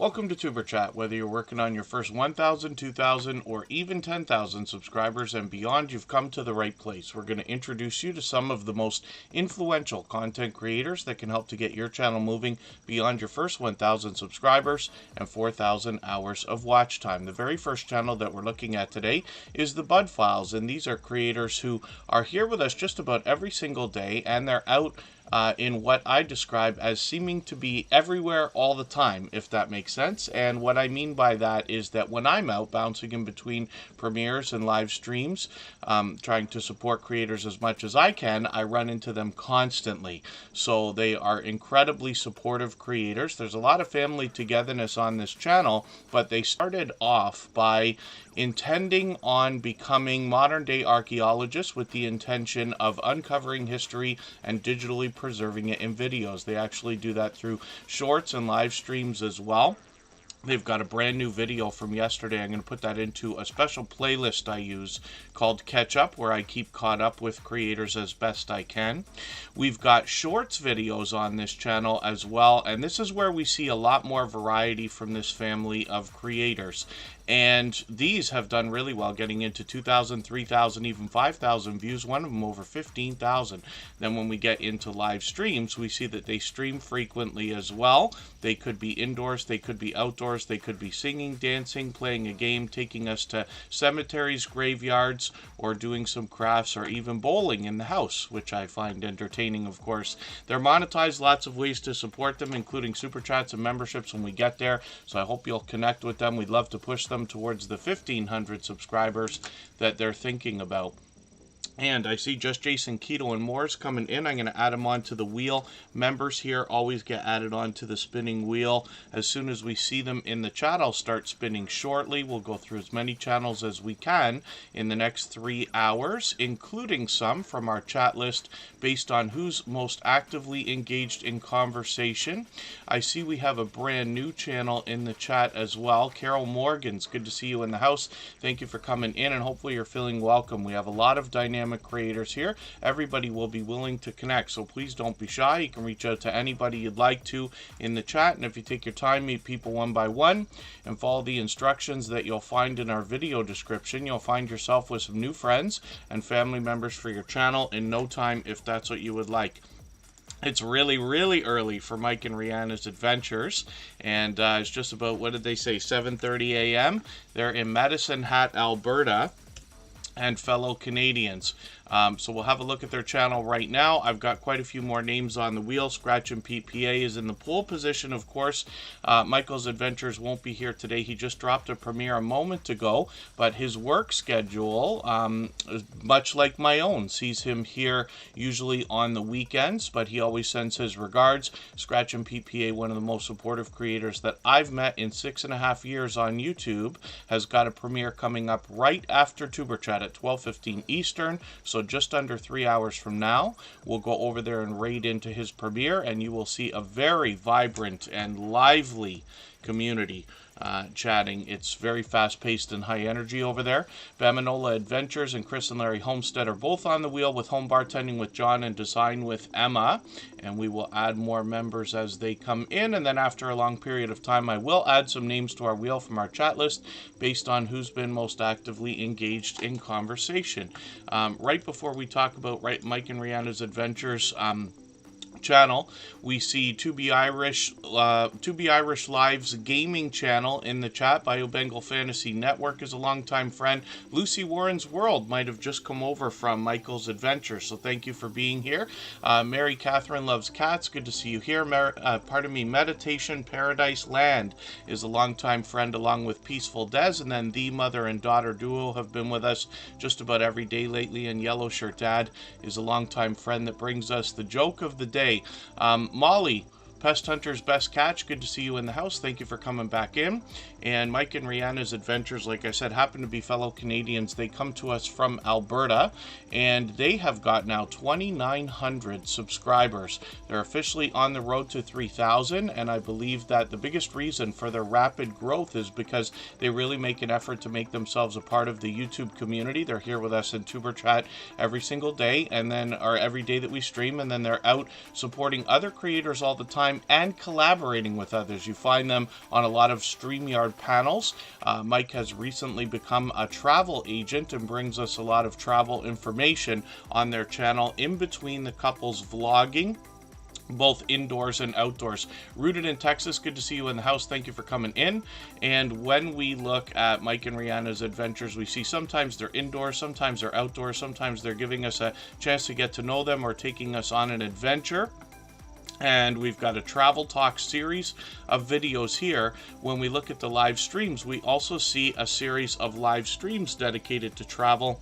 Welcome to Tuber Chat. Whether you're working on your first 1,000, 2,000, or even 10,000 subscribers and beyond, you've come to the right place. We're going to introduce you to some of the most influential content creators that can help to get your channel moving beyond your first 1,000 subscribers and 4,000 hours of watch time. The very first channel that we're looking at today is the Bud Files, and these are creators who are here with us just about every single day, and they're out in what I describe as seeming to be everywhere all the time, if that makes sense. And what I mean by that is that when I'm out bouncing in between premieres and live streams, trying to support creators as much as I can, I run into them constantly. So they are incredibly supportive creators. There's a lot of family togetherness on this channel, but they started off by intending on becoming modern-day archaeologists with the intention of uncovering history and digitally preserving it in videos. They actually do that through shorts and live streams as well. They've got a brand new video from yesterday. I'm going to put that into a special playlist I use called Catch Up, where I keep caught up with creators as best I can. We've got shorts videos on this channel as well, and this is where we see a lot more variety from this family of creators. And these have done really well, getting into 2,000, 3,000, even 5,000 views. One of them over 15,000. Then when we get into live streams, we see that they stream frequently as well. They could be indoors, they could be outdoors, they could be singing, dancing, playing a game, taking us to cemeteries, graveyards, or doing some crafts, or even bowling in the house, which I find entertaining, of course. They're monetized, lots of ways to support them, including super chats and memberships when we get there. So I hope you'll connect with them. We'd love to push them towards the 1,500 subscribers that they're thinking about. And I see Just Jason, Keto, and Moore's coming in. I'm going to add them onto the wheel. Members here always get added onto the spinning wheel. As soon as we see them in the chat, I'll start spinning shortly. We'll go through as many channels as we can in the next 3 hours, including some from our chat list based on who's most actively engaged in conversation. I see we have a brand new channel in the chat as well. Carol Morgan's, good to see you in the house. Thank you for coming in, and hopefully you're feeling welcome. We have a lot of dynamic creators here. Everybody will be willing to connect, so please don't be shy. You can reach out to anybody you'd like to in the chat, and if you take your time, meet people one by one and follow the instructions that you'll find in our video description, you'll find yourself with some new friends and family members for your channel in no time, if that's what you would like. It's really, really early for Mike and Rihanna's adventures, and it's just about, what did they say, 7:30 a.m. They're in Medicine Hat, Alberta, and fellow Canadians. So we'll have a look at their channel right now. I've got quite a few more names on the wheel. Scratch and Pete PA is in the pole position, of course. Michael's Adventures won't be here today. He just dropped a premiere a moment ago, but his work schedule, much like my own, sees him here usually on the weekends, but he always sends his regards. Scratch and Pete PA, one of the most supportive creators that I've met in 6.5 years on YouTube, has got a premiere coming up right after Tuber Chat at 12:15 Eastern, so just under 3 hours from now. We'll go over there and raid into his premiere, and you will see a very vibrant and lively community chatting. It's very fast-paced and high energy over there. Bamanola Adventures and Chris and Larry Homestead are both on the wheel, with Home Bartending with John and Design with Emma, and we will add more members as they come in, and then after a long period of time I will add some names to our wheel from our chat list based on who's been most actively engaged in conversation. Right before we talk about Mike and Rihanna's Adventures channel, we see To Be Irish Live's gaming channel in the chat. BioBengal Fantasy Network is a longtime friend. Lucy Warren's World might have just come over from Michael's Adventures, so thank you for being here. Mary Catherine Loves Cats, good to see you here. Meditation Paradise Land is a longtime friend, along with Peaceful Des, and then the mother and daughter duo have been with us just about every day lately, and Yellow Shirt Dad is a longtime friend that brings us the joke of the day. Molly, Pest Hunter's Best Catch, good to see you in the house. Thank you for coming back in. And Mike and Rihanna's Adventures, like I said, happen to be fellow Canadians. They come to us from Alberta, and they have got now 2,900 subscribers. They're officially on the road to 3,000, and I believe that the biggest reason for their rapid growth is because they really make an effort to make themselves a part of the YouTube community. They're here with us in Tuber Chat every single day, and then, or every day that we stream, and then they're out supporting other creators all the time time and collaborating with others. You find them on a lot of StreamYard panels. Mike has recently become a travel agent and brings us a lot of travel information on their channel in between the couples vlogging, both indoors and outdoors. Rooted in Texas, good to see you in the house. Thank you for coming in. And when we look at Mike and Rihanna's adventures, we see sometimes they're indoors, sometimes they're outdoors, sometimes they're giving us a chance to get to know them or taking us on an adventure. And we've got a travel talk series of videos here. When we look at the live streams, we also see a series of live streams dedicated to travel,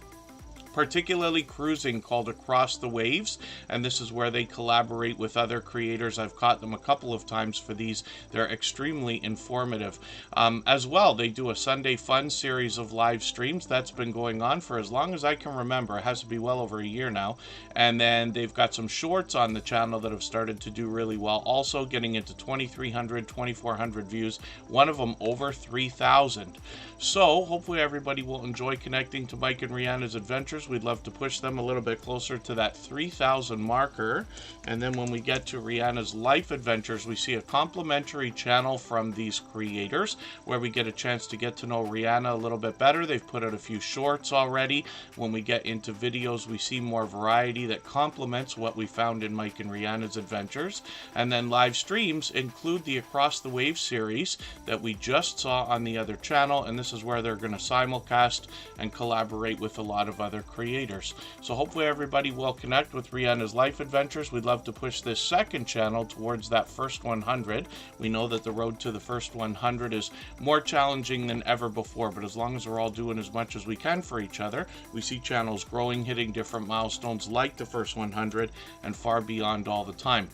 particularly cruising, called Across the Waves, and this is where they collaborate with other creators. I've caught them a couple of times for these. They're extremely informative. As well, they do a Sunday Fun series of live streams that's been going on for as long as I can remember. It has to be well over a year now. And then they've got some shorts on the channel that have started to do really well, also getting into 2,300, 2,400 views, one of them over 3,000. So hopefully everybody will enjoy connecting to Mike and Rihanna's adventures. We'd love to push them a little bit closer to that 3,000 marker. And then when we get to Rihanna's life adventures, we see a complimentary channel from these creators where we get a chance to get to know Rihanna a little bit better. They've put out a few shorts already. When we get into videos, we see more variety that complements what we found in Mike and Rihanna's adventures. And then live streams include the Across the Wave series that we just saw on the other channel, and this is where they're going to simulcast and collaborate with a lot of other creators. So hopefully everybody will connect with Rihanna's life adventures. We'd love to push this second channel towards that first 100. We know that the road to the first 100 is more challenging than ever before, but as long as we're all doing as much as we can for each other, we see channels growing, hitting different milestones like the first 100 and far beyond all the time.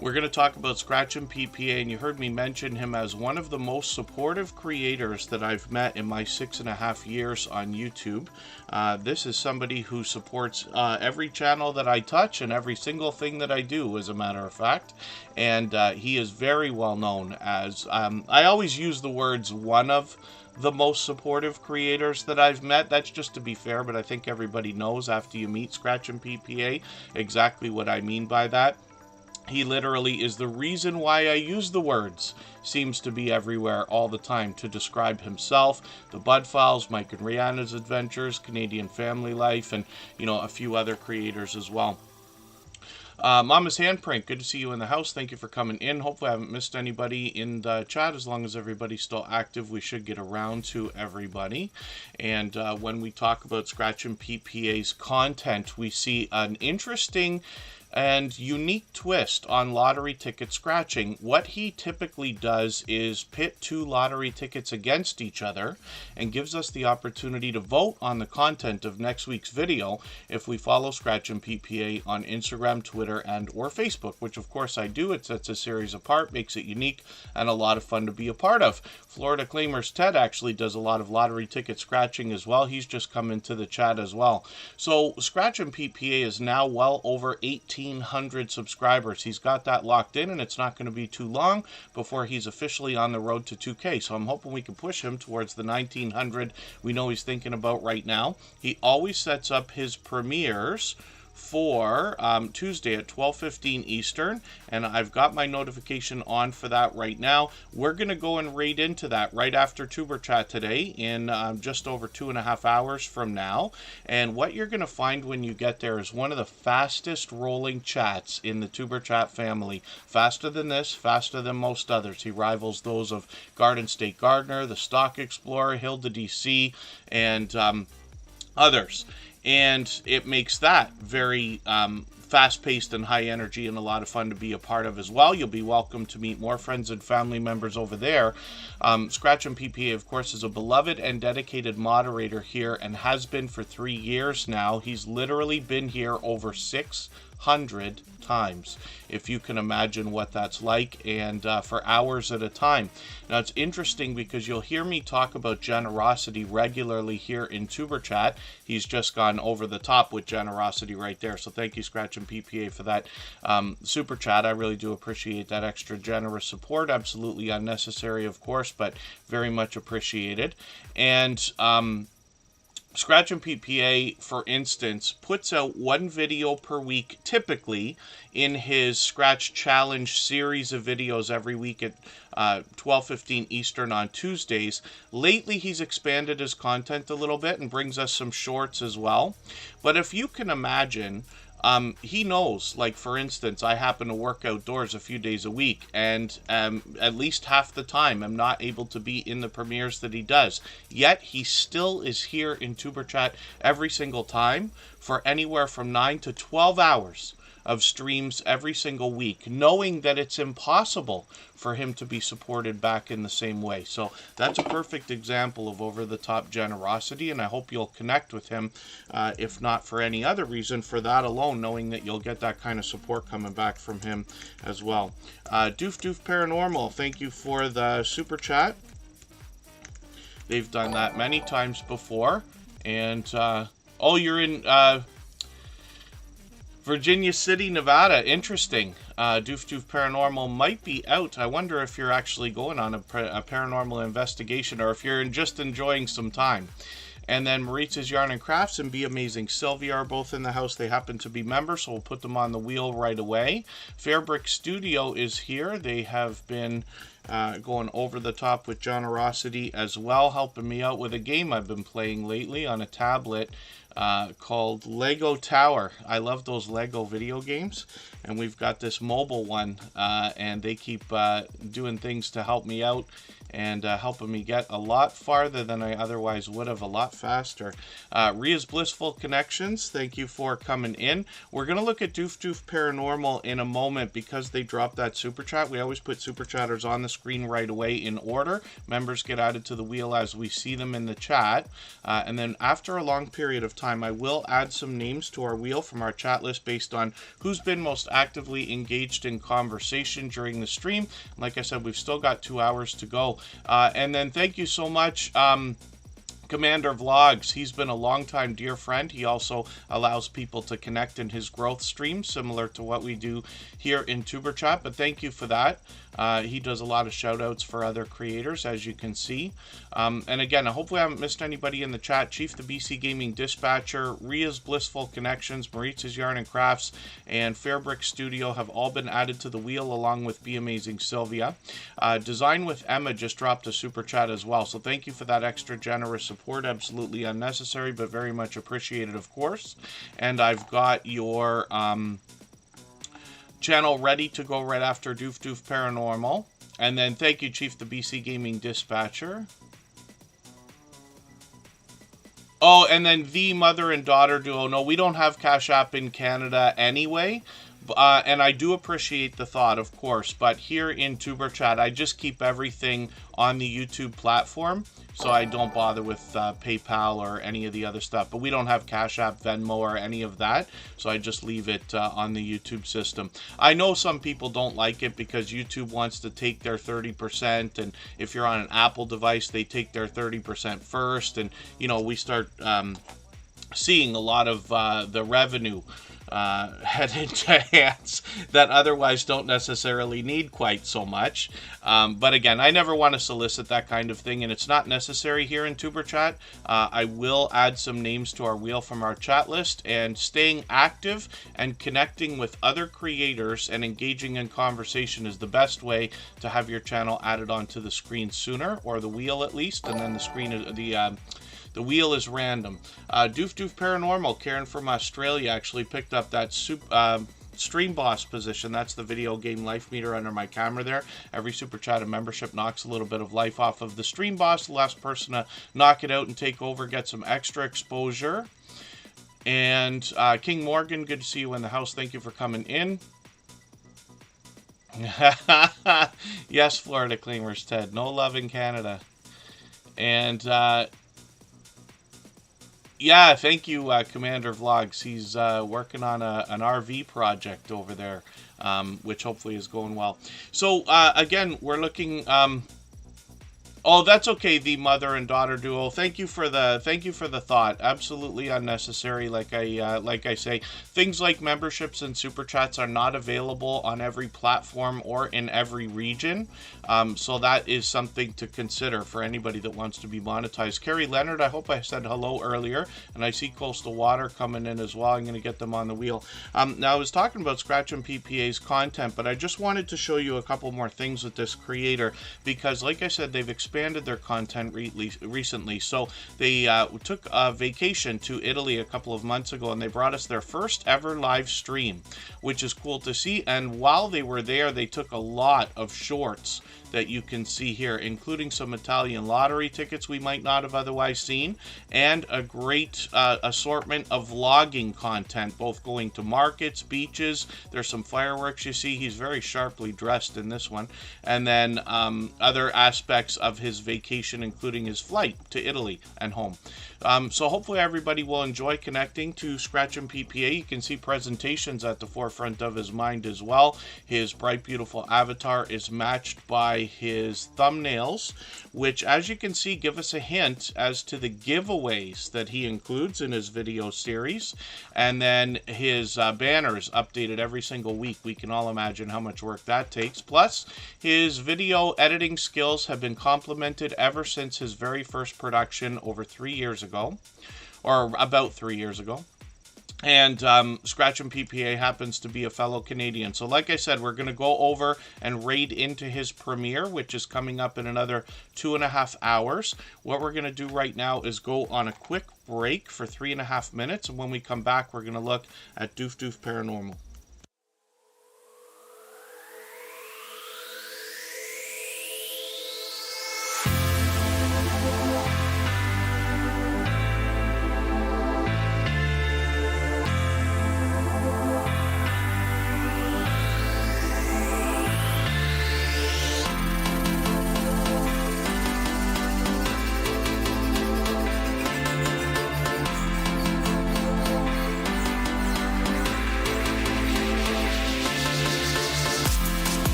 We're going to talk about Scratch and PPA, and you heard me mention him as one of the most supportive creators that I've met in my 6.5 years on YouTube. This is somebody who supports every channel that I touch and every single thing that I do, as a matter of fact. And he is very well known as, I always use the words one of the most supportive creators that I've met. That's just to be fair, but I think everybody knows after you meet Scratch and PPA exactly what I mean by that. He literally is the reason why I use the words seems to be everywhere all the time to describe himself, the Bud Files, Mike and Rihanna's adventures, Canadian family life, and, you know, a few other creators as well. Mama's Handprint, good to see you in the house. Thank you for coming in. Hopefully I haven't missed anybody in the chat. As long as everybody's still active, we should get around to everybody. And when we talk about Scratch and PPA's content, we see an interesting and unique twist on lottery ticket scratching. What he typically does is pit two lottery tickets against each other and gives us the opportunity to vote on the content of next week's video if we follow Scratch and PPA on Instagram, Twitter, and or Facebook, which of course I do. It sets a series apart, makes it unique, and a lot of fun to be a part of. Florida Claimers Ted actually does a lot of lottery ticket scratching as well. He's just come into the chat as well. So Scratch and PPA is now well over 1,800 subscribers. He's got that locked in, and it's not going to be too long before he's officially on the road to 2K. So I'm hoping we can push him towards the 1,900 we know he's thinking about right now. He always sets up his premieres for Tuesday at 12:15 Eastern, and I've got my notification on for that right now. We're going to go and raid into that right after Tuber Chat today in just over 2.5 hours from now. And what you're going to find when you get there is one of the fastest rolling chats in the Tuber Chat family. Faster than this, faster than most others. He rivals those of Garden State Gardener, the Stock Explorer, Hilda DC, and others. And it makes that very fast-paced and high energy and a lot of fun to be a part of as well. You'll be welcome to meet more friends and family members over there. Scratch and PPA, of course, is a beloved and dedicated moderator here and has been for 3 years now. He's literally been here over 600 times, if you can imagine what that's like, and for hours at a time. Now, it's interesting because you'll hear me talk about generosity regularly here in Tuber Chat. He's just gone over the top with generosity right there, so thank you, Scratch and PPA, for that super chat. I really do appreciate that extra generous support. Absolutely unnecessary, of course, but very much appreciated. And Scratch and PPA, for instance, puts out one video per week typically in his Scratch Challenge series of videos every week at 12:15 Eastern on Tuesdays. Lately, he's expanded his content a little bit and brings us some shorts as well. But if you can imagine, he knows, like, for instance, I happen to work outdoors a few days a week, and at least half the time I'm not able to be in the premieres that he does. Yet he still is here in Superchat every single time for anywhere from 9 to 12 hours of streams every single week, knowing that it's impossible for him to be supported back in the same way. So that's a perfect example of over-the-top generosity, and I hope you'll connect with him, if not for any other reason, for that alone, knowing that you'll get that kind of support coming back from him as well. Doof Doof Paranormal, thank you for the super chat. They've done that many times before. And, oh, you're in Virginia City, Nevada. Interesting. Doof Doof Paranormal might be out. I wonder if you're actually going on a paranormal investigation, or if you're just enjoying some time. And then Maritza's Yarn and Crafts and Be Amazing Sylvia are both in the house. They happen to be members, so we'll put them on the wheel right away. Fairbrick Studio is here. They have been going over the top with generosity as well, helping me out with a game I've been playing lately on a tablet called Lego Tower. I love those Lego video games, and we've got this mobile one, and they keep doing things to help me out and helping me get a lot farther than I otherwise would have, a lot faster. Ria's Blissful Connections, thank you for coming in. We're going to look at Doof Doof Paranormal in a moment because they dropped that super chat. We always put super chatters on the screen right away in order. Members get added to the wheel as we see them in the chat. And then after a long period of time, I will add some names to our wheel from our chat list based on who's been most actively engaged in conversation during the stream. Like I said, we've still got 2 hours to go. And then thank you so much, Commander Vlogs. He's been a longtime dear friend. He also allows people to connect in his growth stream, similar to what we do here in Tuber Chat, but thank you for that. He does a lot of shout outs for other creators, as you can see. And again, I hope we haven't missed anybody in the chat. Chief the BC Gaming Dispatcher, Ria's Blissful Connections, Maritza's Yarn and Crafts, and Fairbrick Studio have all been added to the wheel, along with Be Amazing Sylvia. Design with Emma just dropped a super chat as well, so thank you for that extra generous support. Absolutely unnecessary, but very much appreciated, of course. And I've got your channel ready to go right after Doof Doof Paranormal. And then thank you, Chief the BC Gaming Dispatcher. Oh, and then the mother and daughter duo. No, we don't have Cash App in Canada anyway. And I do appreciate the thought, of course. But here in Tuber Chat, I just keep everything on the YouTube platform, so I don't bother with PayPal or any of the other stuff. But we don't have Cash App, Venmo, or any of that, so I just leave it on the YouTube system. I know some people don't like it because YouTube wants to take their 30%, and if you're on an Apple device, they take their 30% first, and, you know, we start seeing a lot of the revenue head into hands that otherwise don't necessarily need quite so much. But again, I never want to solicit that kind of thing, and it's not necessary here in Tuber Chat. I will add some names to our wheel from our chat list, and staying active and connecting with other creators and engaging in conversation is the best way to have your channel added onto the screen sooner, or the wheel at least, and then the screen, the wheel is random. Doof Doof Paranormal, Karin from Australia, actually picked up that Stream Boss position. That's the video game life meter under my camera there. Every Super Chat and membership knocks a little bit of life off of the Stream Boss. The last person to knock it out and take over gets some extra exposure. And King Morgan, good to see you in the house. Thank you for coming in. Yes, Florida Claimers, Ted. No love in Canada. And yeah, thank you, Commander Vlogs. He's working on an RV project over there, which hopefully is going well. So, again, we're looking Oh, that's okay. The mother and daughter duo. Thank you for the thought. Absolutely unnecessary. Like I say, things like memberships and super chats are not available on every platform or in every region. So that is something to consider for anybody that wants to be monetized. Carrie Leonard, I hope I said hello earlier, and I see Coastal Water coming in as well. I'm going to get them on the wheel. Now I was talking about Scratch and PPA's content, but I just wanted to show you a couple more things with this creator because, like I said, they've expanded their content recently. So they took a vacation to Italy a couple of months ago, and they brought us their first ever live stream, which is cool to see. And while they were there, they took a lot of shorts that you can see here, including some Italian lottery tickets we might not have otherwise seen, and a great assortment of vlogging content, both going to markets, beaches. There's some fireworks you see. He's very sharply dressed in this one. And then other aspects of his vacation, including his flight to Italy and home. So hopefully everybody will enjoy connecting to Scratch and PPA. You can see presentations at the forefront of his mind as well. His bright, beautiful avatar is matched by his thumbnails, which, as you can see, give us a hint as to the giveaways that he includes in his video series. And then his banners updated every single week. We can all imagine how much work that takes. Plus, his video editing skills have been complemented ever since his very first production over 3 years ago, or about 3 years ago. And Scratch and PPA happens to be a fellow Canadian. So like I said, we're going to go over and raid into his premiere, which is coming up in another 2.5 hours. What we're going to do right now is go on a quick break for 3.5 minutes. And when we come back, we're going to look at Doof Doof Paranormal.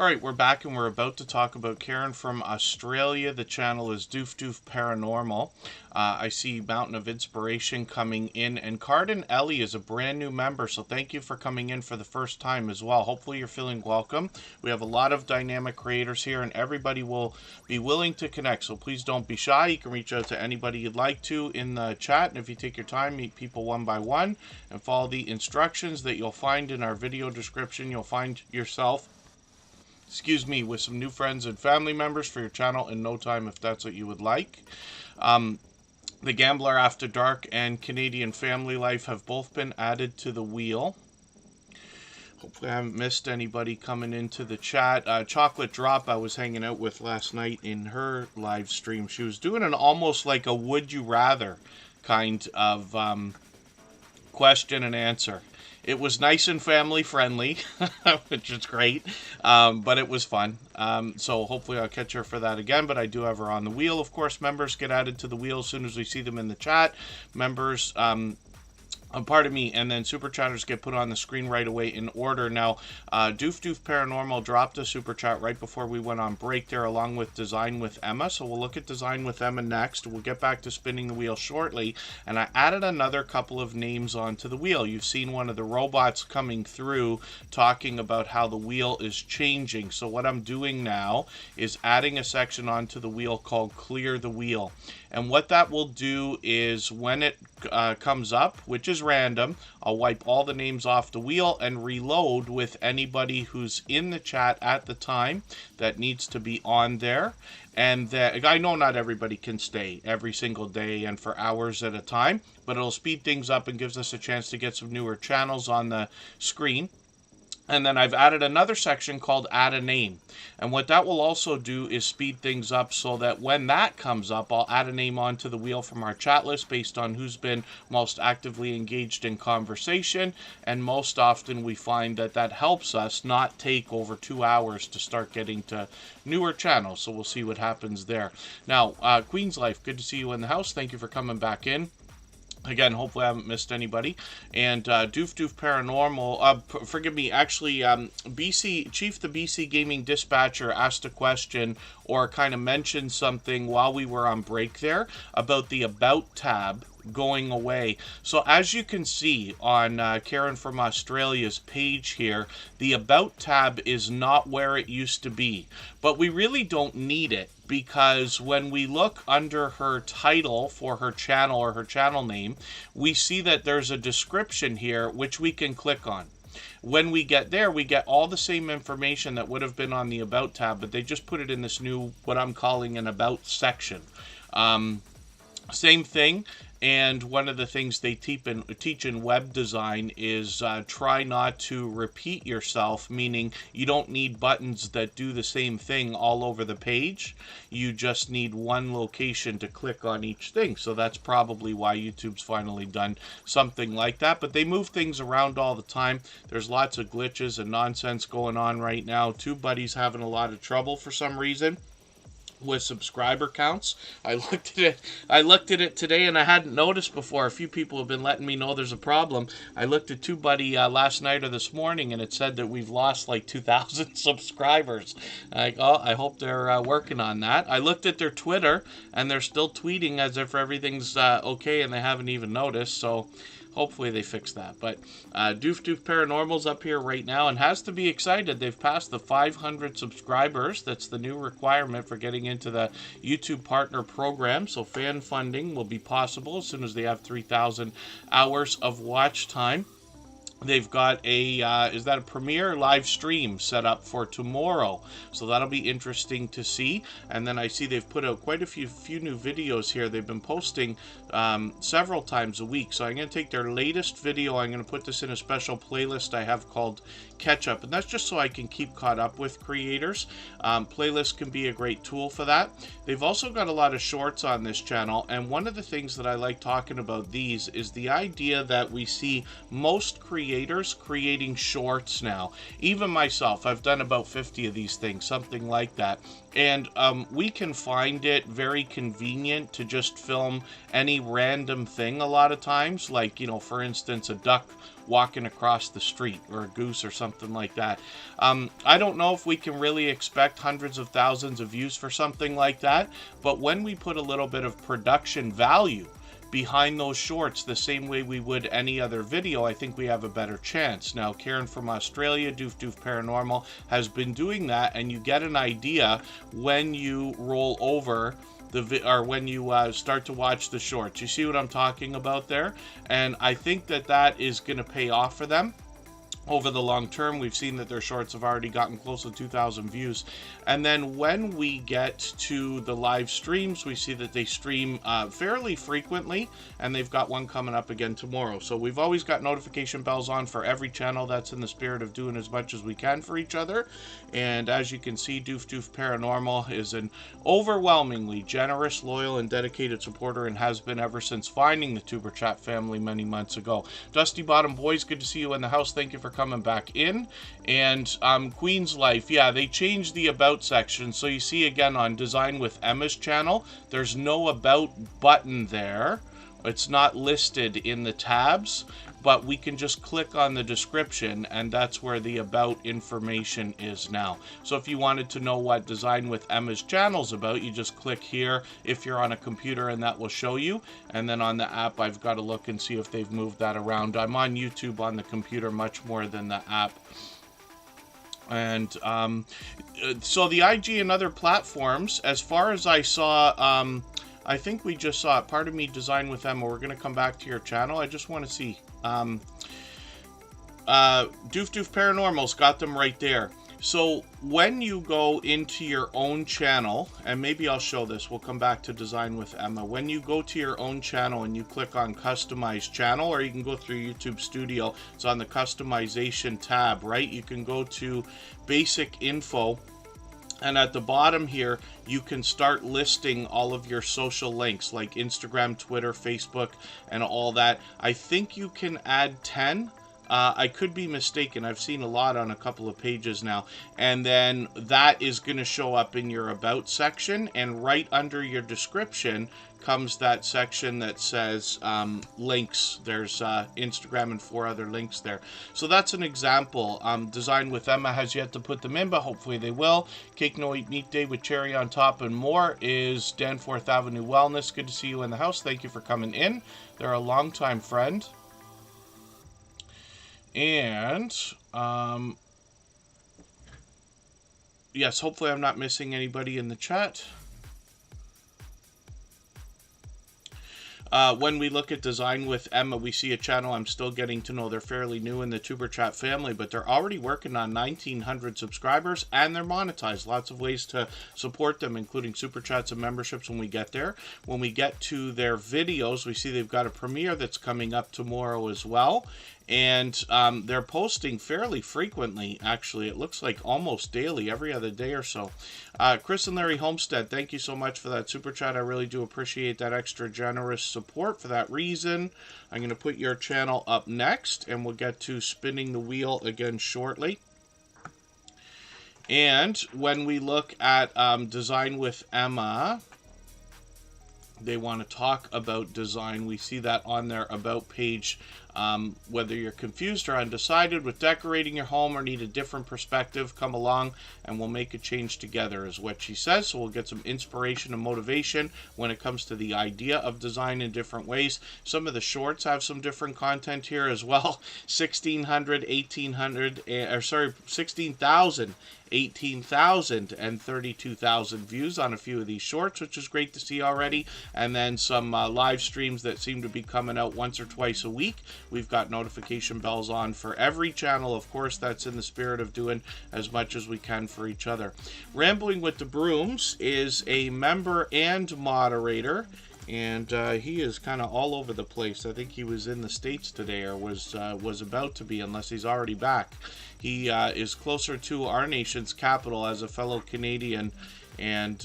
All right, we're back and we're about to talk about Karin from Australia. The channel is Doof Doof Paranormal. I see Mountain of Inspiration coming in, and Cardin Ellie is a brand new member, so thank you for coming in for the first time as well. Hopefully you're feeling welcome. We have a lot of dynamic creators here, and everybody will be willing to connect, so please don't be shy. You can reach out to anybody you'd like to in the chat, and if you take your time, meet people one by one, and follow the instructions that you'll find in our video description. You'll find yourself with some new friends and family members for your channel in no time if that's what you would like. The Gambler After Dark and Canadian Family Life have both been added to the wheel. Hopefully I haven't missed anybody coming into the chat. Chocolate Drop I was hanging out with last night in her live stream. She was doing an almost like a would you rather kind of question and answer. It was nice and family friendly, which is great, but it was fun. So hopefully I'll catch her for that again, but I do have her on the wheel. Of course, members get added to the wheel as soon as we see them in the chat. Members, pardon me, and then super chatters get put on the screen right away in order. Now, Doof Doof Paranormal dropped a super chat right before we went on break there, along with Design with Emma. So we'll look at Design with Emma next. We'll get back to spinning the wheel shortly. And I added another couple of names onto the wheel. You've seen one of the robots coming through talking about how the wheel is changing. So what I'm doing now is adding a section onto the wheel called Clear the Wheel. And what that will do is when it comes up, which is random, I'll wipe all the names off the wheel and reload with anybody who's in the chat at the time that needs to be on there. And I know not everybody can stay every single day and for hours at a time, but it'll speed things up and gives us a chance to get some newer channels on the screen. And then I've added another section called Add a Name. And what that will also do is speed things up so that when that comes up, I'll add a name onto the wheel from our chat list based on who's been most actively engaged in conversation. And most often we find that that helps us not take over 2 hours to start getting to newer channels. So we'll see what happens there. Now, Queen's Life, good to see you in the house. Thank you for coming back in. Again, hopefully I haven't missed anybody. And Doof Doof Paranormal, forgive me, actually, Chief the BC Gaming Dispatcher asked a question or kind of mentioned something while we were on break there about the About tab going away. So as you can see on Karin from Australia's page here, the About tab is not where it used to be. But we really don't need it, because when we look under her title for her channel or her channel name, we see that there's a description here which we can click on. When we get there, we get all the same information that would have been on the About tab, but they just put it in this new, what I'm calling an About section. Same thing. And one of the things they teach in web design is try not to repeat yourself, meaning you don't need buttons that do the same thing all over the page. You just need one location to click on each thing. So that's probably why YouTube's finally done something like that. But they move things around all the time. There's lots of glitches and nonsense going on right now. TubeBuddy's having a lot of trouble for some reason with subscriber counts. I looked at it today and I hadn't noticed before. A few people have been letting me know there's a problem. I looked at TubeBuddy last night or this morning and it said that we've lost like 2,000 subscribers. Like, oh, I hope they're working on that. I looked at their Twitter and they're still tweeting as if everything's okay and they haven't even noticed. So hopefully they fix that. But Doof Doof Paranormal's up here right now and has to be excited. They've passed the 500 subscribers. That's the new requirement for getting into the YouTube Partner Program. So fan funding will be possible as soon as they have 3,000 hours of watch time. They've got a, is that a premiere live stream set up for tomorrow? So that'll be interesting to see. And then I see they've put out quite a few new videos here. They've been posting several times a week. So I'm going to take their latest video. I'm going to put this in a special playlist I have called Catch Up. And that's just so I can keep caught up with creators. Playlists can be a great tool for that. They've also got a lot of shorts on this channel. And one of the things that I like talking about these is the idea that we see most creators creators creating shorts now. Even myself, I've done about 50 of these things, something like that. And we can find it very convenient to just film any random thing a lot of times, like, you know, for instance, a duck walking across the street or a goose or something like that. I don't know if we can really expect hundreds of thousands of views for something like that, but when we put a little bit of production value behind those shorts the same way we would any other video, I think we have a better chance. Now, Karin from Australia, Doof Doof Paranormal, has been doing that, and you get an idea when you roll over or when you start to watch the shorts. You see what I'm talking about there? And I think that that is going to pay off for them over the long term. We've seen that their shorts have already gotten close to 2,000 views. And then when we get to the live streams, we see that they stream fairly frequently, and they've got one coming up again tomorrow. So we've always got notification bells on for every channel. That's in the spirit of doing as much as we can for each other. And as you can see, Doof Doof Paranormal is an overwhelmingly generous, loyal, and dedicated supporter, and has been ever since finding the Tuber Chat family many months ago. Dusty Bottom Boys, good to see you in the house. Thank you for coming back in. And Queen's Life, yeah, they changed the about section. So you see again on Design with Emma's channel, there's no about button there. It's not listed in the tabs, but we can just click on the description, and that's where the about information is now. So if you wanted to know what Design with Emma's channel's about, you just click here if you're on a computer, and that will show you. And then on the app, I've got to look and see if they've moved that around. I'm on YouTube on the computer much more than the app. And so the IG and other platforms, as far as I saw, I think we just saw it. Pardon me, Design with Emma. We're going to come back to your channel. I just want to see. Doof Doof Paranormal's got them right there. So when you go into your own channel, and maybe I'll show this, we'll come back to Design with Emma. When you go to your own channel and you click on Customize Channel, or you can go through YouTube Studio, it's on the Customization tab, right? You can go to Basic Info, and at the bottom here, you can start listing all of your social links like Instagram, Twitter, Facebook, and all that. I think you can add 10. I could be mistaken. I've seen a lot on a couple of pages now. And then that is going to show up in your About section. And right under your description comes that section that says links. There's Instagram and 4 other links there. So that's an example. Design with Emma has yet to put them in, but hopefully they will. Cake No Eat Meat Day with cherry on top and more is Danforth Avenue Wellness. Good to see you in the house. Thank you for coming in. They're a longtime friend. And yes, hopefully I'm not missing anybody in the chat. When we look at Design with Emma, we see a channel I'm still getting to know. They're fairly new in the Tuber Chat family, but they're already working on 1,900 subscribers, and they're monetized. Lots of ways to support them, including Super Chats and memberships when we get there. When we get to their videos, we see they've got a premiere that's coming up tomorrow as well. And they're posting fairly frequently, actually. It looks like almost daily, every other day or so. Chris and Larry Homestead, thank you so much for that Super Chat. I really do appreciate that extra generous support for that reason. I'm going to put your channel up next, and we'll get to spinning the wheel again shortly. And when we look at Design with Emma, they want to talk about design. We see that on their About page. Whether you're confused or undecided with decorating your home or need a different perspective, come along and we'll make a change together, is what she says. So we'll get some inspiration and motivation when it comes to the idea of design in different ways. Some of the shorts have some different content here as well. 16,000, 18,000 and 32,000 views on a few of these shorts, which is great to see already. And then some live streams that seem to be coming out once or twice a week. We've got notification bells on for every channel. Of course, that's in the spirit of doing as much as we can for each other. Rambling with the Brooms is a member and moderator, and he is kind of all over the place. I think he was in the States today, or was about to be, unless he's already back. He is closer to our nation's capital as a fellow Canadian, and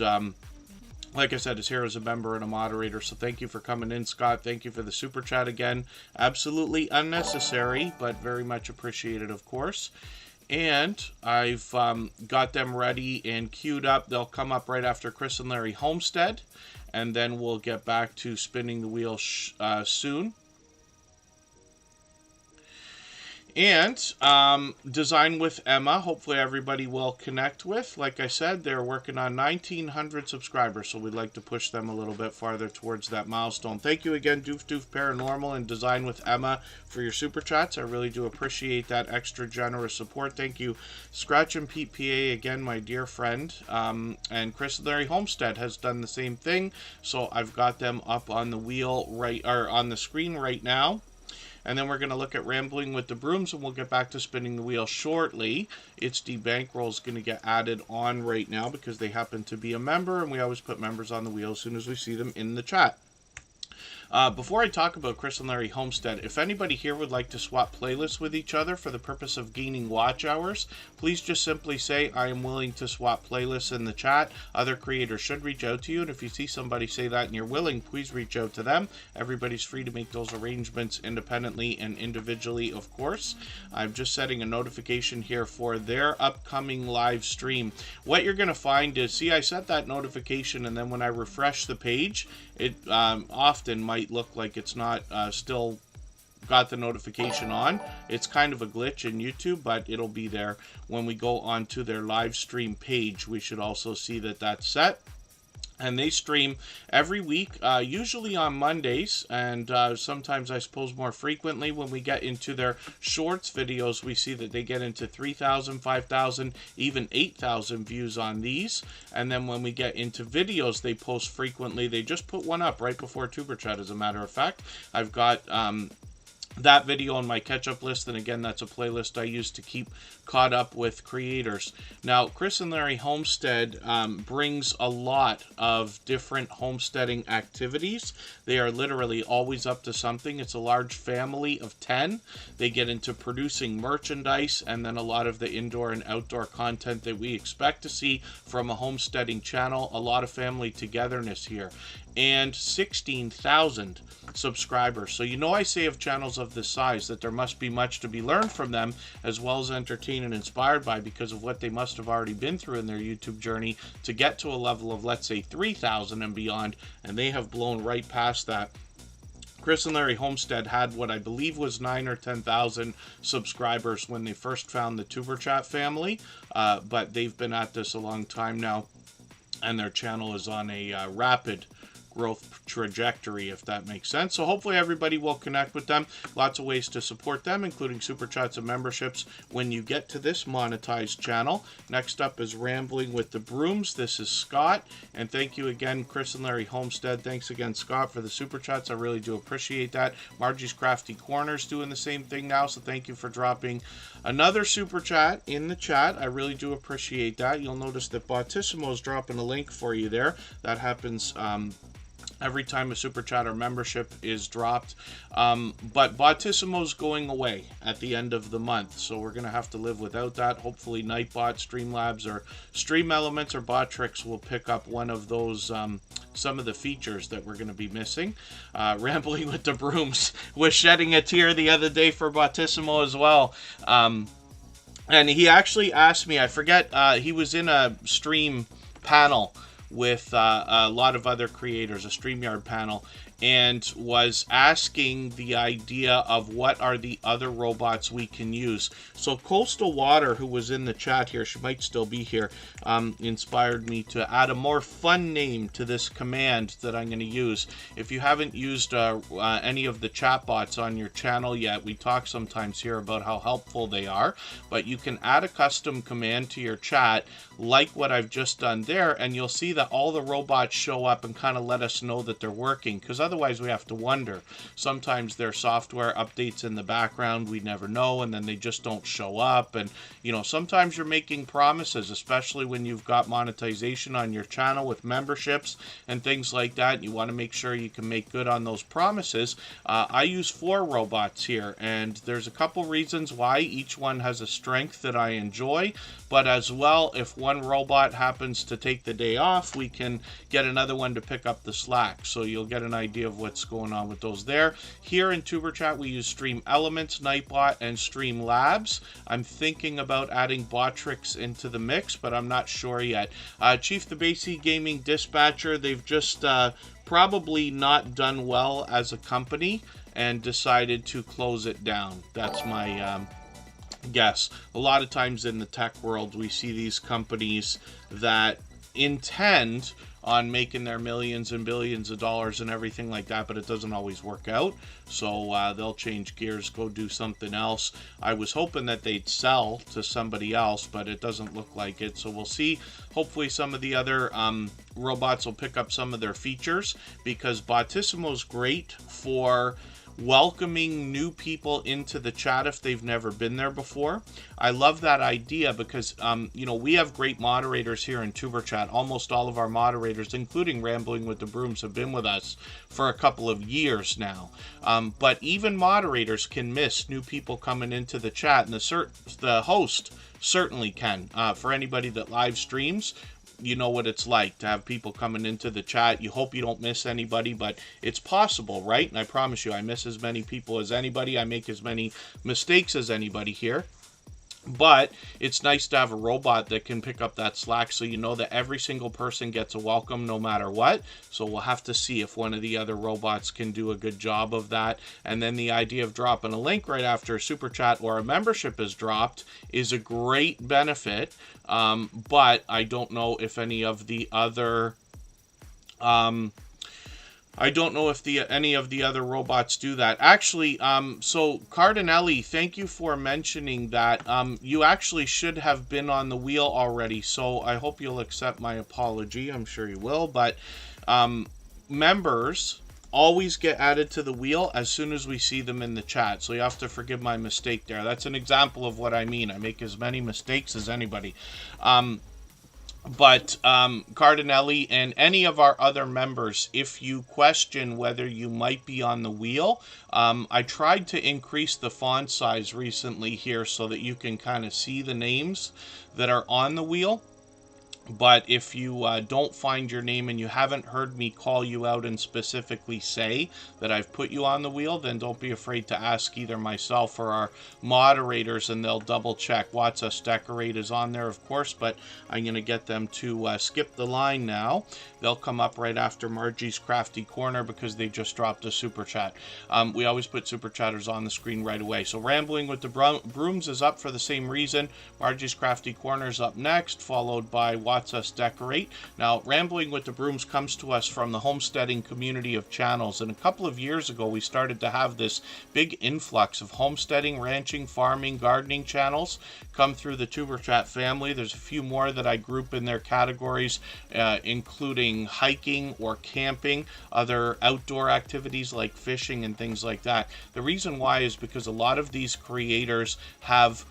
like I said, is here as a member and a moderator. So thank you for coming in, Scott. Thank you for the super chat again. Absolutely unnecessary, but very much appreciated, of course. And I've got them ready and queued up. They'll come up right after Chris and Larry Homestead, and then we'll get back to spinning the wheel soon. And Design with Emma, hopefully everybody will connect with. Like I said, they're working on 1,900 subscribers, so we'd like to push them a little bit farther towards that milestone. Thank you again, Doof Doof Paranormal and Design with Emma, for your super chats. I really do appreciate that extra generous support. Thank you, Scratch and Pete PA, again, my dear friend. And Chris and Larry Homestead has done the same thing, so I've got them up on the wheel on the screen right now. And then we're going to look at Rambling with the Brooms, and we'll get back to spinning the wheel shortly. It's the bankroll is going to get added on right now because they happen to be a member, and we always put members on the wheel as soon as we see them in the chat. Before I talk about Chris and Larry Homestead, if anybody here would like to swap playlists with each other for the purpose of gaining watch hours, please just simply say, I am willing to swap playlists in the chat. Other creators should reach out to you, and if you see somebody say that and you're willing, please reach out to them. Everybody's free to make those arrangements independently and individually, of course. I'm just setting a notification here for their upcoming live stream. What you're going to find is, see, I set that notification, and then when I refresh the page, it often might look like it's not still got the notification on. It's kind of a glitch in YouTube, but it'll be there. When we go onto their live stream page, we should also see that that's set. And they stream every week, usually on Mondays, and sometimes, I suppose, more frequently. When we get into their shorts videos, we see that they get into 3,000, 5,000, even 8,000 views on these. And then when we get into videos they post frequently, they just put one up right before Tuber Chat, as a matter of fact. I've got that video on my catch-up list, and again, that's a playlist I use to keep caught up with creators. Now, Chris and Larry Homestead brings a lot of different homesteading activities. They are literally always up to something. It's a large family of 10. They get into producing merchandise, and then a lot of the indoor and outdoor content that we expect to see from a homesteading channel. A lot of family togetherness here. And 16,000 subscribers. So you know, I say of channels of this size that there must be much to be learned from them, as well as entertained and inspired by, because of what they must have already been through in their YouTube journey to get to a level of, let's say, 3,000 and beyond, and they have blown right past that. Chris and Larry Homestead had what I believe was 9,000 or 10,000 subscribers when they first found the Tuber Chat family, but they've been at this a long time now, and their channel is on a rapid growth trajectory, if that makes sense. So hopefully everybody will connect with them. Lots of ways to support them, including super chats and memberships when you get to this monetized channel. Next up is Rambling with the Brooms. This is Scott, and thank you again, Chris and Larry Homestead. Thanks again, Scott, for the super chats. I really do appreciate that. Margie's Crafty Corner's doing the same thing now, so thank you for dropping another super chat in the chat. I really do appreciate that. You'll notice that Bautissimo is dropping a link for you there. That happens every time a super chat or membership is dropped, but Bautissimo's going away at the end of the month, so we're going to have to live without that. Hopefully Nightbot, Streamlabs, or Stream Elements, or Botrix will pick up one of those, some of the features that we're going to be missing. Rambling with the Brooms was shedding a tear the other day for Bautissimo as well. And he actually asked me, I forget, he was in a stream panel with a lot of other creators, a StreamYard panel, and was asking the idea of what are the other robots we can use. So Coastal Water, who was in the chat here, she might still be here, inspired me to add a more fun name to this command that I'm going to use. If you haven't used any of the chatbots on your channel yet, we talk sometimes here about how helpful they are, but you can add a custom command to your chat like what I've just done there, and you'll see that all the robots show up and kind of let us know that they're working, because otherwise otherwise we have to wonder. Sometimes their software updates in the background, we never know, and then they just don't show up. And sometimes you're making promises, especially when you've got monetization on your channel with memberships and things like that. You want to make sure you can make good on those promises. I use 4 robots here, and there's a couple reasons why. Each one has a strength that I enjoy, but as well, if one robot happens to take the day off, we can get another one to pick up the slack. So you'll get an idea of what's going on with those there. Here in TuberChat, we use Stream Elements, Nightbot, and Stream Labs. I'm thinking about adding Botrix into the mix, but I'm not sure yet. Chief the Basie Gaming Dispatcher, they've just probably not done well as a company and decided to close it down. That's my guess. A lot of times in the tech world, we see these companies that intend on making their millions and billions of dollars and everything like that, but it doesn't always work out. So they'll change gears, go do something else. I was hoping that they'd sell to somebody else, but it doesn't look like it. So we'll see. Hopefully some of the other robots will pick up some of their features, because Bottissimo's great for welcoming new people into the chat if they've never been there before. I love that idea because, we have great moderators here in TuberChat. Almost all of our moderators, including Rambling with the Brooms, have been with us for a couple of years now. But even moderators can miss new people coming into the chat, and the host certainly can. For anybody that live streams, you know what it's like to have people coming into the chat. You hope you don't miss anybody, but it's possible, right? And I promise you, I miss as many people as anybody. I make as many mistakes as anybody here. But it's nice to have a robot that can pick up that slack, so you know that every single person gets a welcome no matter what. So we'll have to see if one of the other robots can do a good job of that. And then the idea of dropping a link right after a super chat or a membership is dropped is a great benefit. But I don't know if any of the other any of the other robots do that. Actually, so Cardinelli, thank you for mentioning that. You actually should have been on the wheel already, so I hope you'll accept my apology. I'm sure you will, but members always get added to the wheel as soon as we see them in the chat, so you have to forgive my mistake there. That's an example of what I mean. I make as many mistakes as anybody. But Cardinelli and any of our other members, if you question whether you might be on the wheel, I tried to increase the font size recently here so that you can kind of see the names that are on the wheel. But if you don't find your name and you haven't heard me call you out and specifically say that I've put you on the wheel, then don't be afraid to ask either myself or our moderators, and they'll double check. Watch Us Decorate is on there, of course, but I'm going to get them to skip the line now. They'll come up right after Margie's Crafty Corner because they just dropped a super chat. We always put super chatters on the screen right away. So Rambling with the Brooms is up for the same reason. Margie's Crafty Corner is up next, followed by Watch Us Decorate. Now, Rambling with the Brooms comes to us from the Homesteading community of channels, and a couple of years ago we started to have this big influx of homesteading, ranching, farming, gardening channels come through the TuberChat family. There's a few more that I group in their categories, including hiking or camping, other outdoor activities like fishing and things like that. The reason why is because a lot of these creators have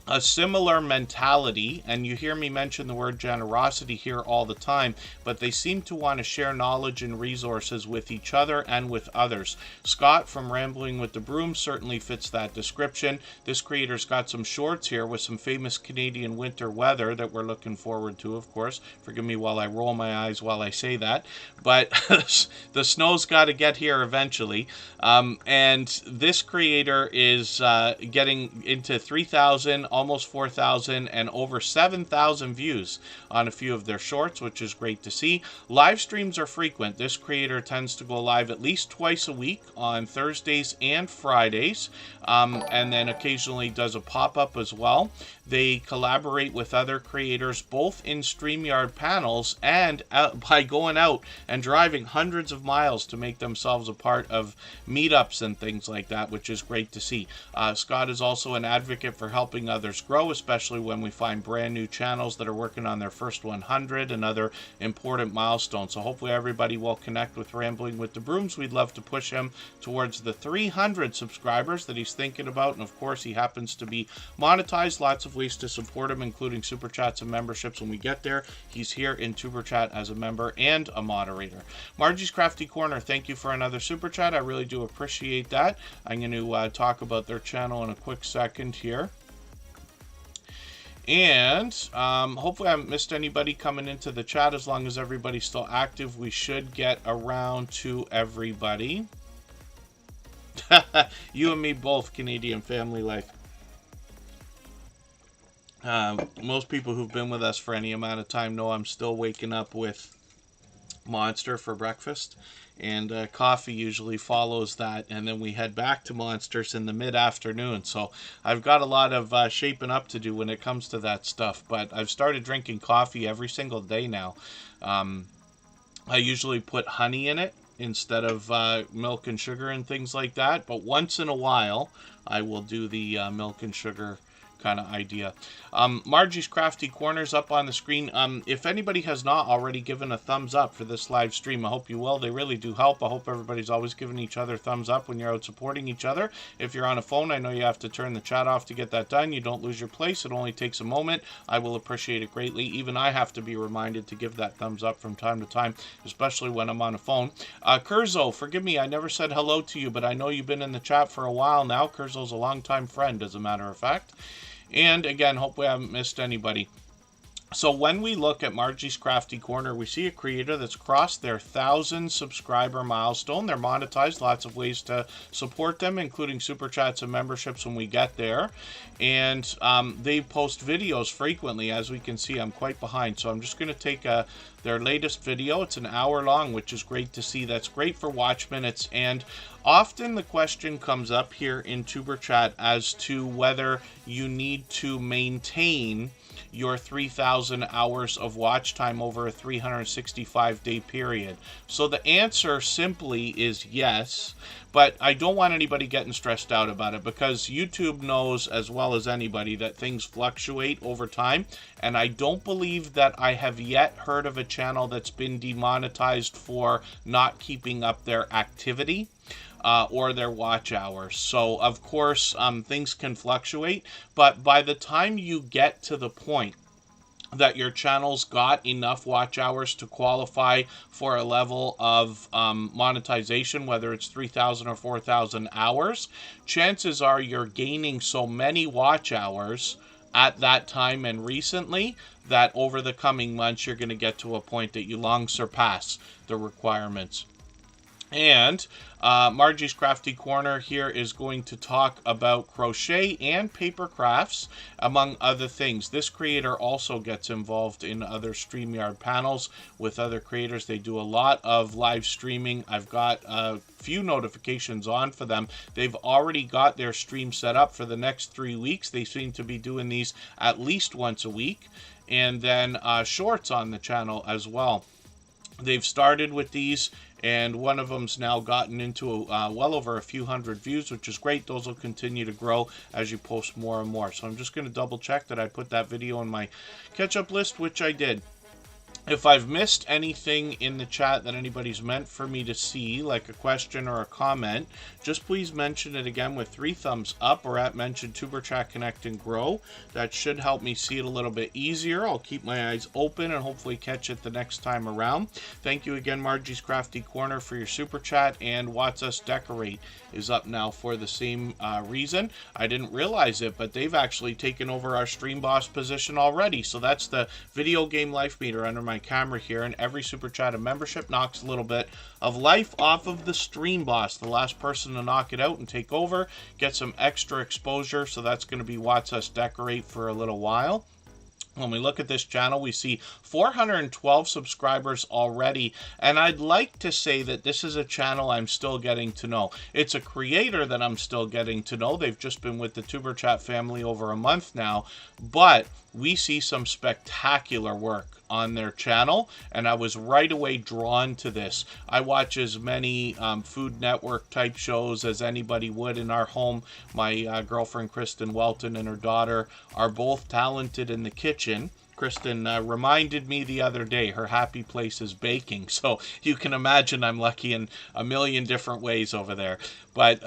a similar mentality, and you hear me mention the word generosity here all the time, but they seem to want to share knowledge and resources with each other and with others. Scott from Rambling with the Broom certainly fits that description. This creator's got some shorts here with some famous Canadian winter weather that we're looking forward to, of course. Forgive me while I roll my eyes while I say that, but the snow's got to get here eventually. And this creator is getting into 3,000, almost 4,000, and over 7,000 views on a few of their shorts, which is great to see. Live streams are frequent. This creator tends to go live at least twice a week on Thursdays and Fridays, and then occasionally does a pop-up as well. They collaborate with other creators both in StreamYard panels and by going out and driving hundreds of miles to make themselves a part of meetups and things like that, which is great to see. Scott is also an advocate for helping others others grow, especially when we find brand new channels that are working on their first 100 and other important milestones. So hopefully everybody will connect with Rambling with the Brooms. We'd love to push him towards the 300 subscribers that he's thinking about. And of course, he happens to be monetized. Lots of ways to support him, including super chats and memberships. When we get there, he's here in Tuber Chat as a member and a moderator. Margie's Crafty Corner, thank you for another super chat. I really do appreciate that. I'm going to talk about their channel in a quick second here. And hopefully I haven't missed anybody coming into the chat. As long as everybody's still active, we should get around to everybody. You and me both, Canadian family life. Most people who've been with us for any amount of time know I'm still waking up with Monster for breakfast, and coffee usually follows that, and then we head back to Monsters in the mid-afternoon. So I've got a lot of shaping up to do when it comes to that stuff, but I've started drinking coffee every single day now. I usually put honey in it instead of milk and sugar and things like that, but once in a while I will do the milk and sugar kind of idea. Margie's Crafty Corners up on the screen. If anybody has not already given a thumbs up for this live stream, I hope you will. They really do help. I hope everybody's always giving each other thumbs up when you're out supporting each other. If you're on a phone, I know you have to turn the chat off to get that done. You don't lose your place. It only takes a moment. I will appreciate it greatly. Even I have to be reminded to give that thumbs up from time to time, especially when I'm on a phone. Kurzo, forgive me, I never said hello to you, but I know you've been in the chat for a while now. Kurzo's a longtime friend, as a matter of fact. And again, hopefully I haven't missed anybody. So when we look at Margie's Crafty Corner, we see a creator that's crossed their 1,000 subscriber milestone. They're monetized, lots of ways to support them, including super chats and memberships when we get there. And they post videos frequently. As we can see, I'm quite behind. So I'm just going to take their latest video. It's an hour long, which is great to see. That's great for watch minutes. And often the question comes up here in Tuber Chat as to whether you need to maintain your 3,000 hours of watch time over a 365-day period. So the answer simply is yes, but I don't want anybody getting stressed out about it, because YouTube knows as well as anybody that things fluctuate over time, and I don't believe that I have yet heard of a channel that's been demonetized for not keeping up their activity or their watch hours. So of course things can fluctuate, but by the time you get to the point that your channel's got enough watch hours to qualify for a level of monetization, whether it's 3,000 or 4,000 hours, chances are you're gaining so many watch hours at that time and recently that over the coming months you're going to get to a point that you long surpass the requirements. And Margie's Crafty Corner here is going to talk about crochet and paper crafts, among other things. This creator also gets involved in other StreamYard panels with other creators. They do a lot of live streaming. I've got a few notifications on for them. They've already got their stream set up for the next 3 weeks. They seem to be doing these at least once a week. And then shorts on the channel as well. They've started with these, and one of them's now gotten into well over a few hundred views, which is great. Those will continue to grow as you post more and more. So I'm just going to double check that I put that video on my catch-up list, which I did. If I've missed anything in the chat that anybody's meant for me to see, like a question or a comment, just please mention it again with 3 thumbs up, or at mention Tuber Chat Connect and Grow. That should help me see it a little bit easier. I'll keep my eyes open and hopefully catch it the next time around. Thank you again, Margie's Crafty Corner, for your super chat, and Watch Us Decorate is up now for the same reason. I didn't realize it, but they've actually taken over our Stream Boss position already. So that's the video game life meter under my camera here, and every super chat and membership knocks a little bit of life off of the Stream Boss. The last person to knock it out and take over gets some extra exposure, so that's going to be Watch Us Decorate for a little while. When we look at this channel, we see 412 subscribers already, and I'd like to say that this is a channel I'm still getting to know. It's a creator that I'm still getting to know. They've just been with the Tuber Chat family over a month now, but we see some spectacular work on their channel, and I was right away drawn to this. I watch as many Food Network type shows as anybody would in our home. My girlfriend Kristen Welton and her daughter are both talented in the kitchen. Kristen reminded me the other day her happy place is baking, so you can imagine I'm lucky in a million different ways over there. But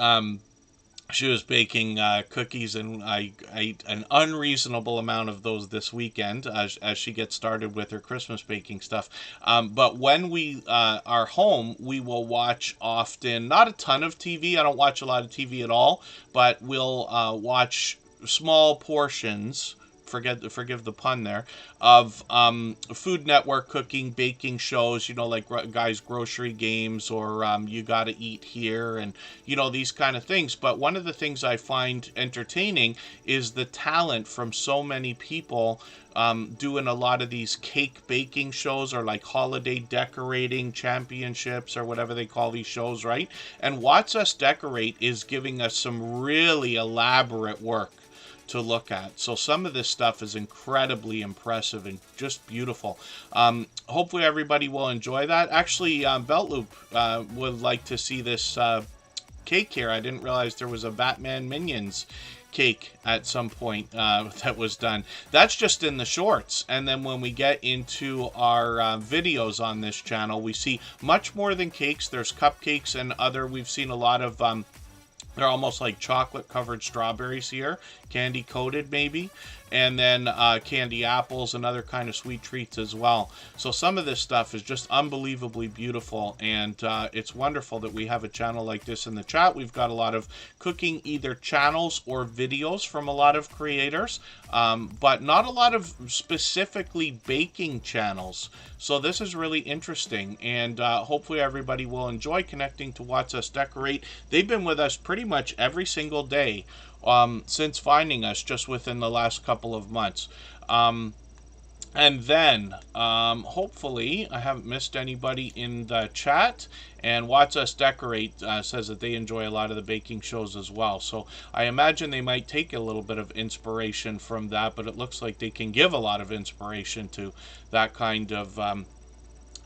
she was baking cookies, and I ate an unreasonable amount of those this weekend as she gets started with her Christmas baking stuff. But when we are home, we will watch often, not a ton of TV. I don't watch a lot of TV at all, but we'll watch small portions, forgive the pun there, of Food Network cooking, baking shows, like Guys Grocery Games, or You Gotta Eat Here, and these kind of things. But one of the things I find entertaining is the talent from so many people doing a lot of these cake baking shows, or like holiday decorating championships, or whatever they call these shows, right? And Watch Us Decorate is giving us some really elaborate work to look at. So some of this stuff is incredibly impressive and just beautiful. Hopefully everybody will enjoy that. Actually, Belt Loop would like to see this cake here. I didn't realize there was a Batman Minions cake at some point that was done. That's just in the shorts. And then when we get into our videos on this channel, we see much more than cakes. There's cupcakes and other, we've seen a lot of they're almost like chocolate covered strawberries here, candy coated maybe, and then candy apples and other kind of sweet treats as well. So some of this stuff is just unbelievably beautiful, and it's wonderful that we have a channel like this in the chat. We've got a lot of cooking either channels or videos from a lot of creators, but not a lot of specifically baking channels. So this is really interesting, and hopefully everybody will enjoy connecting to Watch Us Decorate. They've been with us pretty much every single day since finding us just within the last couple of months. And then, hopefully, I haven't missed anybody in the chat, and Watch Us Decorate says that they enjoy a lot of the baking shows as well. So I imagine they might take a little bit of inspiration from that, but it looks like they can give a lot of inspiration to that kind of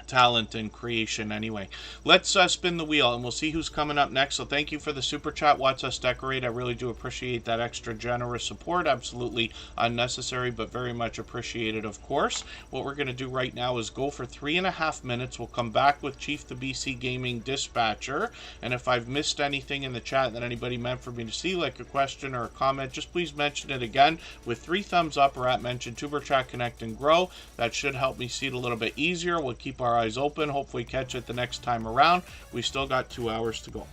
talent and creation anyway. Let's spin the wheel and we'll see who's coming up next. So thank you for the super chat, Watch Us Decorate. I really do appreciate that extra generous support. Absolutely unnecessary, but very much appreciated, of course. What we're going to do right now is go for 3.5 minutes. We'll come back with Chief the BC Gaming Dispatcher, and if I've missed anything in the chat that anybody meant for me to see, like a question or a comment, just please mention it again with 3 thumbs up or at mention Tuber Chat Connect and Grow. That should help me see it a little bit easier. We'll keep our eyes open, hopefully catch it the next time around. We still got 2 hours to go.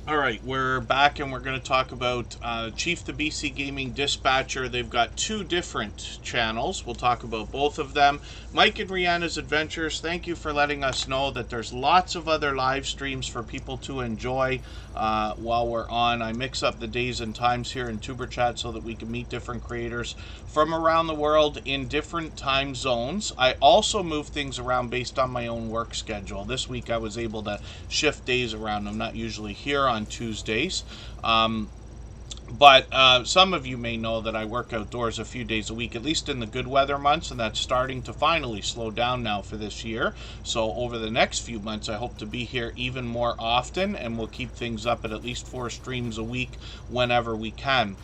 All right, we're back and we're going to talk about Chief the BC Gaming Dispatcher. They've got two different channels. We'll talk about both of them. Mike and Rihanna's Adventures, thank you for letting us know that there's lots of other live streams for people to enjoy while we're on. I mix up the days and times here in Superchat so that we can meet different creators from around the world in different time zones. I also move things around based on my own work schedule. This week I was able to shift days around. I'm not usually here on Tuesdays. But some of you may know that I work outdoors a few days a week, at least in the good weather months, and that's starting to finally slow down now for this year. So over the next few months, I hope to be here even more often, and we'll keep things up at least 4 streams a week whenever we can.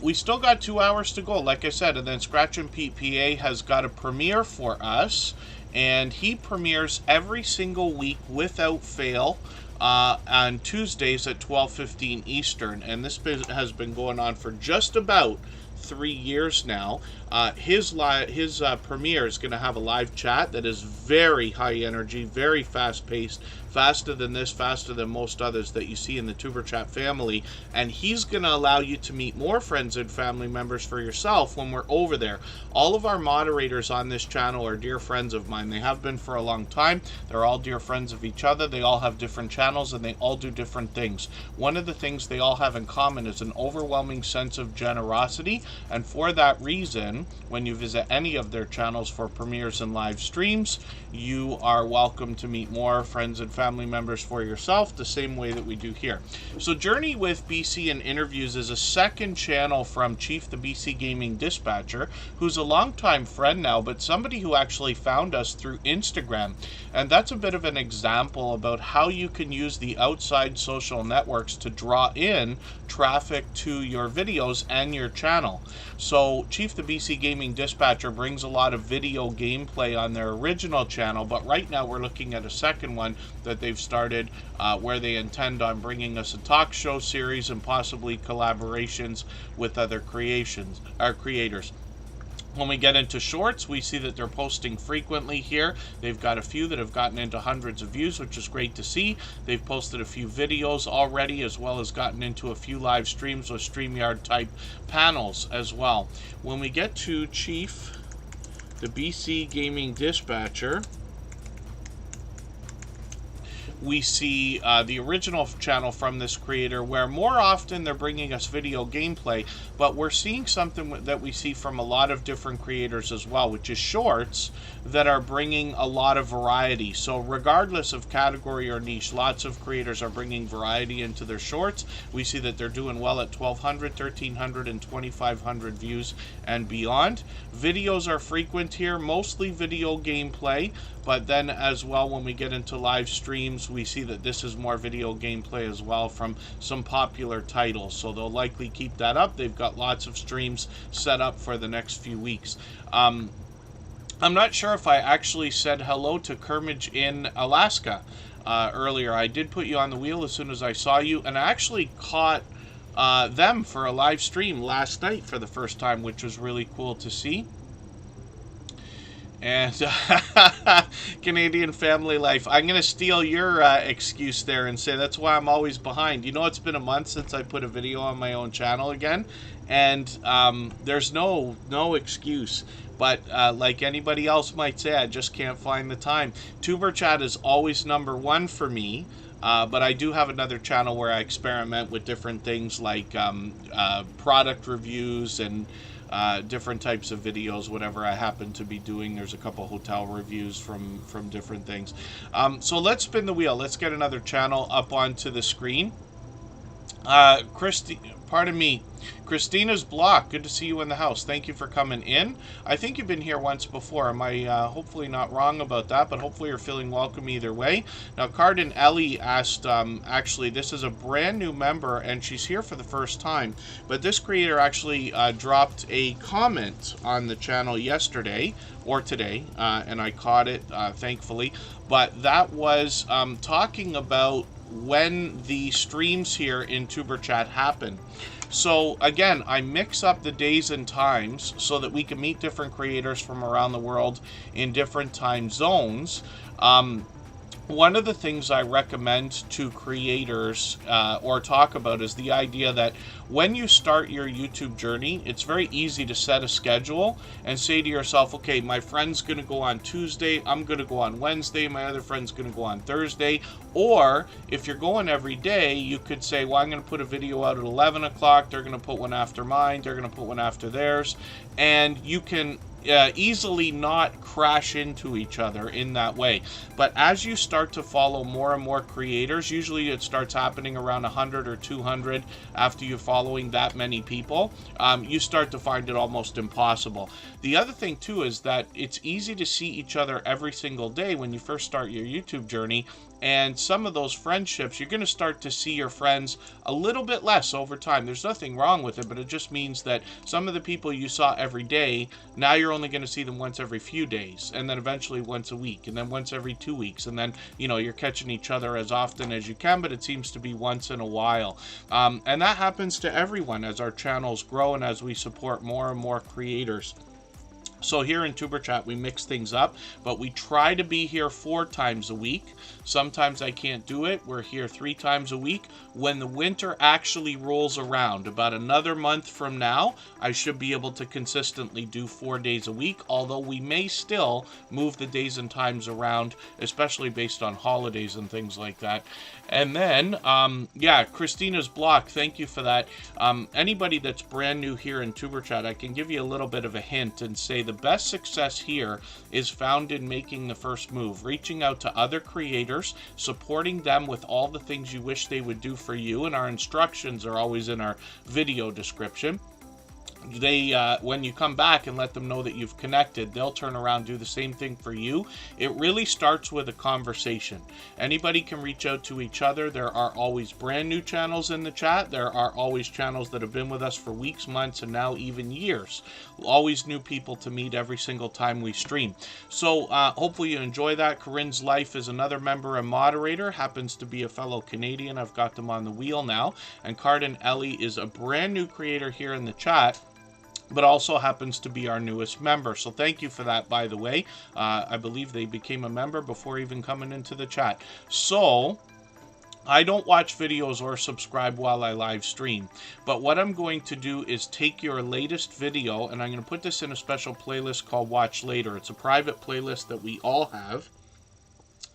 We still got 2 hours to go, like I said, and then Scratch and Pete PA has got a premiere for us, and he premieres every single week without fail on Tuesdays at 12:15 Eastern, and this has been going on for just about 3 years now. His premiere is going to have a live chat that is very high energy, very fast paced, faster than this, faster than most others that you see in the Tuber Chat family, and he's going to allow you to meet more friends and family members for yourself when we're over there. All of our moderators on this channel are dear friends of mine. They have been for a long time. They're all dear friends of each other. They all have different channels and they all do different things. One of the things they all have in common is an overwhelming sense of generosity, and for that reason, when you visit any of their channels for premieres and live streams, you are welcome to meet more friends and family members for yourself, the same way that we do here. So Journey with BC and Interviews is a second channel from Chief the BC Gaming Dispatcher, who's a longtime friend now, but somebody who actually found us through Instagram. And that's a bit of an example about how you can use the outside social networks to draw in traffic to your videos and your channel. So Chief the BC Gaming Dispatcher brings a lot of video gameplay on their original channel, but right now we're looking at a second one that they've started where they intend on bringing us a talk show series and possibly collaborations with other creators. When we get into shorts, we see that they're posting frequently here. They've got a few that have gotten into hundreds of views, which is great to see. They've posted a few videos already, as well as gotten into a few live streams with StreamYard type panels as well. When we get to Chief, the BC Gaming Dispatcher, we see the original channel from this creator, where more often they're bringing us video gameplay, but we're seeing something that we see from a lot of different creators as well, which is shorts that are bringing a lot of variety. So regardless of category or niche, lots of creators are bringing variety into their shorts. We see that they're doing well at 1,200, 1,300, and 2,500 views and beyond. Videos are frequent here, mostly video gameplay, but then as well, when we get into live streams, we see that this is more video gameplay as well from some popular titles. So they'll likely keep that up. They've got lots of streams set up for the next few weeks. I'm not sure if I actually said hello to Kermage in Alaska earlier. I did put you on the wheel as soon as I saw you, and I actually caught them for a live stream last night for the first time, which was really cool to see. And Canadian family life. I'm going to steal your excuse there and say that's why I'm always behind. You know, it's been a month since I put a video on my own channel again, and there's no excuse. But like anybody else might say, I just can't find the time. Tuber Chat is always #1 for me. But I do have another channel where I experiment with different things like product reviews and different types of videos, whatever I happen to be doing. There's a couple hotel reviews from different things. So let's spin the wheel. Let's get another channel up onto the screen. Christina's Block, good to see you in the house. Thank you for coming in. I think you've been here once before. Am I hopefully not wrong about that, but hopefully you're feeling welcome either way. Now, Cardin Ellie asked, actually, this is a brand new member, and she's here for the first time, but this creator actually dropped a comment on the channel yesterday, or today, and I caught it, thankfully, but that was talking about when the streams here in Tuber Chat happen. So again, I mix up the days and times so that we can meet different creators from around the world in different time zones. one of the things I recommend to creators or talk about is the idea that when you start your YouTube journey, it's very easy to set a schedule and say to yourself, okay, my friend's going to go on Tuesday, I'm going to go on Wednesday, my other friend's going to go on Thursday. Or if you're going every day, you could say, well, I'm going to put a video out at 11 o'clock, they're going to put one after mine, they're going to put one after theirs, and you can easily not crash into each other in that way. But as you start to follow more and more creators, usually it starts happening around 100 or 200 after you're following that many people, you start to find it almost impossible. The other thing too is that it's easy to see each other every single day when you first start your YouTube journey, and some of those friendships, you're going to start to see your friends a little bit less over time. There's nothing wrong with it, but it just means that some of the people you saw every day, now you're only going to see them once every few days, and then eventually once a week, and then once every 2 weeks, and then, you know, you're catching each other as often as you can, but it seems to be once in a while. And that happens to everyone as our channels grow and as we support more and more creators. So here in Tuber Chat, we mix things up, but we try to be here 4 times a week. Sometimes I can't do it. We're here 3 times a week. When the winter actually rolls around, about another month from now, I should be able to consistently do 4 days a week, although we may still move the days and times around, especially based on holidays and things like that. And then, yeah, Christina's block, thank you for that. Anybody that's brand new here in Tuber Chat, I can give you a little bit of a hint and say the best success here is found in making the first move, reaching out to other creators, supporting them with all the things you wish they would do for you, and our instructions are always in our video description. They when you come back and let them know that you've connected, they'll turn around and do the same thing for you. It really starts with a conversation. Anybody can reach out to each other. There are always brand new channels in the chat. There are always channels that have been with us for weeks, months, and now even years. Always new people to meet every single time we stream. So hopefully you enjoy that. Karin's Life is another member and moderator, happens to be a fellow Canadian. I've got them on the wheel now. And Karin Ellie is a brand new creator here in the chat, but also happens to be our newest member. So thank you for that, by the way. I believe they became a member before even coming into the chat. So I don't watch videos or subscribe while I live stream, but what I'm going to do is take your latest video, and I'm going to put this in a special playlist called Watch Later. It's a private playlist that we all have.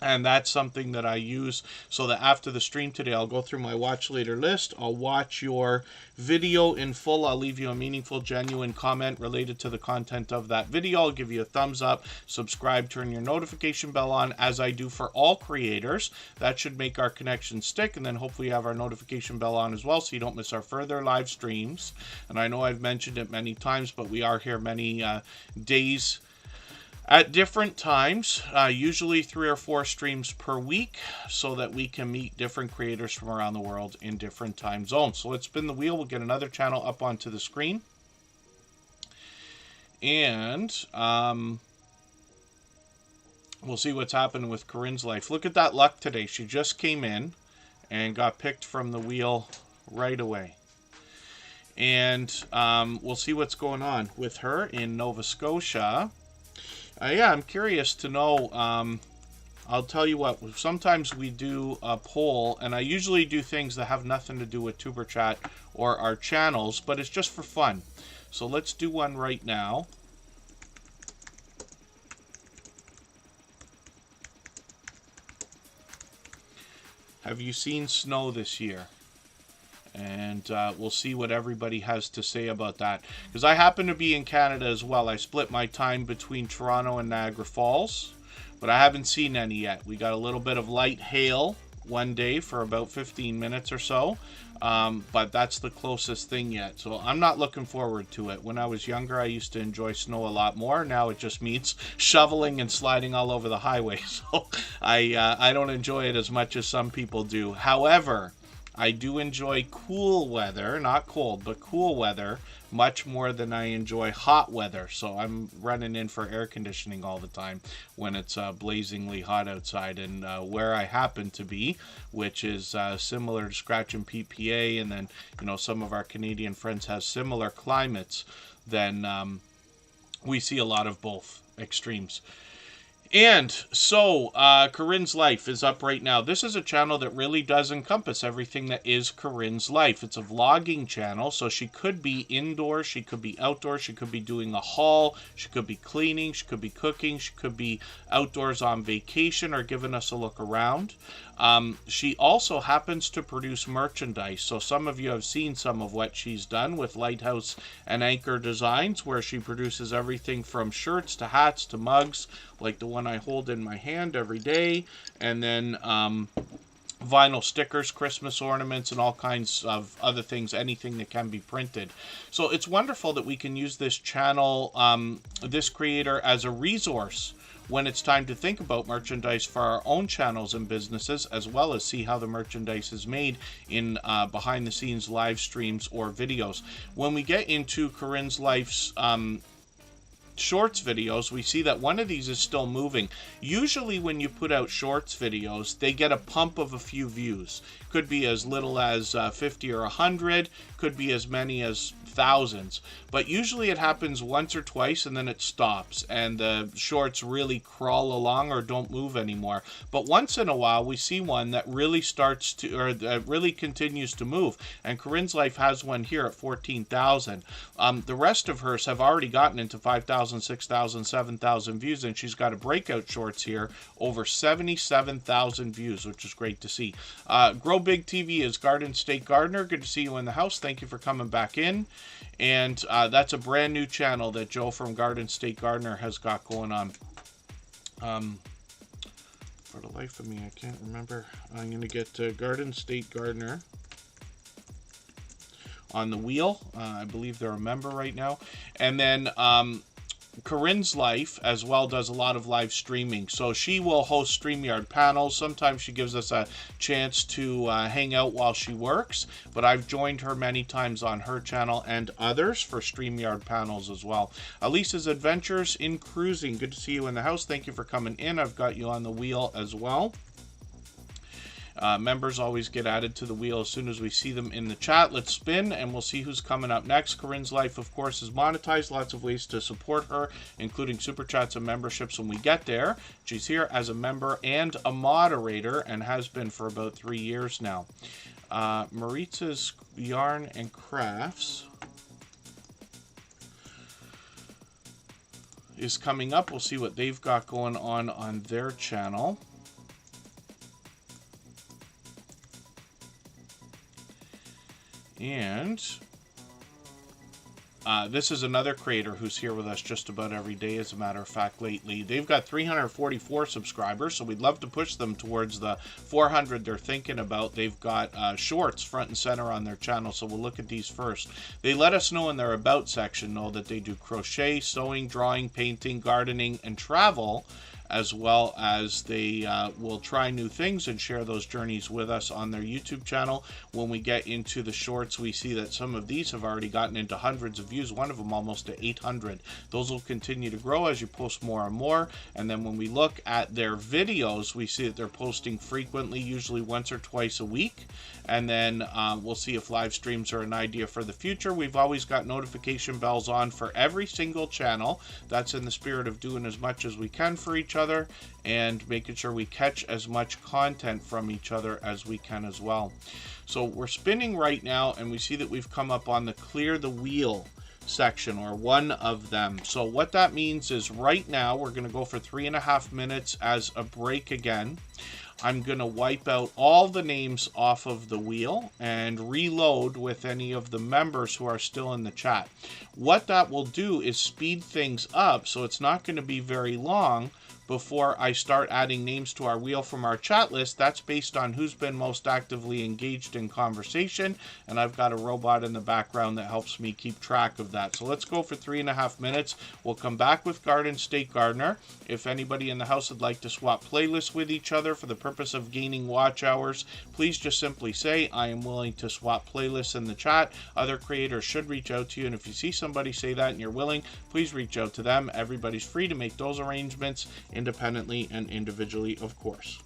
And that's something that I use so that after the stream today, I'll go through my watch later list. I'll watch your video in full. I'll leave you a meaningful, genuine comment related to the content of that video. I'll give you a thumbs up, subscribe, turn your notification bell on, as I do for all creators. That should make our connection stick. And then hopefully you have our notification bell on as well so you don't miss our further live streams. And I know I've mentioned it many times, but we are here many days at different times, usually 3 or 4 streams per week, so that we can meet different creators from around the world in different time zones. So let's spin the wheel. We'll get another channel up onto the screen. And we'll see what's happening with Karin's Life. Look at that luck today. She just came in and got picked from the wheel right away. And we'll see what's going on with her in Nova Scotia. Yeah, I'm curious to know. I'll tell you what, sometimes we do a poll, and I usually do things that have nothing to do with Tuber Chat or our channels, but it's just for fun. So let's do one right now. Have you seen snow this year? And we'll see what everybody has to say about that. Because I happen to be in Canada as well. I split my time between Toronto and Niagara Falls. But I haven't seen any yet. We got a little bit of light hail one day for about 15 minutes or so. But that's the closest thing yet. So I'm not looking forward to it. When I was younger, I used to enjoy snow a lot more. Now it just means shoveling and sliding all over the highway. So I don't enjoy it as much as some people do. However, I do enjoy cool weather, not cold, but cool weather, much more than I enjoy hot weather. So I'm running in for air conditioning all the time when it's blazingly hot outside. And where I happen to be, which is similar to Scratch and PPA, and then, you know, some of our Canadian friends have similar climates, then we see a lot of both extremes. And so, Karin's Life is up right now. This is a channel that really does encompass everything that is Karin's life. It's a vlogging channel, so she could be indoors, she could be outdoors, she could be doing a haul, she could be cleaning, she could be cooking, she could be outdoors on vacation or giving us a look around. She also happens to produce merchandise, so some of you have seen some of what she's done with Lighthouse and Anchor Designs, where she produces everything from shirts to hats to mugs, like the one I hold in my hand every day, and then vinyl stickers, Christmas ornaments, and all kinds of other things, anything that can be printed. So it's wonderful that we can use this channel, this creator, as a resource when it's time to think about merchandise for our own channels and businesses, as well as see how the merchandise is made in behind the scenes live streams or videos. When we get into Karin's Life's shorts videos, we see that one of these is still moving. Usually when you put out shorts videos, they get a pump of a few views. Could be as little as 50 or 100, could be as many as thousands, but usually it happens once or twice and then it stops and the shorts really crawl along or don't move anymore. But once in a while we see one that really starts to, or that really continues to move, and Karin's Life has one here at 14,000. The rest of hers have already gotten into 5,000, 6,000, 7,000 views, and she's got a breakout shorts here over 77,000 views, which is great to see. Grow Big TV is Garden State Gardener. Good to see you in the house. Thank you for coming back in. And that's a brand new channel that Joe from Garden State Gardener has got going on. For the life of me, I can't remember. I'm going to get Garden State Gardener on the wheel. I believe they're a member right now. And then Karin's Life as well does a lot of live streaming, so she will host StreamYard panels. Sometimes she gives us a chance to hang out while she works, but I've joined her many times on her channel and others for StreamYard panels as well. Elisa's Adventures in Cruising, good to see you in the house. Thank you for coming in. I've got you on the wheel as well. Members always get added to the wheel as soon as we see them in the chat. Let's spin and we'll see who's coming up next. Karin's Life, of course, is monetized. Lots of ways to support her, including super chats and memberships when we get there. She's here as a member and a moderator and has been for about 3 years now. Maritza's Yarn and Crafts is coming up. We'll see what they've got going on their channel. And this is another creator who's here with us just about every day, as a matter of fact, lately. They've got 344 subscribers, so we'd love to push them towards the 400 they're thinking about. They've got shorts front and center on their channel, so we'll look at these first. They let us know in their About section, though, that they do crochet, sewing, drawing, painting, gardening, and travel, as well as they will try new things and share those journeys with us on their YouTube channel. When we get into the shorts, we see that some of these have already gotten into hundreds of views, one of them almost to 800. Those will continue to grow as you post more and more. And then when we look at their videos, we see that they're posting frequently, usually once or twice a week. And then we'll see if live streams are an idea for the future. We've always got notification bells on for every single channel. That's in the spirit of doing as much as we can for each other and making sure we catch as much content from each other as we can as well. So we're spinning right now, and we see that we've come up on the clear the wheel section, or one of them. So what that means is right now we're going to go for 3.5 minutes as a break again. I'm going to wipe out all the names off of the wheel and reload with any of the members who are still in the chat. What that will do is speed things up, so it's not going to be very long before I start adding names to our wheel from our chat list. That's based on who's been most actively engaged in conversation, and I've got a robot in the background that helps me keep track of that. So let's go for 3.5 minutes. We'll come back with Garden State Gardener. If anybody in the house would like to swap playlists with each other for the purpose of gaining watch hours, please just simply say, I am willing to swap playlists in the chat. Other creators should reach out to you, and if you see somebody say that and you're willing, please reach out to them. Everybody's free to make those arrangements independently and individually, of course.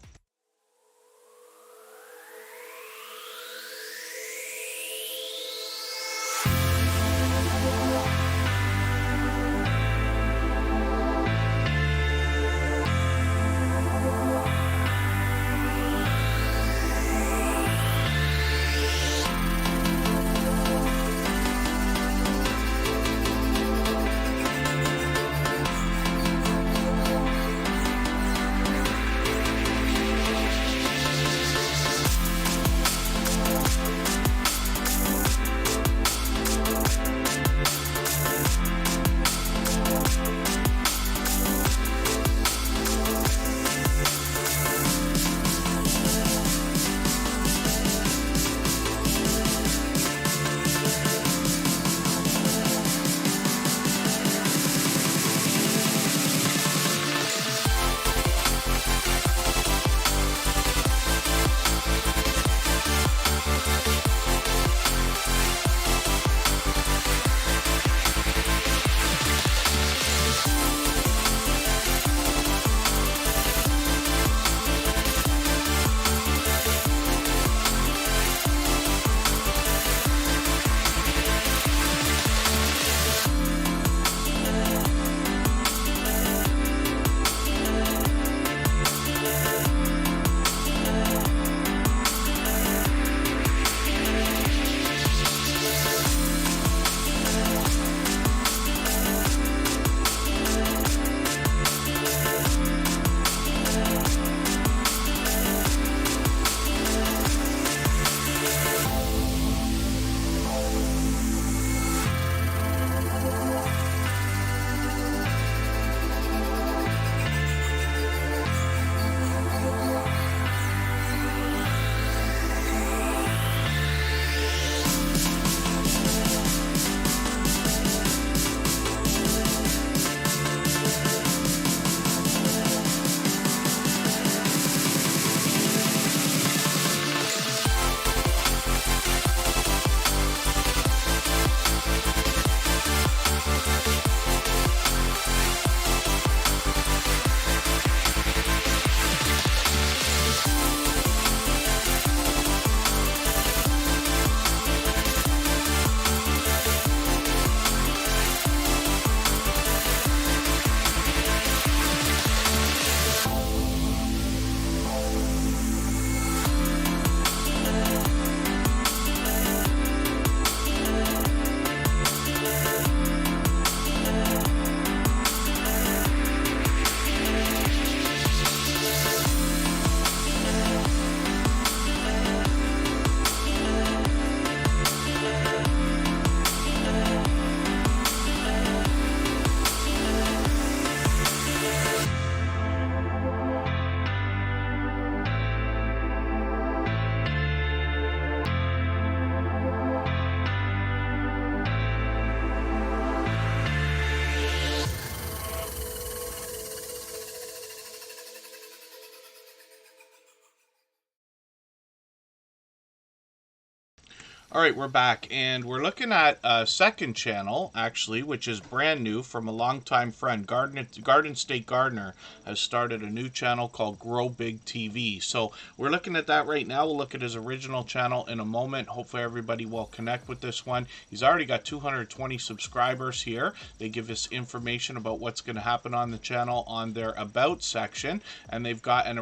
All right, we're back, and we're looking at a second channel, actually, which is brand new from a longtime friend. Garden State Gardener has started a new channel called Grow Big TV. So we're looking at that right now. We'll look at his original channel in a moment. Hopefully everybody will connect with this one. He's already got 220 subscribers here. They give us information about what's going to happen on the channel on their About section, and they've got an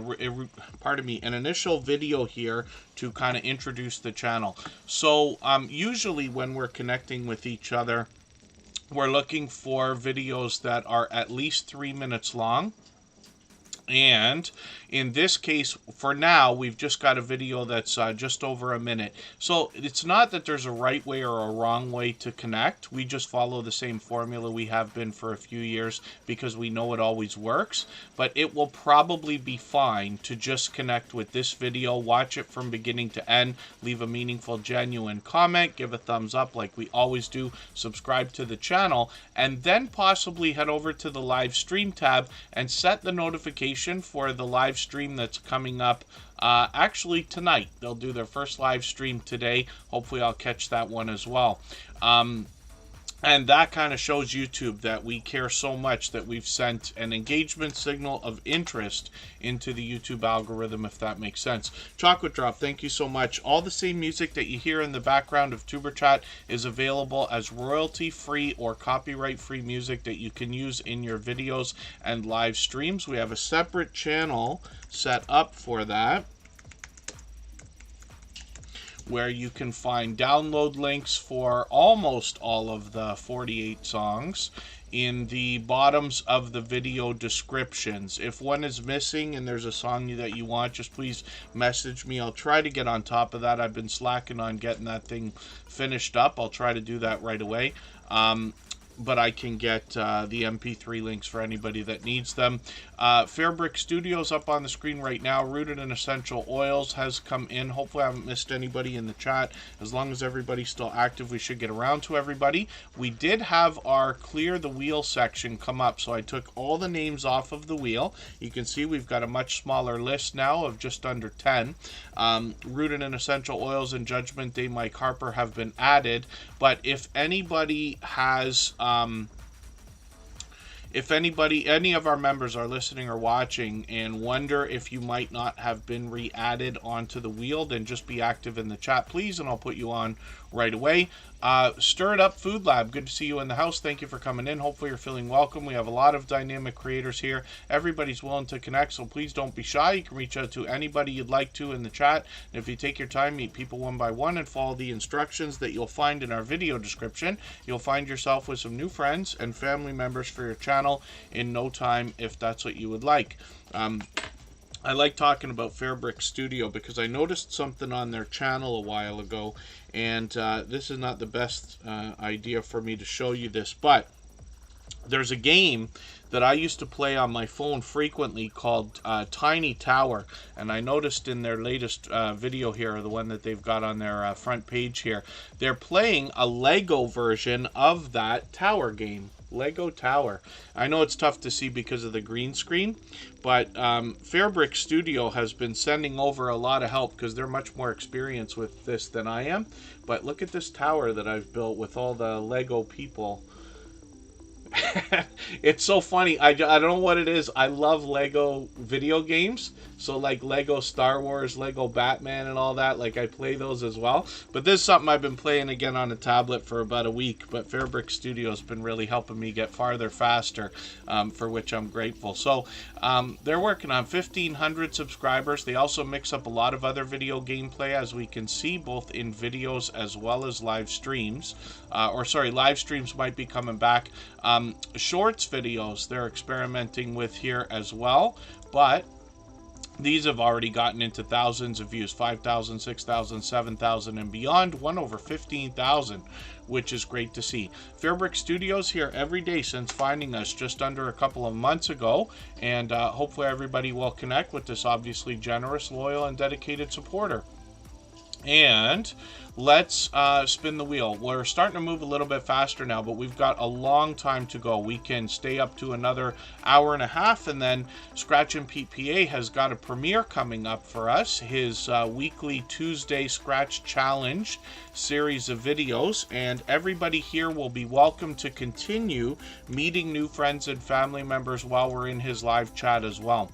initial video here to kind of introduce the channel. So usually when we're connecting with each other, we're looking for videos that are at least 3 minutes long. And in this case, for now, we've just got a video that's just over a minute. So it's not that there's a right way or a wrong way to connect. We just follow the same formula we have been for a few years because we know it always works. But it will probably be fine to just connect with this video, watch it from beginning to end, leave a meaningful, genuine comment, give a thumbs up like we always do, subscribe to the channel, and then possibly head over to the live stream tab and set the notification for the live stream that's coming up actually tonight. They'll do their first live stream today. Hopefully I'll catch that one as well. And that kind of shows YouTube that we care so much that we've sent an engagement signal of interest into the YouTube algorithm, if that makes sense. Chocolate Drop, thank you so much. All the same music that you hear in the background of Tuber Chat is available as royalty-free or copyright-free music that you can use in your videos and live streams. We have a separate channel set up for that, where you can find download links for almost all of the 48 songs in the bottoms of the video descriptions. If one is missing and there's a song that you want, just please message me. I'll try to get on top of that. I've been slacking on getting that thing finished up. I'll try to do that right away. But I can get the MP3 links for anybody that needs them. Fairbrick Studios up on the screen right now. Rooted in Essential Oils has come in. Hopefully I haven't missed anybody in the chat. As long as everybody's still active, we should get around to everybody. We did have our Clear the Wheel section come up, so I took all the names off of the wheel. You can see we've got a much smaller list now of just under 10. Rooted in Essential Oils and Judgment Day Mike Harper have been added, but if anybody has any of our members are listening or watching and wonder if you might not have been re-added onto the wheel, then just be active in the chat, please, and I'll put you on right away. Stir It Up Food Lab, good to see you in the house. Thank you for coming in. Hopefully you're feeling welcome. We have a lot of dynamic creators here. Everybody's willing to connect, so please don't be shy. You can reach out to anybody you'd like to in the chat. And if you take your time, meet people one by one and follow the instructions that you'll find in our video description, you'll find yourself with some new friends and family members for your channel in no time, if that's what you would like. I like talking about Fairbrick Studio because I noticed something on their channel a while ago, and this is not the best idea for me to show you this, but there's a game that I used to play on my phone frequently called Tiny Tower, and I noticed in their latest video here, the one that they've got on their front page here, they're playing a Lego version of that tower game. Lego Tower. I know it's tough to see because of the green screen, but Fairbrick Studio has been sending over a lot of help because they're much more experienced with this than I am. But look at this tower that I've built with all the Lego people. It's so funny. I don't know what it is. I love Lego video games. So like Lego Star Wars, Lego Batman and all that. Like I play those as well. But this is something I've been playing again on a tablet for about a week. But Fairbrick Studio has been really helping me get farther faster, for which I'm grateful. So they're working on 1,500 subscribers. They also mix up a lot of other video gameplay, as we can see, both in videos as well as live streams. Live streams might be coming back. Shorts videos they're experimenting with here as well, but these have already gotten into thousands of views, 5,000, 6,000, 7,000 and beyond, one over 15,000, which is great to see. Fairbrick Studios here every day since finding us just under a couple of months ago, and hopefully everybody will connect with this obviously generous, loyal, and dedicated supporter. And let's spin the wheel. We're starting to move a little bit faster now, but we've got a long time to go. We can stay up to another hour and a half, and then Scratch and PPA has got a premiere coming up for us, his weekly Tuesday Scratch Challenge series of videos, and everybody here will be welcome to continue meeting new friends and family members while we're in his live chat as well.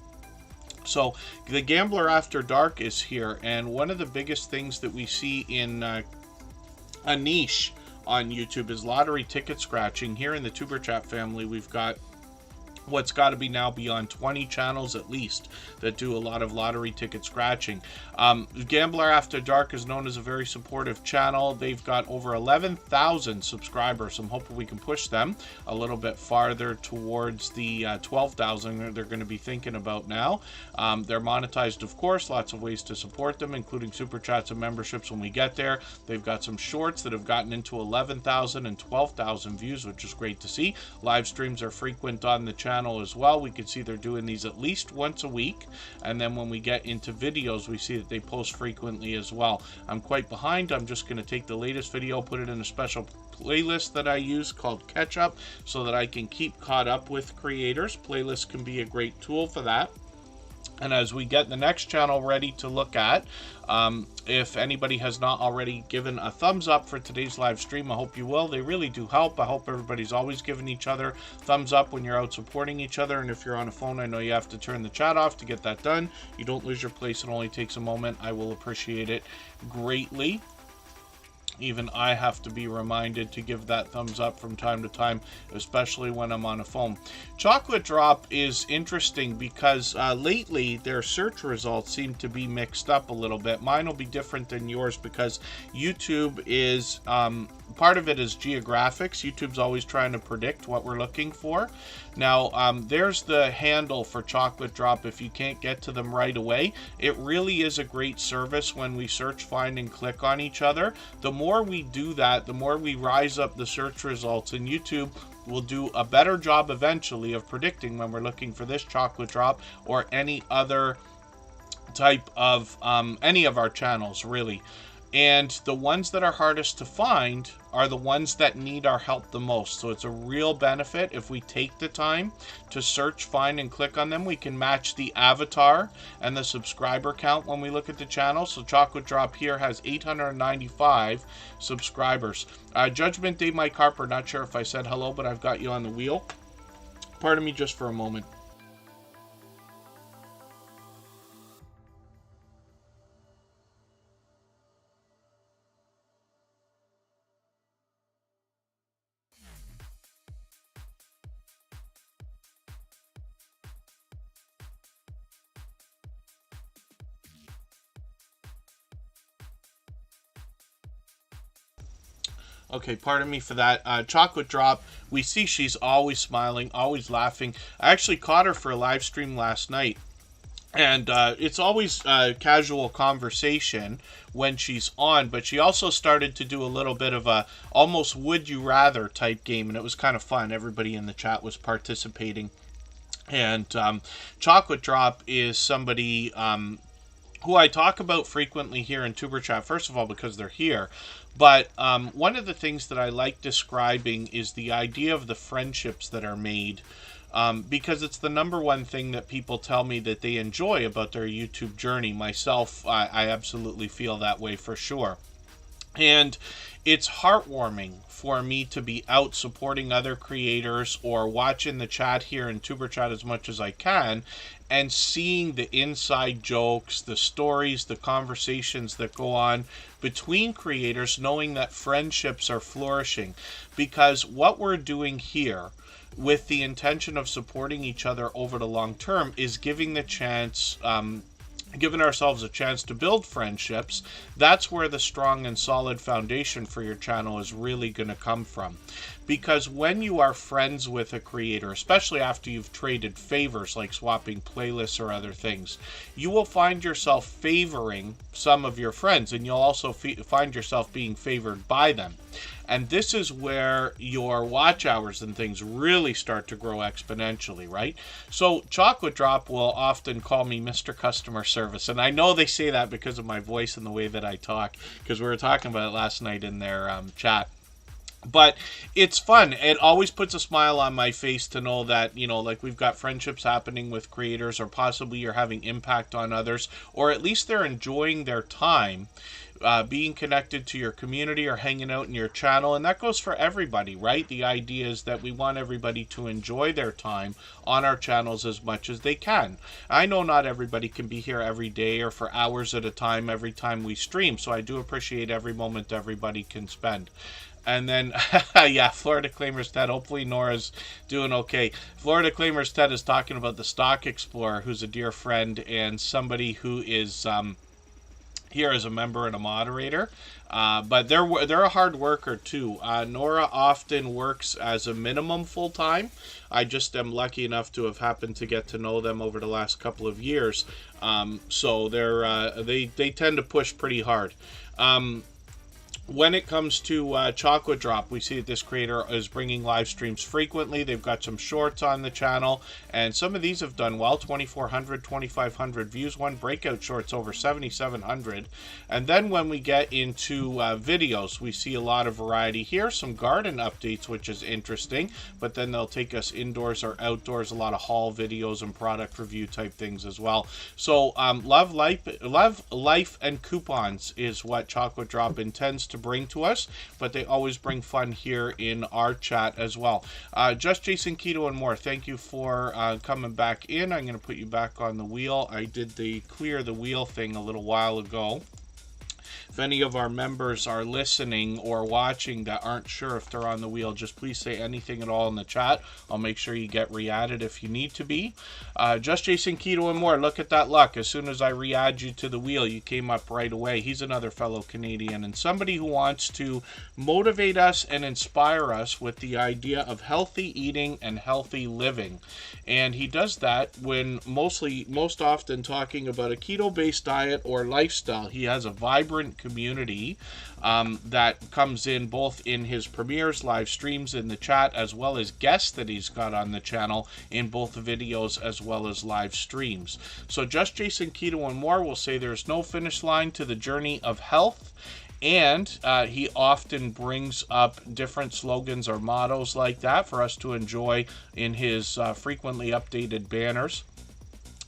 So the Gambler After Dark is here, and one of the biggest things that we see in a niche on YouTube is lottery ticket scratching. Here in the Tuber Chat family, we've got what's got to be now beyond 20 channels at least that do a lot of lottery ticket scratching. Gambler After Dark is known as a very supportive channel. They've got over 11,000 subscribers. I'm hoping we can push them a little bit farther towards the 12,000 they're going to be thinking about now. They're monetized, of course, lots of ways to support them, including super chats and memberships when we get there. They've got some shorts that have gotten into 11,000 and 12,000 views, which is great to see. Live streams are frequent on the channel as well. We can see they're doing these at least once a week, and then when we get into videos, we see that they post frequently as well. I'm quite behind. I'm just going to take the latest video, put it in a special playlist that I use called Catch Up, so that I can keep caught up with creators. Playlists can be a great tool for that. And as we get the next channel ready to look at, if anybody has not already given a thumbs up for today's live stream, I hope you will. They really do help. I hope everybody's always giving each other thumbs up when you're out supporting each other. And if you're on a phone, I know you have to turn the chat off to get that done. You don't lose your place. It only takes a moment. I will appreciate it greatly. Even I have to be reminded to give that thumbs up from time to time, especially when I'm on a phone. Chocolate Drop is interesting because lately their search results seem to be mixed up a little bit. Mine will be different than yours because YouTube is, part of it is geographics. YouTube's always trying to predict what we're looking for. Now, there's the handle for Chocolate Drop if you can't get to them right away. It really is a great service when we search, find, and click on each other. The more we do that, the more we rise up the search results, and YouTube will do a better job eventually of predicting when we're looking for this Chocolate Drop or any other type of any of our channels, really. And the ones that are hardest to find are the ones that need our help the most. So it's a real benefit if we take the time to search, find, and click on them. We can match the avatar and the subscriber count when we look at the channel. So Chocolate Drop here has 895 subscribers. Judgment Day Mike Harper, not sure if I said hello, but I've got you on the wheel. Pardon me just for a moment. Okay, pardon me for that. Chocolate Drop, we see she's always smiling, always laughing. I actually caught her for a live stream last night. And it's always casual conversation when she's on, but she also started to do a little bit of a almost would you rather type game, and it was kind of fun. Everybody in the chat was participating. And Chocolate Drop is somebody who I talk about frequently here in Tuber Chat, first of all, because they're here. But one of the things that I like describing is the idea of the friendships that are made, because it's the number one thing that people tell me that they enjoy about their YouTube journey. Myself, I absolutely feel that way for sure. And it's heartwarming for me to be out supporting other creators or watching the chat here in Tuber Chat as much as I can and seeing the inside jokes, the stories, the conversations that go on between creators, knowing that friendships are flourishing. Because what we're doing here with the intention of supporting each other over the long term is giving ourselves a chance to build friendships. That's where the strong and solid foundation for your channel is really going to come from. because when you are friends with a creator, especially after you've traded favors like swapping playlists or other things, you will find yourself favoring some of your friends, and you'll also find yourself being favored by them. And this is where your watch hours and things really start to grow exponentially, right? So Chocolate Drop will often call me Mr. Customer Service. And I know they say that because of my voice and the way that I talk, because we were talking about it last night in their chat. But it's fun. It always puts a smile on my face to know that, you know, like we've got friendships happening with creators, or possibly you're having impact on others, or at least they're enjoying their time being connected to your community or hanging out in your channel. And that goes for everybody, right? The idea is that we want everybody to enjoy their time on our channels as much as they can. I know not everybody can be here every day or for hours at a time every time we stream, so I do appreciate every moment everybody can spend. And then, yeah, Florida Claimers Ted. Hopefully Nora's doing okay. Florida Claimers Ted is talking about the Stock Explorer, who's a dear friend and somebody who is here as a member and a moderator. But they're a hard worker too. Nora often works as a minimum full-time. I just am lucky enough to have happened to get to know them over the last couple of years. So they tend to push pretty hard. When it comes to Chocolate Drop, we see that this creator is bringing live streams frequently. They've got some shorts on the channel, and some of these have done well. 2,400, 2,500 views. One breakout short's over 7,700. And then when we get into videos, we see a lot of variety here. Some garden updates, which is interesting, but then they'll take us indoors or outdoors. A lot of haul videos and product review type things as well. So love, life, and coupons is what Chocolate Drop intends to bring to us, but they always bring fun here in our chat as well. Just Jason Keto and more, thank you for coming back in. I'm going to put you back on the wheel. I did the clear the wheel thing a little while ago. If any of our members are listening or watching that aren't sure if they're on the wheel, just please say anything at all in the chat. I'll make sure you get re-added if you need to be. Just Jason Keto and more. Look at that luck. As soon as I re-add you to the wheel, you came up right away. He's another fellow Canadian and somebody who wants to motivate us and inspire us with the idea of healthy eating and healthy living. And he does that when most often talking about a keto-based diet or lifestyle. He has a vibrant community that comes in both in his premieres, live streams, in the chat, as well as guests that he's got on the channel in both videos as well as live streams. So Just Jason Keto and more will say there's no finish line to the journey of health. And he often brings up different slogans or mottos like that for us to enjoy in his frequently updated banners.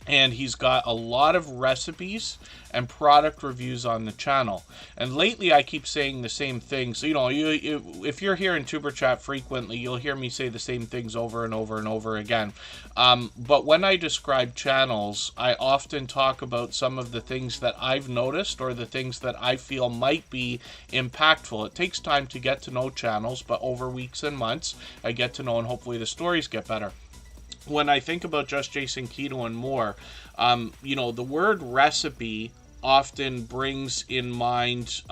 And he's got a lot of recipes and product reviews on the channel. And lately I keep saying the same things. You know, if you're here in Tuber Chat frequently, you'll hear me say the same things over and over and over again. But when I describe channels, I often talk about some of the things that I've noticed or the things that I feel might be impactful. It takes time to get to know channels, but over weeks and months, I get to know, and hopefully the stories get better. When I think about Just Jason Keto and more, you know, the word recipe often brings in mind,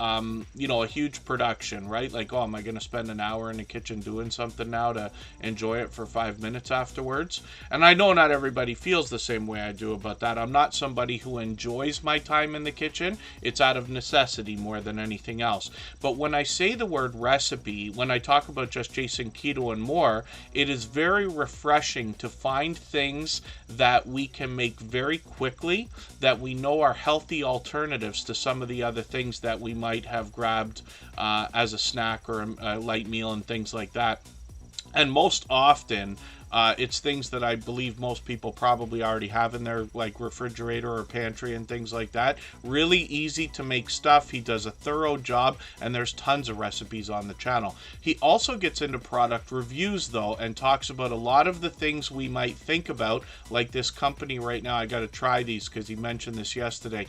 you know, a huge production, right? Like, oh, am I going to spend an hour in the kitchen doing something now to enjoy it for 5 minutes afterwards? And I know not everybody feels the same way I do about that. I'm not somebody who enjoys my time in the kitchen. It's out of necessity more than anything else. But when I say the word recipe, when I talk about Just Jason Keto and more, it is very refreshing to find things that we can make very quickly, that we know are healthy alternatives to some of the other things that we might have grabbed as a snack or a light meal and things like that. And most often, it's things that I believe most people probably already have in their like refrigerator or pantry and things like that. Really easy to make stuff. He does a thorough job, and there's tons of recipes on the channel. He also gets into product reviews though, and talks about a lot of the things we might think about, like this company right now. I got to try these because he mentioned this yesterday.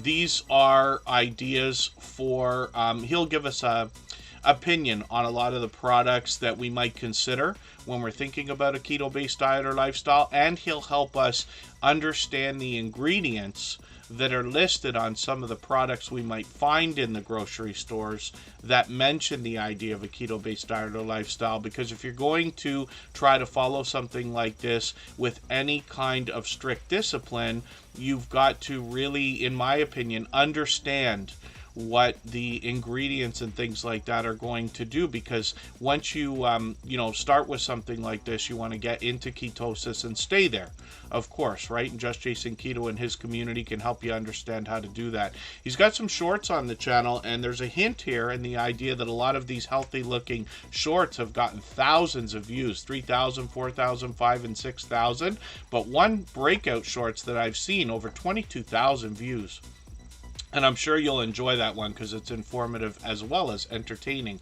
These are ideas for, he'll give us a opinion on a lot of the products that we might consider when we're thinking about a keto-based diet or lifestyle, and he'll help us understand the ingredients that are listed on some of the products we might find in the grocery stores that mention the idea of a keto-based diet or lifestyle. Because if you're going to try to follow something like this with any kind of strict discipline, you've got to really, in my opinion, understand what the ingredients and things like that are going to do. Because once you start with something like this, you want to get into ketosis and stay there, of course, right? And Just Jason Keto and his community can help you understand how to do that. He's got some shorts on the channel, and there's a hint here in the idea that a lot of these healthy looking shorts have gotten thousands of views, 3,000, 4,000, 5,000 and 6,000, but one breakout shorts that I've seen, over 22,000 views. And I'm sure you'll enjoy that one because it's informative as well as entertaining.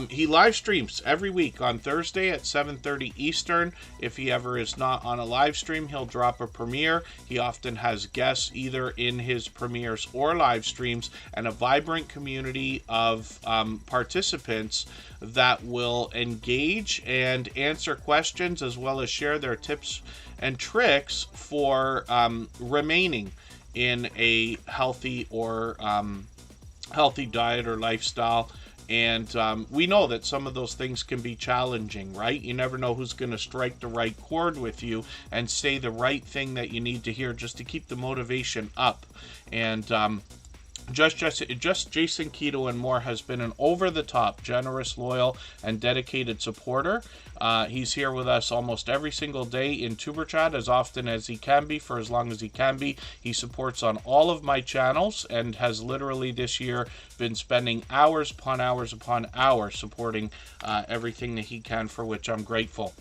He live streams every week on Thursday at 7:30 Eastern. If he ever is not on a live stream, he'll drop a premiere. He often has guests either in his premieres or live streams, and a vibrant community of participants that will engage and answer questions, as well as share their tips and tricks for remaining in a healthy diet or lifestyle. And we know that some of those things can be challenging, right? You never know who's going to strike the right chord with you and say the right thing that you need to hear just to keep the motivation up. And Just Jason Keto and More has been an over-the-top, generous, loyal, and dedicated supporter. He's here with us almost every single day in Superchat, as often as he can be, for as long as he can be. He supports on all of my channels and has literally this year been spending hours upon hours upon hours supporting everything that he can, for which I'm grateful.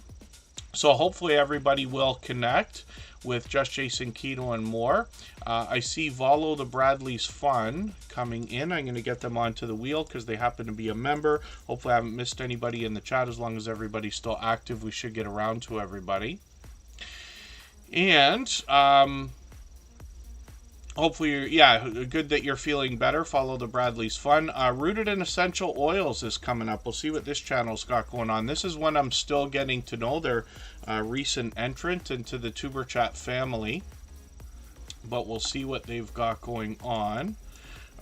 So hopefully everybody will connect with Just Jason Keto and More. I see Follow the Bradley's Fun coming in. I'm going to get them onto the wheel because they happen to be a member. Hopefully I haven't missed anybody in the chat. As long as everybody's still active, we should get around to everybody. And hopefully, good that you're feeling better. Follow the Bradley's Fun. Rooted in Essential Oils is coming up. We'll see what this channel's got going on. This is one I'm still getting to know. They're a recent entrant into the Tuber Chat family, but we'll see what they've got going on.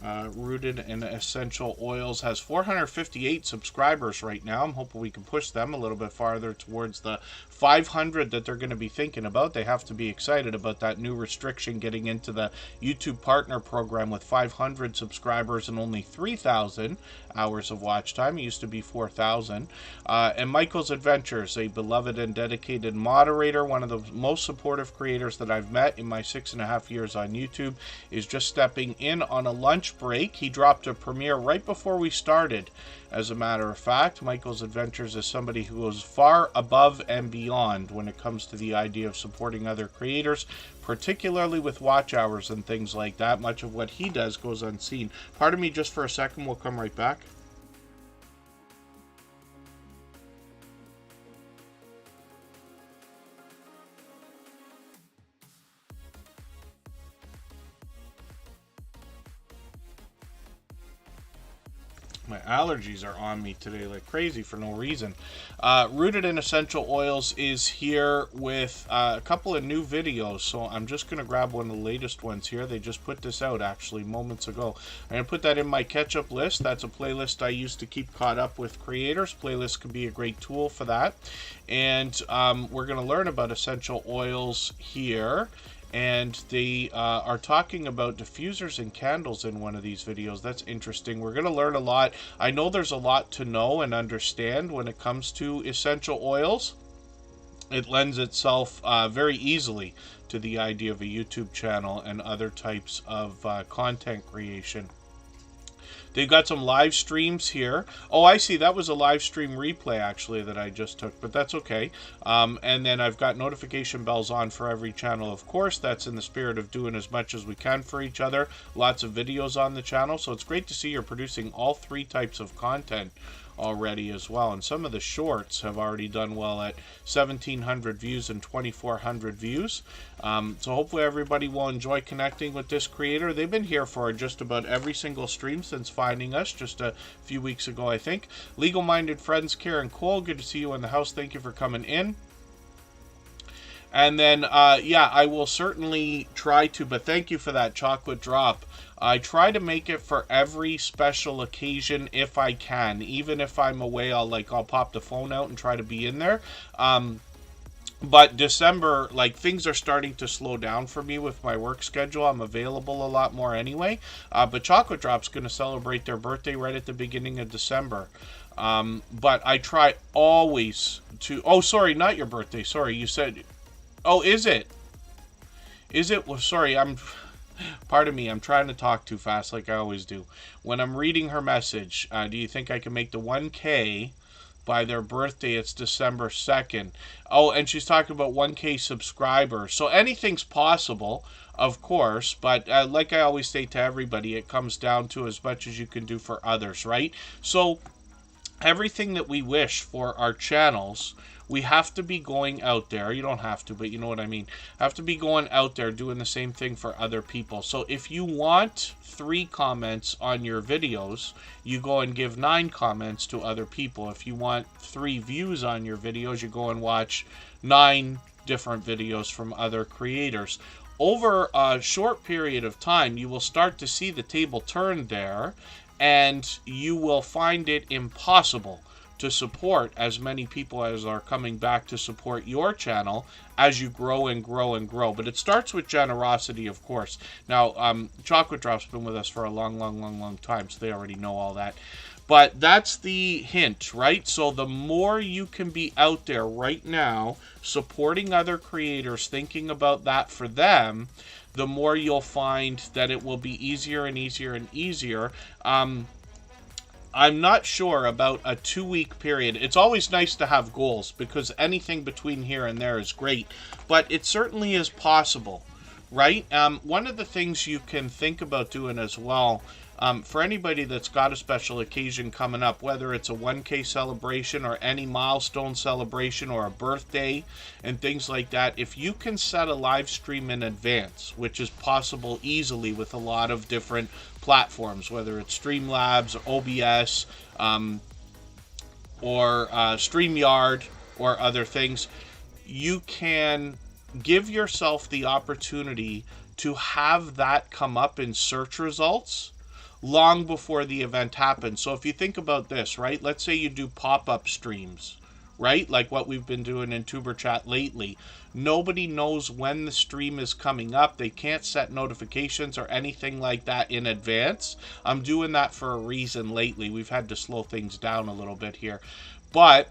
Rooted in Essential Oils has 458 subscribers right now. I'm hoping we can push them a little bit farther towards the 500 that they're going to be thinking about. They have to be excited about that new restriction getting into the YouTube Partner Program with 500 subscribers and only 3,000 hours of watch time. It used to be 4,000. And Michael's Adventures, a beloved and dedicated moderator, one of the most supportive creators that I've met in my 6.5 years on YouTube, is just stepping in on a lunch break. He dropped a premiere right before we started. As a matter of fact, Michael's Adventures is somebody who goes far above and beyond when it comes to the idea of supporting other creators, particularly with watch hours and things like that. Much of what he does goes unseen. Pardon me just for a second. We'll come right back. My allergies are on me today like crazy for no reason. Rooted in Essential Oils is here with a couple of new videos, so I'm just going to grab one of the latest ones here. They just put this out actually moments ago. I'm going to put that in my catch-up list. That's a playlist I use to keep caught up with creators. Playlists can be a great tool for that. And we're going to learn about essential oils here. And they are talking about diffusers and candles in one of these videos. That's interesting. We're going to learn a lot. I know there's a lot to know and understand when it comes to essential oils. It lends itself very easily to the idea of a YouTube channel and other types of content creation. They've got some live streams here. Oh, I see. That was a live stream replay, actually, that I just took, but that's okay. And then I've got notification bells on for every channel, of course. That's in the spirit of doing as much as we can for each other. Lots of videos on the channel, so it's great to see you're producing all three types of content already as well. And some of the shorts have already done well at 1,700 views and 2,400 views. So hopefully everybody will enjoy connecting with this creator. They've been here for just about every single stream since finding us just a few weeks ago, I think. Legal Minded Friends, Karin Cole, good to see you in the house. Thank you for coming in. And then, yeah, I will certainly try to, but thank you for that chocolate drop. I try to make it for every special occasion if I can. Even if I'm away, I'll pop the phone out and try to be in there. But December, things are starting to slow down for me with my work schedule. I'm available a lot more anyway. But Chocolate Drop's going to celebrate their birthday right at the beginning of December. But I try always to... Oh, sorry, not your birthday. Sorry, you said... Oh, is it? Is it? Well, sorry, pardon me, I'm trying to talk too fast like I always do. When I'm reading her message, do you think I can make the 1K by their birthday? It's December 2nd. Oh, and she's talking about 1K subscribers. So anything's possible, of course, but like I always say to everybody, it comes down to as much as you can do for others, right? So everything that we wish for our channels, we have to be going out there. You don't have to, but you know what I mean. Have to be going out there doing the same thing for other people. So if you want 3 comments on your videos, you go and give 9 comments to other people. If you want 3 views on your videos, you go and watch 9 different videos from other creators. Over a short period of time, you will start to see the table turn there, and you will find it impossible to support as many people as are coming back to support your channel as you grow and grow and grow. But it starts with generosity, of course. Now, Chocolate Drop's been with us for a long time, so they already know all that. But that's the hint, right? So the more you can be out there right now supporting other creators, thinking about that for them, the more you'll find that it will be easier and easier and easier. I'm not sure about a 2-week period. It's always nice to have goals because anything between here and there is great, but it certainly is possible, right? One of the things you can think about doing as well, for anybody that's got a special occasion coming up, whether it's a 1K celebration or any milestone celebration or a birthday and things like that, if you can set a live stream in advance, which is possible easily with a lot of different platforms, whether it's Streamlabs, OBS, or StreamYard or other things, you can give yourself the opportunity to have that come up in search results long before the event happens. So if you think about this, right? Let's say you do pop-up streams, right? Like what we've been doing in Superchat lately. Nobody knows when the stream is coming up. They can't set notifications or anything like that in advance. I'm doing that for a reason lately. We've had to slow things down a little bit here. But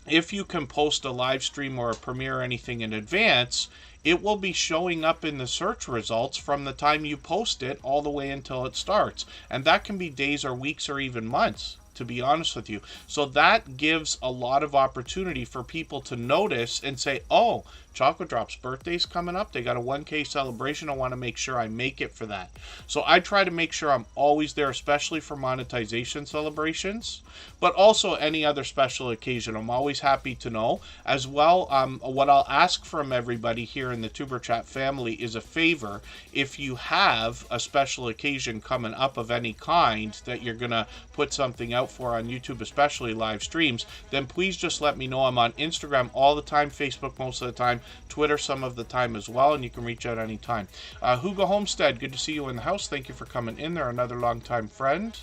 if you can post a live stream or a premiere or anything in advance, it will be showing up in the search results from the time you post it all the way until it starts. And that can be days or weeks or even months, to be honest with you. So that gives a lot of opportunity for people to notice and say, oh, Chocolate Drop's birthday's coming up. They got a 1K celebration. I want to make sure I make it for that. So I try to make sure I'm always there, especially for monetization celebrations, but also any other special occasion. I'm always happy to know. As well, what I'll ask from everybody here in the Tuber Chat family is a favor. If you have a special occasion coming up of any kind that you're going to put something out for on YouTube, especially live streams, then please just let me know. I'm on Instagram all the time, Facebook most of the time, Twitter some of the time as well, and you can reach out anytime. Hugo Homestead, good to see you in the house. Thank you for coming in there, another longtime friend.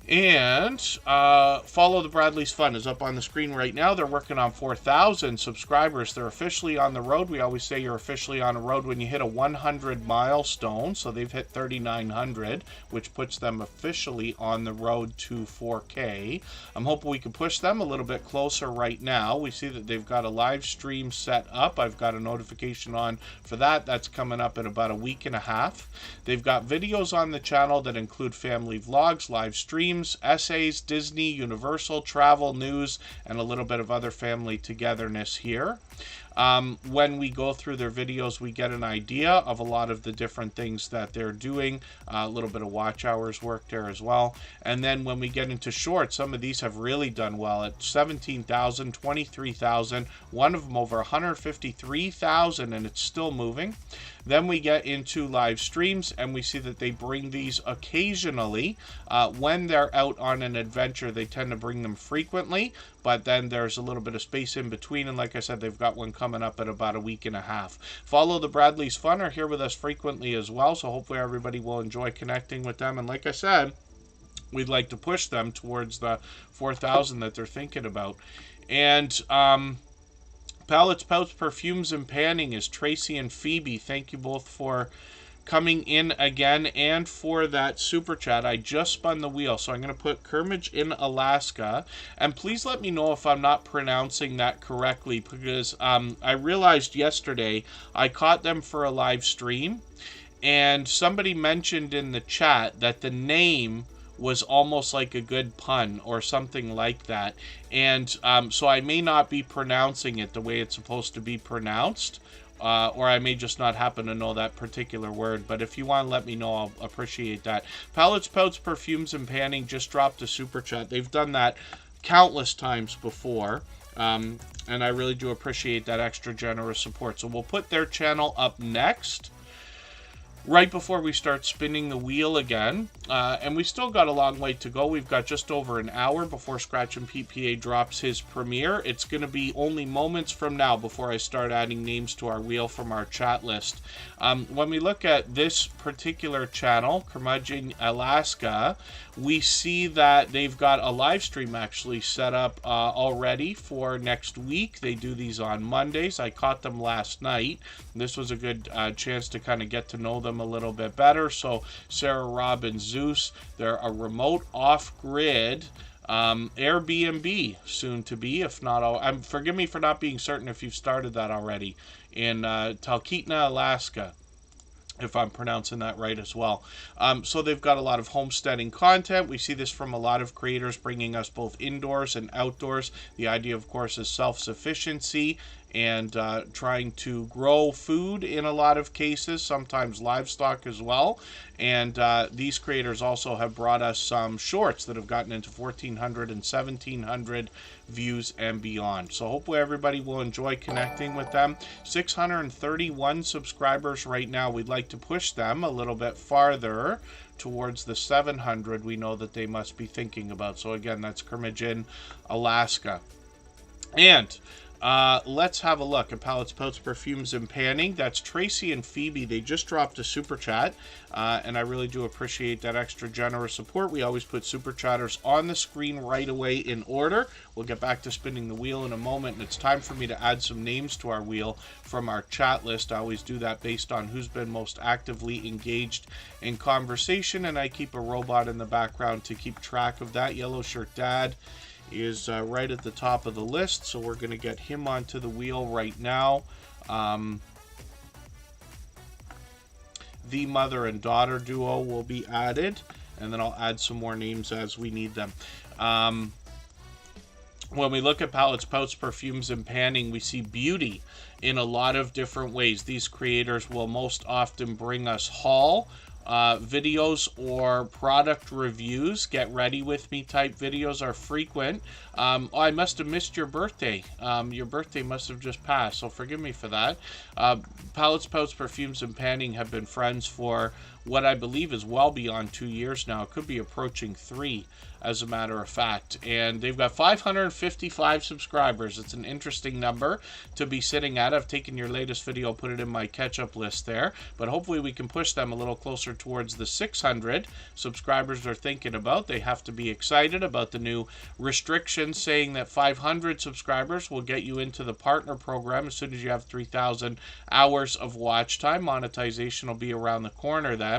And Follow the Bradley's Fun is up on the screen right now. They're working on 4,000 subscribers. They're officially on the road. We always say you're officially on a road when you hit a 100 milestone. So they've hit 3,900, which puts them officially on the road to 4K. I'm hoping we can push them a little bit closer right now. We see that they've got a live stream set up. I've got a notification on for that. That's coming up in about a week and a half. They've got videos on the channel that include family vlogs, live streams, games, essays, Disney, Universal, travel, news, and a little bit of other family togetherness here. When we go through their videos, we get an idea of a lot of the different things that they're doing. A little bit of watch hours work there as well. And then when we get into shorts, some of these have really done well at 17,000, 23,000, one of them over 153,000, and it's still moving. Then we get into live streams, and we see that they bring these occasionally. When they're out on an adventure, they tend to bring them frequently, but then there's a little bit of space in between, and like I said, they've got one coming up in about a week and a half. Follow the Bradley's Fun are here with us frequently as well, so hopefully everybody will enjoy connecting with them. And like I said, we'd like to push them towards the 4,000 that they're thinking about. And Palettes, Pouts, Perfumes, and Panning is Tracy and Phoebe. Thank you both for coming in again and for that super chat. I just spun the wheel, so I'm going to put Kermage in Alaska. And please let me know if I'm not pronouncing that correctly, because I realized yesterday I caught them for a live stream, and somebody mentioned in the chat that the name was almost like a good pun or something like that. And so I may not be pronouncing it the way it's supposed to be pronounced. Or I may just not happen to know that particular word. But if you want to let me know, I'll appreciate that. Palettes, Pouts, Perfumes, and Panning just dropped a super chat. They've done that countless times before. And I really do appreciate that extra generous support. So we'll put their channel up next, right before we start spinning the wheel again. And we still got a long way to go. We've got just over an hour before Scratch and PPA drops his premiere. It's going to be only moments from now before I start adding names to our wheel from our chat list. When we look at this particular channel, Curmudgeon Alaska, we see that they've got a live stream actually set up already for next week. They do these on Mondays. I caught them last night. This was a good chance to kind of get to know them a little bit better. So Sarah, Rob, and Zeus, they're a remote off-grid Airbnb, soon to be, if not all. Forgive me for not being certain if you've started that already, in Talkeetna, Alaska, if I'm pronouncing that right as well. So they've got a lot of homesteading content. We see this from a lot of creators bringing us both indoors and outdoors. The idea, of course, is self-sufficiency and trying to grow food in a lot of cases, sometimes livestock as well. And these creators also have brought us some shorts that have gotten into 1,400 and 1,700 views and beyond. So hopefully everybody will enjoy connecting with them. 631 subscribers right now. We'd like to push them a little bit farther towards the 700 we know that they must be thinking about. So again, that's Curmudgeon, Alaska. And let's have a look at Palettes, Pouts, Perfumes, and Panning. That's Tracy and Phoebe. They just dropped a super chat, and I really do appreciate that extra generous support. We always put super chatters on the screen right away in order. We'll get back to spinning the wheel in a moment, and it's time for me to add some names to our wheel from our chat list. I always do that based on who's been most actively engaged in conversation, and I keep a robot in the background to keep track of that. Yellow Shirt Dad is right at the top of the list, so we're going to get him onto the wheel right now. The mother and daughter duo will be added, and then I'll add some more names as we need them. When we look at Palettes, Pouts, Perfumes, and Panning, we see beauty in a lot of different ways. These creators will most often bring us haul videos or product reviews. Get ready with me type videos are frequent. I must have missed your birthday. Your birthday must have just passed, so forgive me for that. Palettes, Pouts, Perfumes, and Panning have been friends for what I believe is well beyond 2 years now. It could be approaching 3, as a matter of fact. And they've got 555 subscribers. It's an interesting number to be sitting at. I've taken your latest video, put it in my catch-up list there. But hopefully we can push them a little closer towards the 600 subscribers they're thinking about. They have to be excited about the new restrictions saying that 500 subscribers will get you into the partner program as soon as you have 3,000 hours of watch time. Monetization will be around the corner then.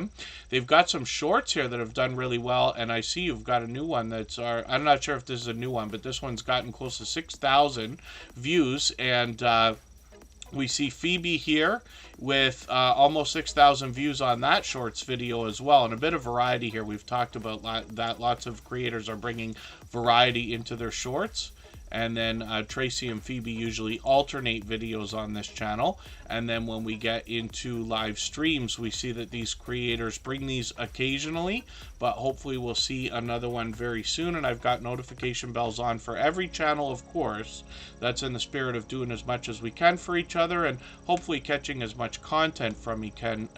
They've got some shorts here that have done really well, and I see you've got a new one that's, I'm not sure if this is a new one, but this one's gotten close to 6,000 views, and We see Phoebe here with almost 6,000 views on that shorts video as well, and a bit of variety here. We've talked about that lots of creators are bringing variety into their shorts. And then Tracy and Phoebe usually alternate videos on this channel. And then when we get into live streams, we see that these creators bring these occasionally, but hopefully we'll see another one very soon. And I've got notification bells on for every channel, of course. That's in the spirit of doing as much as we can for each other, and hopefully catching as much content from each other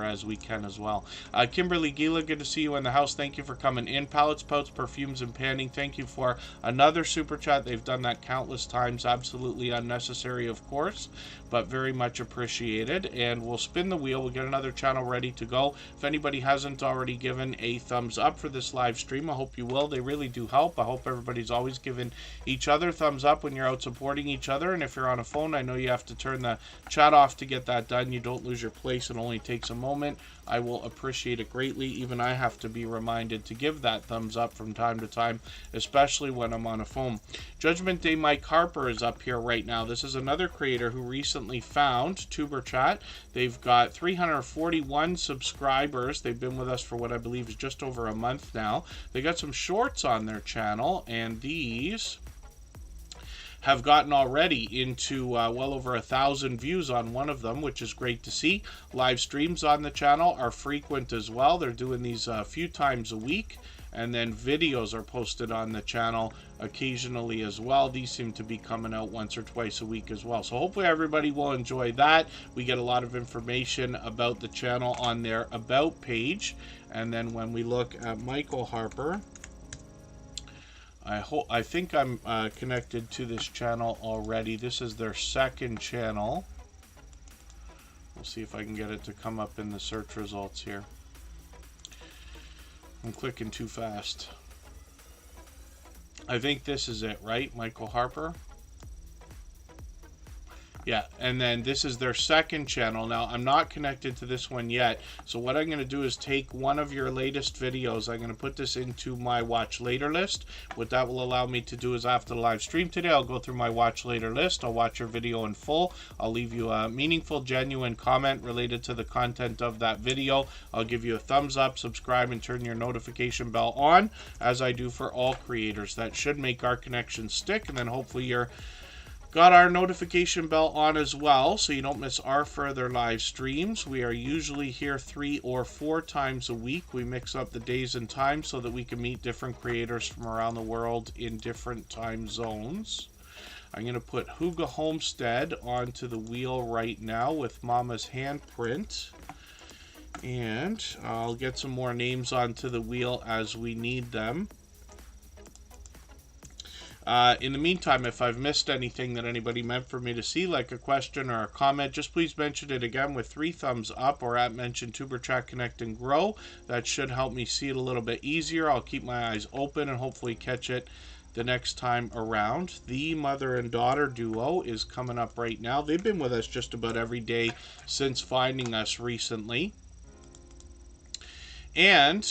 as we can as well. Kimberly Gila, good to see you in the house. Thank you for coming in. Palettes, Pouts, Perfumes, and Panning, thank you for another super chat. They've done that countless times. Absolutely unnecessary, of course, but very much appreciated. And we'll spin the wheel. We'll get another channel ready to go. If anybody hasn't already given a thumbs up for this live stream, I hope you will. They really do help. I hope everybody's always giving each other thumbs up when you're out supporting each other. And if you're on a phone, I know you have to turn the chat off to get that done. You don't lose your place. It only takes a moment. I will appreciate it greatly. Even I have to be reminded to give that thumbs up from time to time, especially when I'm on a phone. Judgment Day Mike Harper is up here right now. This is another creator who recently found TuberChat. They've got 341 subscribers. They've been with us for what I believe is just over a month now. They got some shorts on their channel, and these have gotten already into well over 1,000 views on one of them, which is great to see. Live streams on the channel are frequent as well. They're doing these a few times a week, and then videos are posted on the channel occasionally as well. These seem to be coming out once or twice a week as well. So hopefully everybody will enjoy that. We get a lot of information about the channel on their About page. And then when we look at Michael Harper, I think I'm connected to this channel already. This is their second channel. We'll see if I can get it to come up in the search results here. I'm clicking too fast. I think this is it, right? Michael Harper. Yeah, and then this is their second channel. Now, I'm not connected to this one yet, so what I'm going to do is take one of your latest videos. I'm going to put this into my Watch Later list. What that will allow me to do is after the live stream today, I'll go through my Watch Later list. I'll watch your video in full. I'll leave you a meaningful, genuine comment related to the content of that video. I'll give you a thumbs up, subscribe, and turn your notification bell on, as I do for all creators. That should make our connection stick, and then hopefully you're got our notification bell on as well, so you don't miss our further live streams. We are usually here 3 or 4 times a week. We mix up the days and times so that we can meet different creators from around the world in different time zones. I'm going to put Huga Homestead onto the wheel right now with Mama's handprint. And I'll get some more names onto the wheel as we need them. In the meantime, if I've missed anything that anybody meant for me to see, like a question or a comment, just please mention it again with 3 thumbs up or at mention TuberChat Connect and Grow. That should help me see it a little bit easier. I'll keep my eyes open and hopefully catch it the next time around. The mother and daughter duo is coming up right now. They've been with us just about every day since finding us recently. And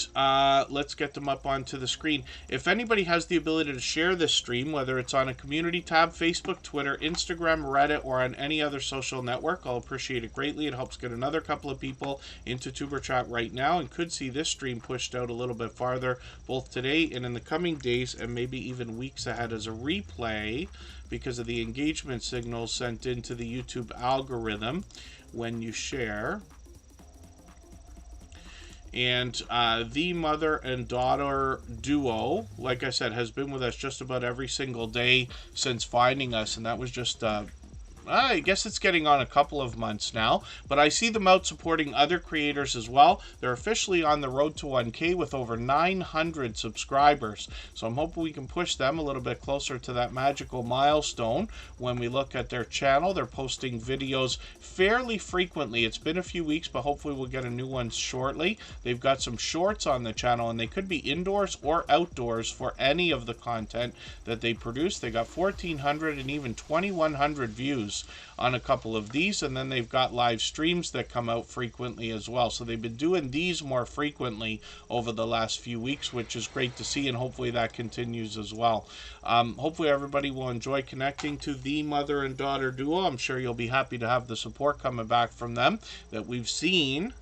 let's get them up onto the screen. If anybody has the ability to share this stream, whether it's on a community tab, Facebook, Twitter, Instagram, Reddit, or on any other social network, I'll appreciate it greatly. It helps get another couple of people into TuberChat right now and could see this stream pushed out a little bit farther, both today and in the coming days, and maybe even weeks ahead as a replay because of the engagement signals sent into the YouTube algorithm when you share. And the mother and daughter duo, like I said, has been with us just about every single day since finding us. And that was just, I guess it's getting on a couple of months now. But I see them out supporting other creators as well. They're officially on the road to 1K with over 900 subscribers. So I'm hoping we can push them a little bit closer to that magical milestone. When we look at their channel, they're posting videos fairly frequently. It's been a few weeks, but hopefully we'll get a new one shortly. They've got some shorts on the channel, and they could be indoors or outdoors for any of the content that they produce. They got 1,400 and even 2,100 views videos on a couple of these, and then they've got live streams that come out frequently as well. So they've been doing these more frequently over the last few weeks, which is great to see, and hopefully that continues as well. Hopefully everybody will enjoy connecting to the mother and daughter duo. I'm sure you'll be happy to have the support coming back from them that we've seen.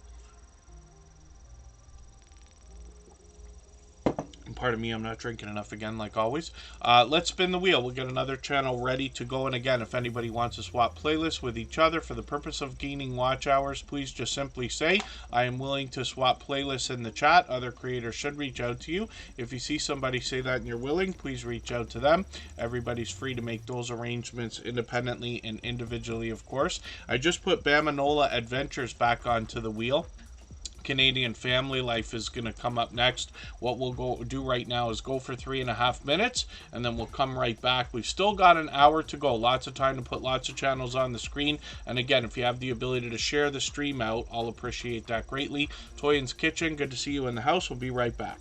Pardon me, I'm not drinking enough again, like always. Let's spin the wheel. We'll get another channel ready to go. And again, if anybody wants to swap playlists with each other for the purpose of gaining watch hours, please just simply say, I am willing to swap playlists in the chat. Other creators should reach out to you. If you see somebody say that and you're willing, please reach out to them. Everybody's free to make those arrangements independently and individually, of course. I just put Bamanola Adventures back onto the wheel. Canadian Family Life is going to come up next. What we'll go do right now is go for 3.5 minutes, and then we'll come right back. We've still got an hour to go. Lots of time to put lots of channels on the screen. And again, if you have the ability to share the stream out, I'll appreciate that greatly. Toyin's Kitchen, good to see you in the house. We'll be right back.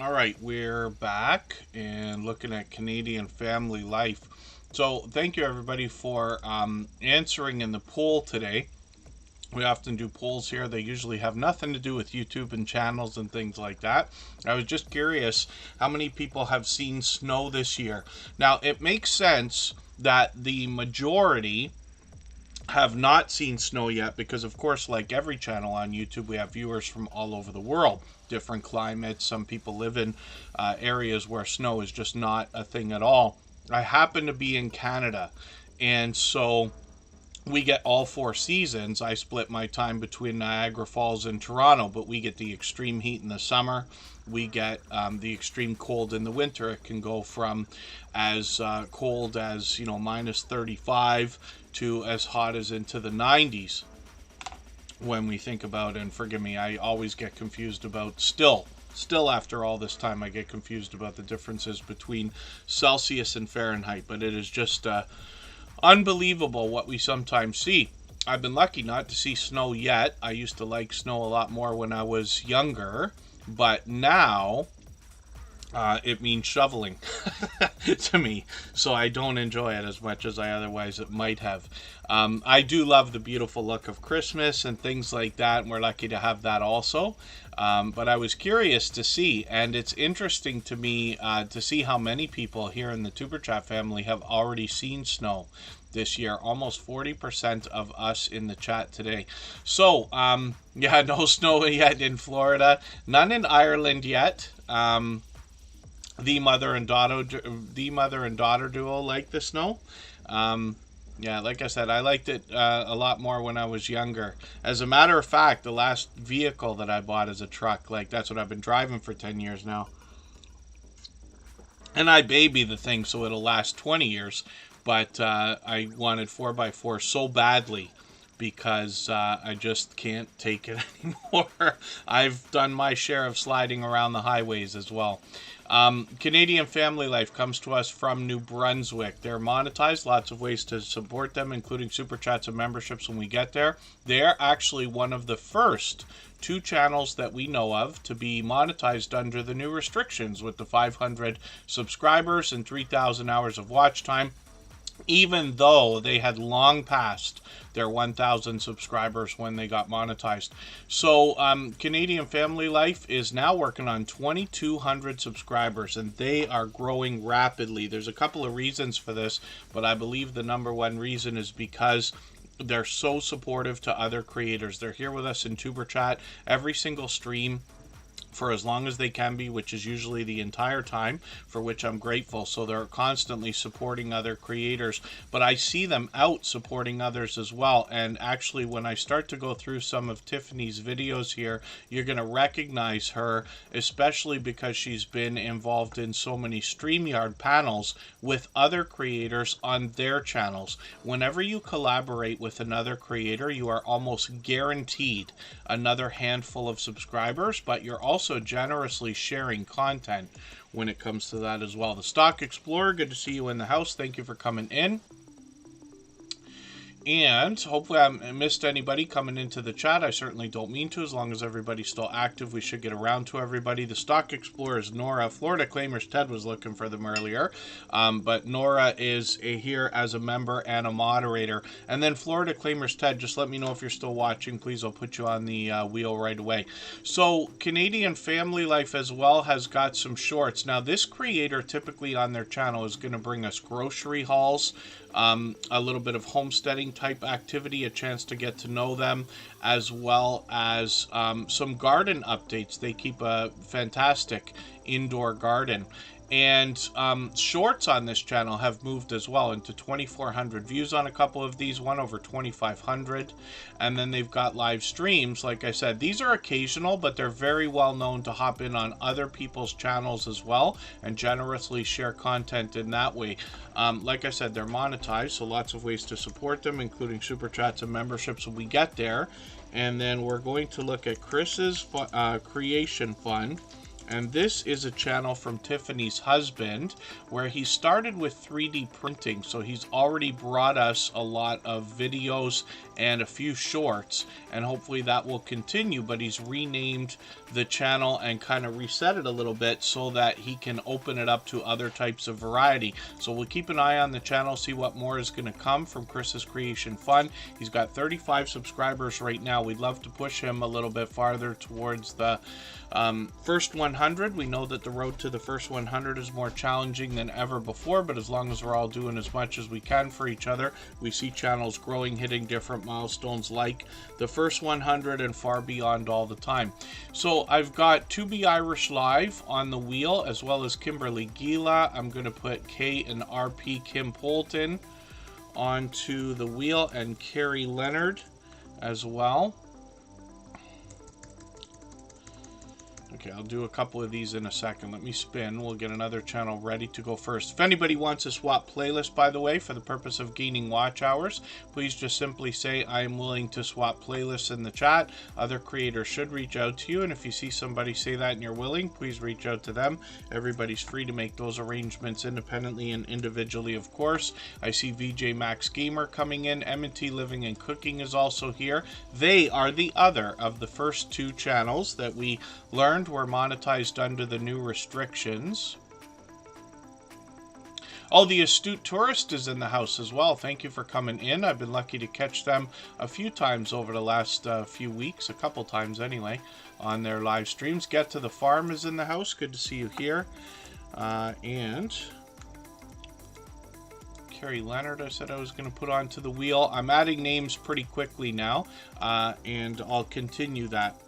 All right, we're back and looking at Canadian Family Life. So thank you everybody for answering in the poll today. We often do polls here. They usually have nothing to do with YouTube and channels and things like that. I was just curious how many people have seen snow this year. Now, it makes sense that the majority have not seen snow yet because, of course, like every channel on YouTube, we have viewers from all over the world, different climates. Some people live in areas where snow is just not a thing at all. I happen to be in Canada, and so we get all 4 seasons. I split my time between Niagara Falls and Toronto, but we get the extreme heat in the summer. We get the extreme cold in the winter. It can go from as cold as, minus 35 to as hot as into the 90s when we think about it. And forgive me, I always get confused about, still after all this time, I get confused about the differences between Celsius and Fahrenheit, but it is just unbelievable what we sometimes see. I've been lucky not to see snow yet. I used to like snow a lot more when I was younger, but now it means shoveling to me, so I don't enjoy it as much as I otherwise might have. I do love the beautiful look of Christmas and things like that, and we're lucky to have that also. But I was curious to see, and it's interesting to me to see how many people here in the Superchat family have already seen snow this year. Almost 40% of us in the chat today. So, yeah, no snow yet in Florida. None in Ireland yet. The mother and daughter duo like the snow. Yeah, like I said, I liked it a lot more when I was younger. As a matter of fact, the last vehicle that I bought is a truck. Like, that's what I've been driving for 10 years now. And I baby the thing so it'll last 20 years. But I wanted 4x4 so badly because I just can't take it anymore. I've done my share of sliding around the highways as well. Canadian Family Life comes to us from New Brunswick. They're monetized, lots of ways to support them, including super chats and memberships when we get there. They are actually one of the first 2 channels that we know of to be monetized under the new restrictions with the 500 subscribers and 3,000 hours of watch time, even though they had long passed their 1,000 subscribers when they got monetized. So Canadian Family Life is now working on 2,200 subscribers, and they are growing rapidly. There's a couple of reasons for this, but I believe the number one reason is because they're so supportive to other creators. They're here with us in Tuber Chat every single stream for as long as they can be, which is usually the entire time, for which I'm grateful. So they're constantly supporting other creators, but I see them out supporting others as well. And actually, when I start to go through some of Tiffany's videos here, you're going to recognize her, especially because she's been involved in so many StreamYard panels with other creators on their channels. Whenever you collaborate with another creator, you are almost guaranteed another handful of subscribers, but you're also generously sharing content when it comes to that as well. The Stock Explorer, good to see you in the house. Thank you for coming in. And hopefully I missed anybody coming into the chat. I certainly don't mean to. As long as everybody's still active, we should get around to everybody. The Stock Explorer is Nora. Florida Claimers Ted was looking for them earlier. But Nora is here as a member and a moderator. And then Florida Claimers Ted, just let me know if you're still watching. Please, I'll put you on the wheel right away. So Canadian Family Life as well has got some shorts. Now, this creator typically on their channel is going to bring us grocery hauls, a little bit of homesteading type activity, a chance to get to know them, as well as some garden updates. They keep a fantastic indoor garden. And shorts on this channel have moved as well into 2,400 views on a couple of these, one over 2,500. And then they've got live streams. Like I said, these are occasional, but they're very well known to hop in on other people's channels as well and generously share content in that way. Like I said, they're monetized, so lots of ways to support them, including super chats and memberships when we get there. And then we're going to look at Chris's creation fund. And this is a channel from Tiffany's husband where he started with 3D printing. So he's already brought us a lot of videos and a few shorts, and hopefully that will continue. But he's renamed the channel and kind of reset it a little bit so that he can open it up to other types of variety. So we'll keep an eye on the channel, see what more is going to come from Chris's Creation Fun. He's got 35 subscribers right now. We'd love to push him a little bit farther towards the first 100. We know that the road to the first 100 is more challenging than ever before, but as long as we're all doing as much as we can for each other, we see channels growing, hitting different milestones like the first 100 and far beyond all the time. So I've got 2B Irish Live on the wheel, as well as Kimberly Gila. I'm going to put K and RP Kim Polton onto the wheel, and Carrie Leonard as well. Okay, I'll do a couple of these in a second. Let me spin. We'll get another channel ready to go first. If anybody wants a swap playlist, by the way, for the purpose of gaining watch hours, please just simply say, I am willing to swap playlists in the chat. Other creators should reach out to you, and if you see somebody say that and you're willing, please reach out to them. Everybody's free to make those arrangements independently and individually, of course. I see VJ Max Gamer coming in. M&T Living and Cooking is also here. They are the other of the first two channels that we learned were monetized under the new restrictions. Oh, the Astute Tourist is in the house as well. Thank you for coming in. I've been lucky to catch them a few times over the last few weeks, a couple times anyway, on their live streams. Get to the Farm is in the house. Good to see you here. And Carrie Leonard, I said I was going to put onto the wheel. I'm adding names pretty quickly now, and I'll continue that.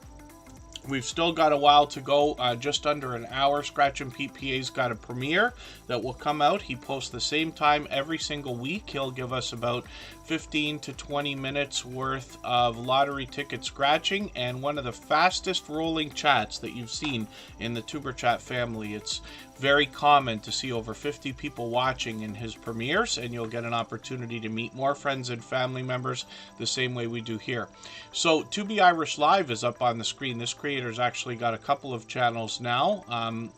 We've still got a while to go, just under an hour. Scratch and Pete PA's got a premiere that will come out. He posts the same time every single week. He'll give us about 15 to 20 minutes worth of lottery ticket scratching, and one of the fastest rolling chats that you've seen in the Tuber Chat family. It's very common to see over 50 people watching in his premieres, and you'll get an opportunity to meet more friends and family members the same way we do here. So 2B Irish Live is up on the screen. This creator's actually got a couple of channels now.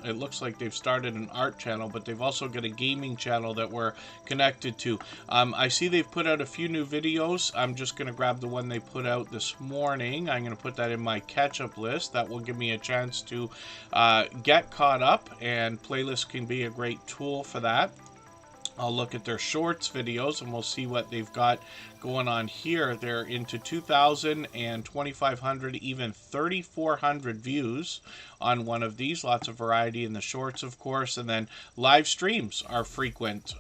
It looks like they've started an art channel, but they've also got a gaming channel that we're connected to. I see they've put out a few new videos. I'm just going to grab the one they put out this morning. I'm going to put that in my catch-up list. That will give me a chance to get caught up, and playlists can be a great tool for that. I'll look at their shorts videos and we'll see what they've got going on here. They're into 2,000 and 2,500, even 3,400 views on one of these. Lots of variety in the shorts, of course, and then live streams are frequent.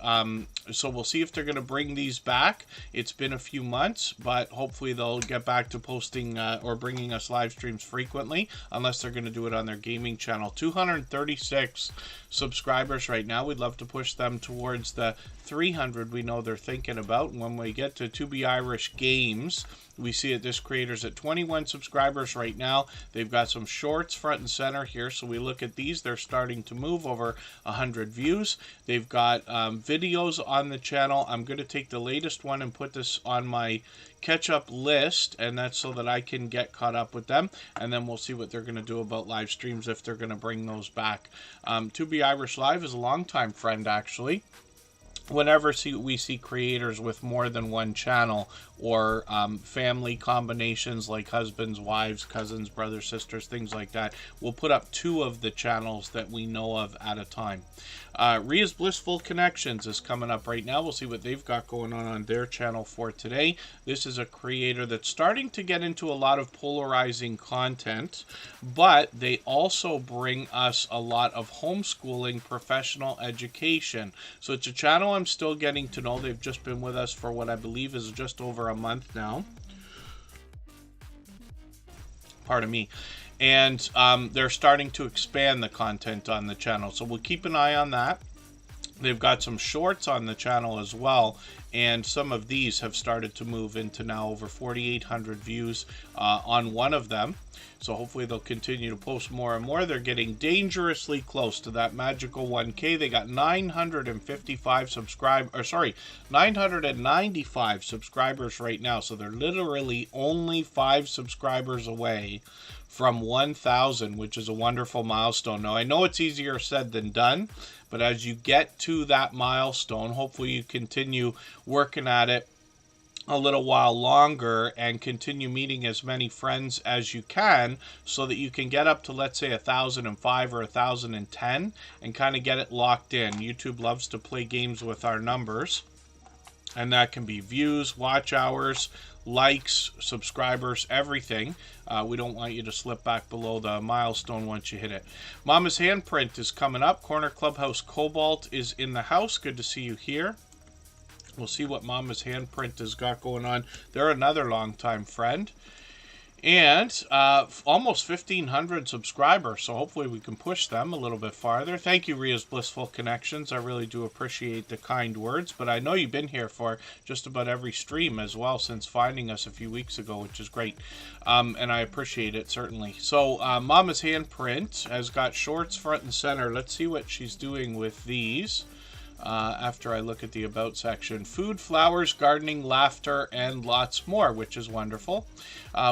So we'll see if they're going to bring these back. It's been a few months, but hopefully they'll get back to posting or bringing us live streams frequently, unless they're going to do it on their gaming channel. 236 subscribers right now. We'd love to push them towards the 300 we know they're thinking about. And when we get to 2B Irish Games, we see that this creator's at 21 subscribers right now. They've got some shorts front and center here, so we look at these. They're starting to move over 100 views. They've got videos on the channel. I'm going to take the latest one and put this on my catch-up list, and that's so that I can get caught up with them, and then we'll see what they're going to do about live streams, if they're going to bring those back. 2B Irish Live is a longtime friend, actually. Whenever we see creators with more than one channel, or family combinations like husbands, wives, cousins, brothers, sisters, things like that, we'll put up 2 of the channels that we know of at a time. Ria's Blissful Connections is coming up right now. We'll see what they've got going on their channel for today. This is a creator that's starting to get into a lot of polarizing content, but they also bring us a lot of homeschooling professional education. So it's a channel I'm still getting to know. They've just been with us for what I believe is just over a month now. Pardon me. And they're starting to expand the content on the channel, so we'll keep an eye on that. They've got some shorts on the channel as well, and some of these have started to move into now over 4,800 views on one of them. So hopefully they'll continue to post more and more. They're getting dangerously close to that magical 1K. They got 995 995 subscribers right now. So they're literally only 5 subscribers away from 1,000, which is a wonderful milestone. Now, I know it's easier said than done, but as you get to that milestone, hopefully you continue working at it a little while longer and continue meeting as many friends as you can so that you can get up to, let's say, 1,005 or 1,010 and kind of get it locked in. YouTube loves to play games with our numbers, and that can be views, watch hours, likes, subscribers, everything. We don't want you to slip back below the milestone once you hit it. Mama's Handprint is coming up. Corner Clubhouse Cobalt is in the house. Good to see you here. We'll see what Mama's Handprint has got going on. They're another longtime friend. And almost 1,500 subscribers, so hopefully we can push them a little bit farther. Thank you, Ria's Blissful Connections. I really do appreciate the kind words, but I know you've been here for just about every stream as well since finding us a few weeks ago, which is great, and I appreciate it, certainly. So Mama's Handprint has got shorts front and center. Let's see what she's doing with these. After I look at the About section. Food, flowers, gardening, laughter, and lots more, which is wonderful.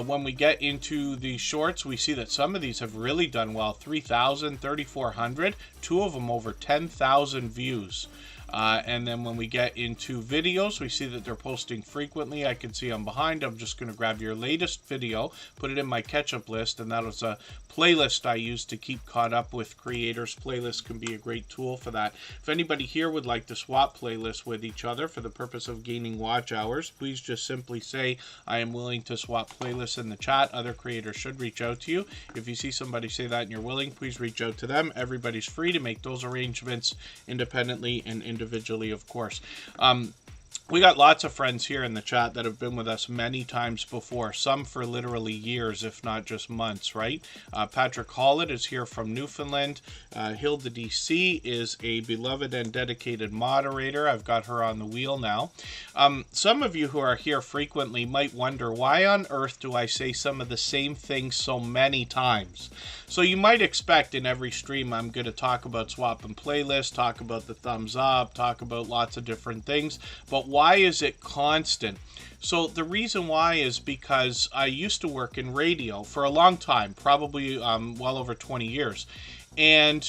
When we get into the shorts, we see that some of these have really done well. 3,000, 3,400, two of them over 10,000 views. And then when we get into videos, we see that they're posting frequently. I can see I'm behind. I'm just going to grab your latest video, put it in my catch-up list, and that was a playlist I use to keep caught up with creators. Playlists can be a great tool for that. If anybody here would like to swap playlists with each other for the purpose of gaining watch hours, please just simply say, I am willing to swap playlists in the chat. Other creators should reach out to you. If you see somebody say that and you're willing, please reach out to them. Everybody's free to make those arrangements independently and individually, of course. We got lots of friends here in the chat that have been with us many times before, some for literally years, if not just months, right? Patrick Hollett is here from Newfoundland. Hilda DC is a beloved and dedicated moderator. I've got her on the wheel now. Some of you who are here frequently might wonder, why on earth do I say some of the same things so many times? So you might expect in every stream I'm going to talk about swapping playlists, talk about the thumbs up, talk about lots of different things, but why is it constant? So the reason why is because I used to work in radio for a long time, probably well over 20 years. And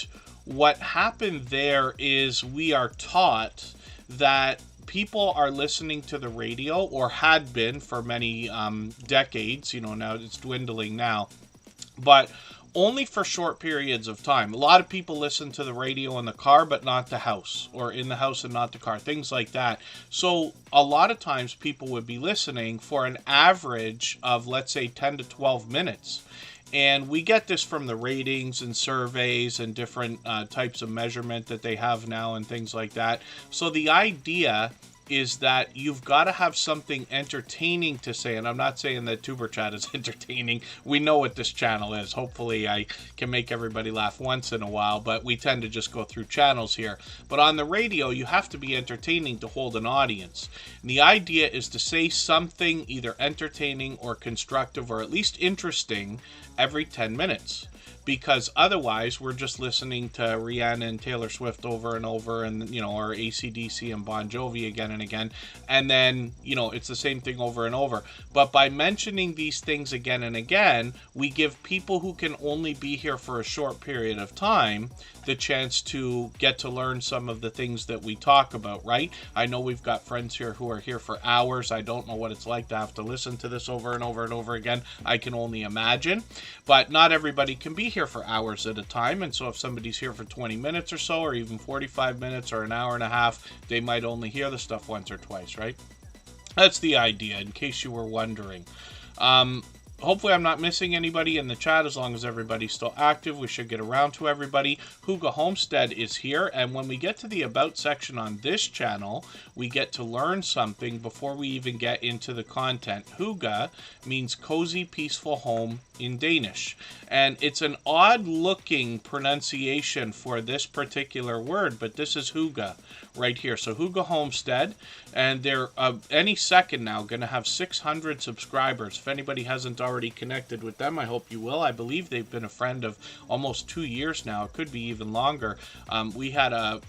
what happened there is we are taught that people are listening to the radio, or had been for many decades, you know, now it's dwindling now, but only for short periods of time. A lot of people listen to the radio in the car, but not the house, or in the house and not the car, things like that. So a lot of times people would be listening for an average of, let's say, 10 to 12 minutes. And we get this from the ratings and surveys and different types of measurement that they have now and things like that. So the idea is that you've got to have something entertaining to say. And I'm not saying that Superchat is entertaining. We know what this channel is. Hopefully I can make everybody laugh once in a while, but we tend to just go through channels here. But on the radio, you have to be entertaining to hold an audience. And the idea is to say something either entertaining or constructive, or at least interesting, every 10 minutes. Because otherwise we're just listening to Rihanna and Taylor Swift over and over, and, you know, or AC/DC and Bon Jovi again and again, and then, you know, it's the same thing over and over. But by mentioning these things again and again, we give people who can only be here for a short period of time the chance to get to learn some of the things that we talk about, right? I know we've got friends here who are here for hours. I don't know what it's like to have to listen to this over and over and over again. I can only imagine. But not everybody can be here for hours at a time, and so if somebody's here for 20 minutes or so, or even 45 minutes or an hour and a half, they might only hear the stuff once or twice, right? That's the idea, in case you were wondering. Hopefully I'm not missing anybody in the chat. As long as everybody's still active, we should get around to everybody. Huga Homestead is here, and when we get to the About section on this channel, we get to learn something before we even get into the content. Huga means cozy, peaceful home in Danish, and it's an odd-looking pronunciation for this particular word, but this is Huga right here. So Huga Homestead, and they're any second now going to have 600 subscribers. If anybody hasn't already connected with them, I hope you will. I believe they've been a friend of almost 2 years now. It could be even longer. We had a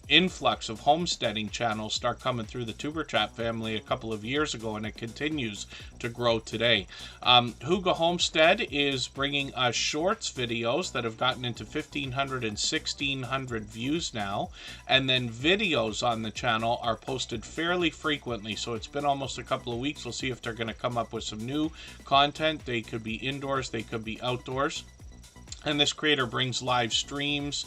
influx of homesteading channels start coming through the Tuber Chat family a couple of years ago, and it continues to grow today. Huga Homestead is bringing us shorts videos that have gotten into 1,500 and 1,600 views now, and then videos on the channel are posted fairly frequently, so it's been almost a couple of weeks. We'll see if they're going to come up with some new content. They could be indoors, they could be outdoors. And this creator brings live streams.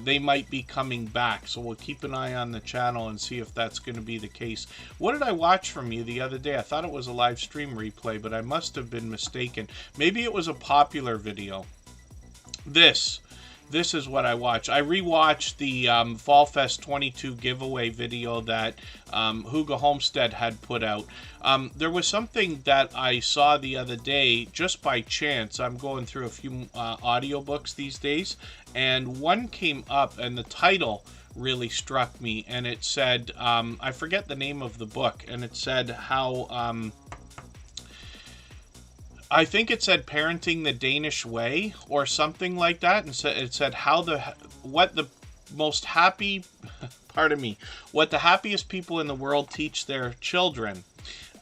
They might be coming back, so we'll keep an eye on the channel and see if that's going to be the case. What did I watch from you the other day? I thought it was a live stream replay, but I must have been mistaken. Maybe it was a popular video. This is what I watched. I rewatched the Fall Fest 22 giveaway video that Huga Homestead had put out. There was something that I saw the other day just by chance. I'm going through a few audiobooks these days, and one came up, and the title really struck me, and it said, I forget the name of the book, and it said how... I think it said Parenting the Danish Way or something like that, and it said what the happiest people in the world teach their children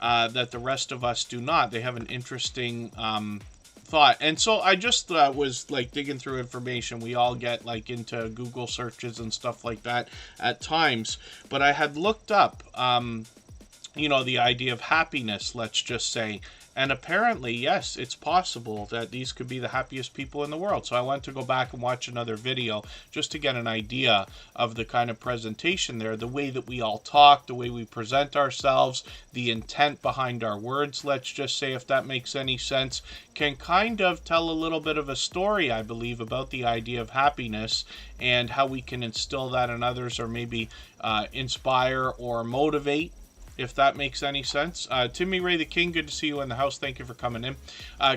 that the rest of us do not. They have an interesting thought. And so I just was like digging through information. We all get like into Google searches and stuff like that at times, but I had looked up the idea of happiness, let's just say. And apparently, yes, it's possible that these could be the happiest people in the world. So I want to go back and watch another video just to get an idea of the kind of presentation there, the way that we all talk, the way we present ourselves, the intent behind our words, let's just say, if that makes any sense, can kind of tell a little bit of a story, I believe, about the idea of happiness and how we can instill that in others, or maybe inspire or motivate, if that makes any sense. Timmy Ray the King, good to see you in the house. Thank you for coming in.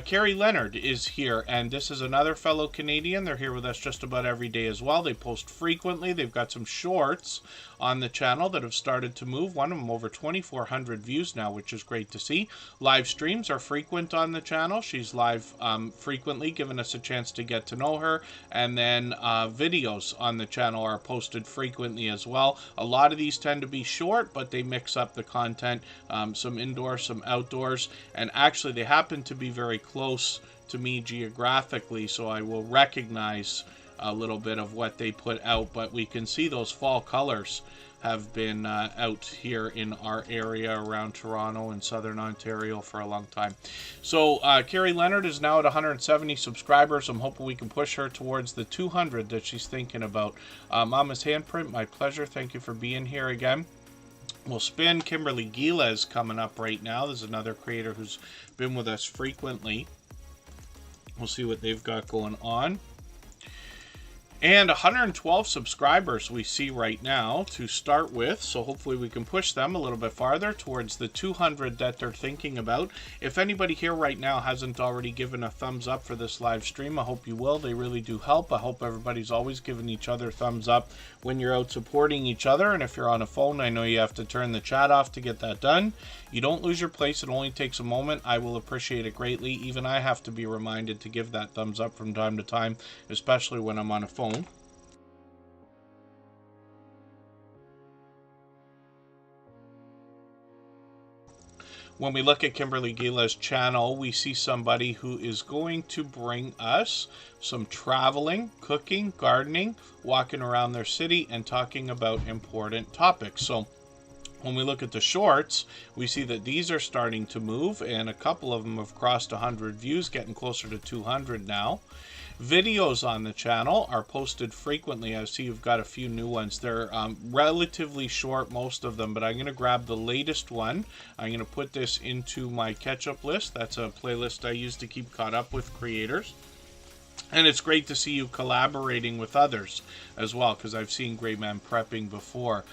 Carrie Leonard is here, and this is another fellow Canadian. They're here with us just about every day as well. They post frequently. They've got some shorts on the channel that have started to move. One of them over 2,400 views now, which is great to see. Live streams are frequent on the channel. She's live frequently, giving us a chance to get to know her. And then videos on the channel are posted frequently as well. A lot of these tend to be short, but they mix up the content, some indoors, some outdoors, and actually they happen to be very close to me geographically, so I will recognize a little bit of what they put out. But we can see those fall colors have been out here in our area around Toronto and Southern Ontario for a long time. So Carrie Leonard is now at 170 subscribers. I'm hoping we can push her towards the 200 that she's thinking about. Mama's Handprint, my pleasure. Thank you for being here again. We'll spin. Kimberly Gila is coming up right now. There's another creator who's been with us frequently. We'll see what they've got going on. And 112 subscribers we see right now to start with, so hopefully we can push them a little bit farther towards the 200 that they're thinking about. If anybody here right now hasn't already given a thumbs up for this live stream, I hope you will. They really do help. I hope everybody's always giving each other thumbs up when you're out supporting each other. And if you're on a phone, I know you have to turn the chat off to get that done. You don't lose your place. It only takes a moment. I will appreciate it greatly. Even I have to be reminded to give that thumbs up from time to time, especially when I'm on a phone. When we look at Kimberly Gila's channel, we see somebody who is going to bring us some traveling, cooking, gardening, walking around their city, and talking about important topics. So when we look at the shorts, we see that these are starting to move, and a couple of them have crossed 100 views, getting closer to 200 now. Videos on the channel are posted frequently. I see you've got a few new ones. They're relatively short, most of them, but I'm going to grab the latest one. I'm going to put this into my catch-up list. That's a playlist I use to keep caught up with creators. And it's great to see you collaborating with others as well, because I've seen Great Man Prepping before.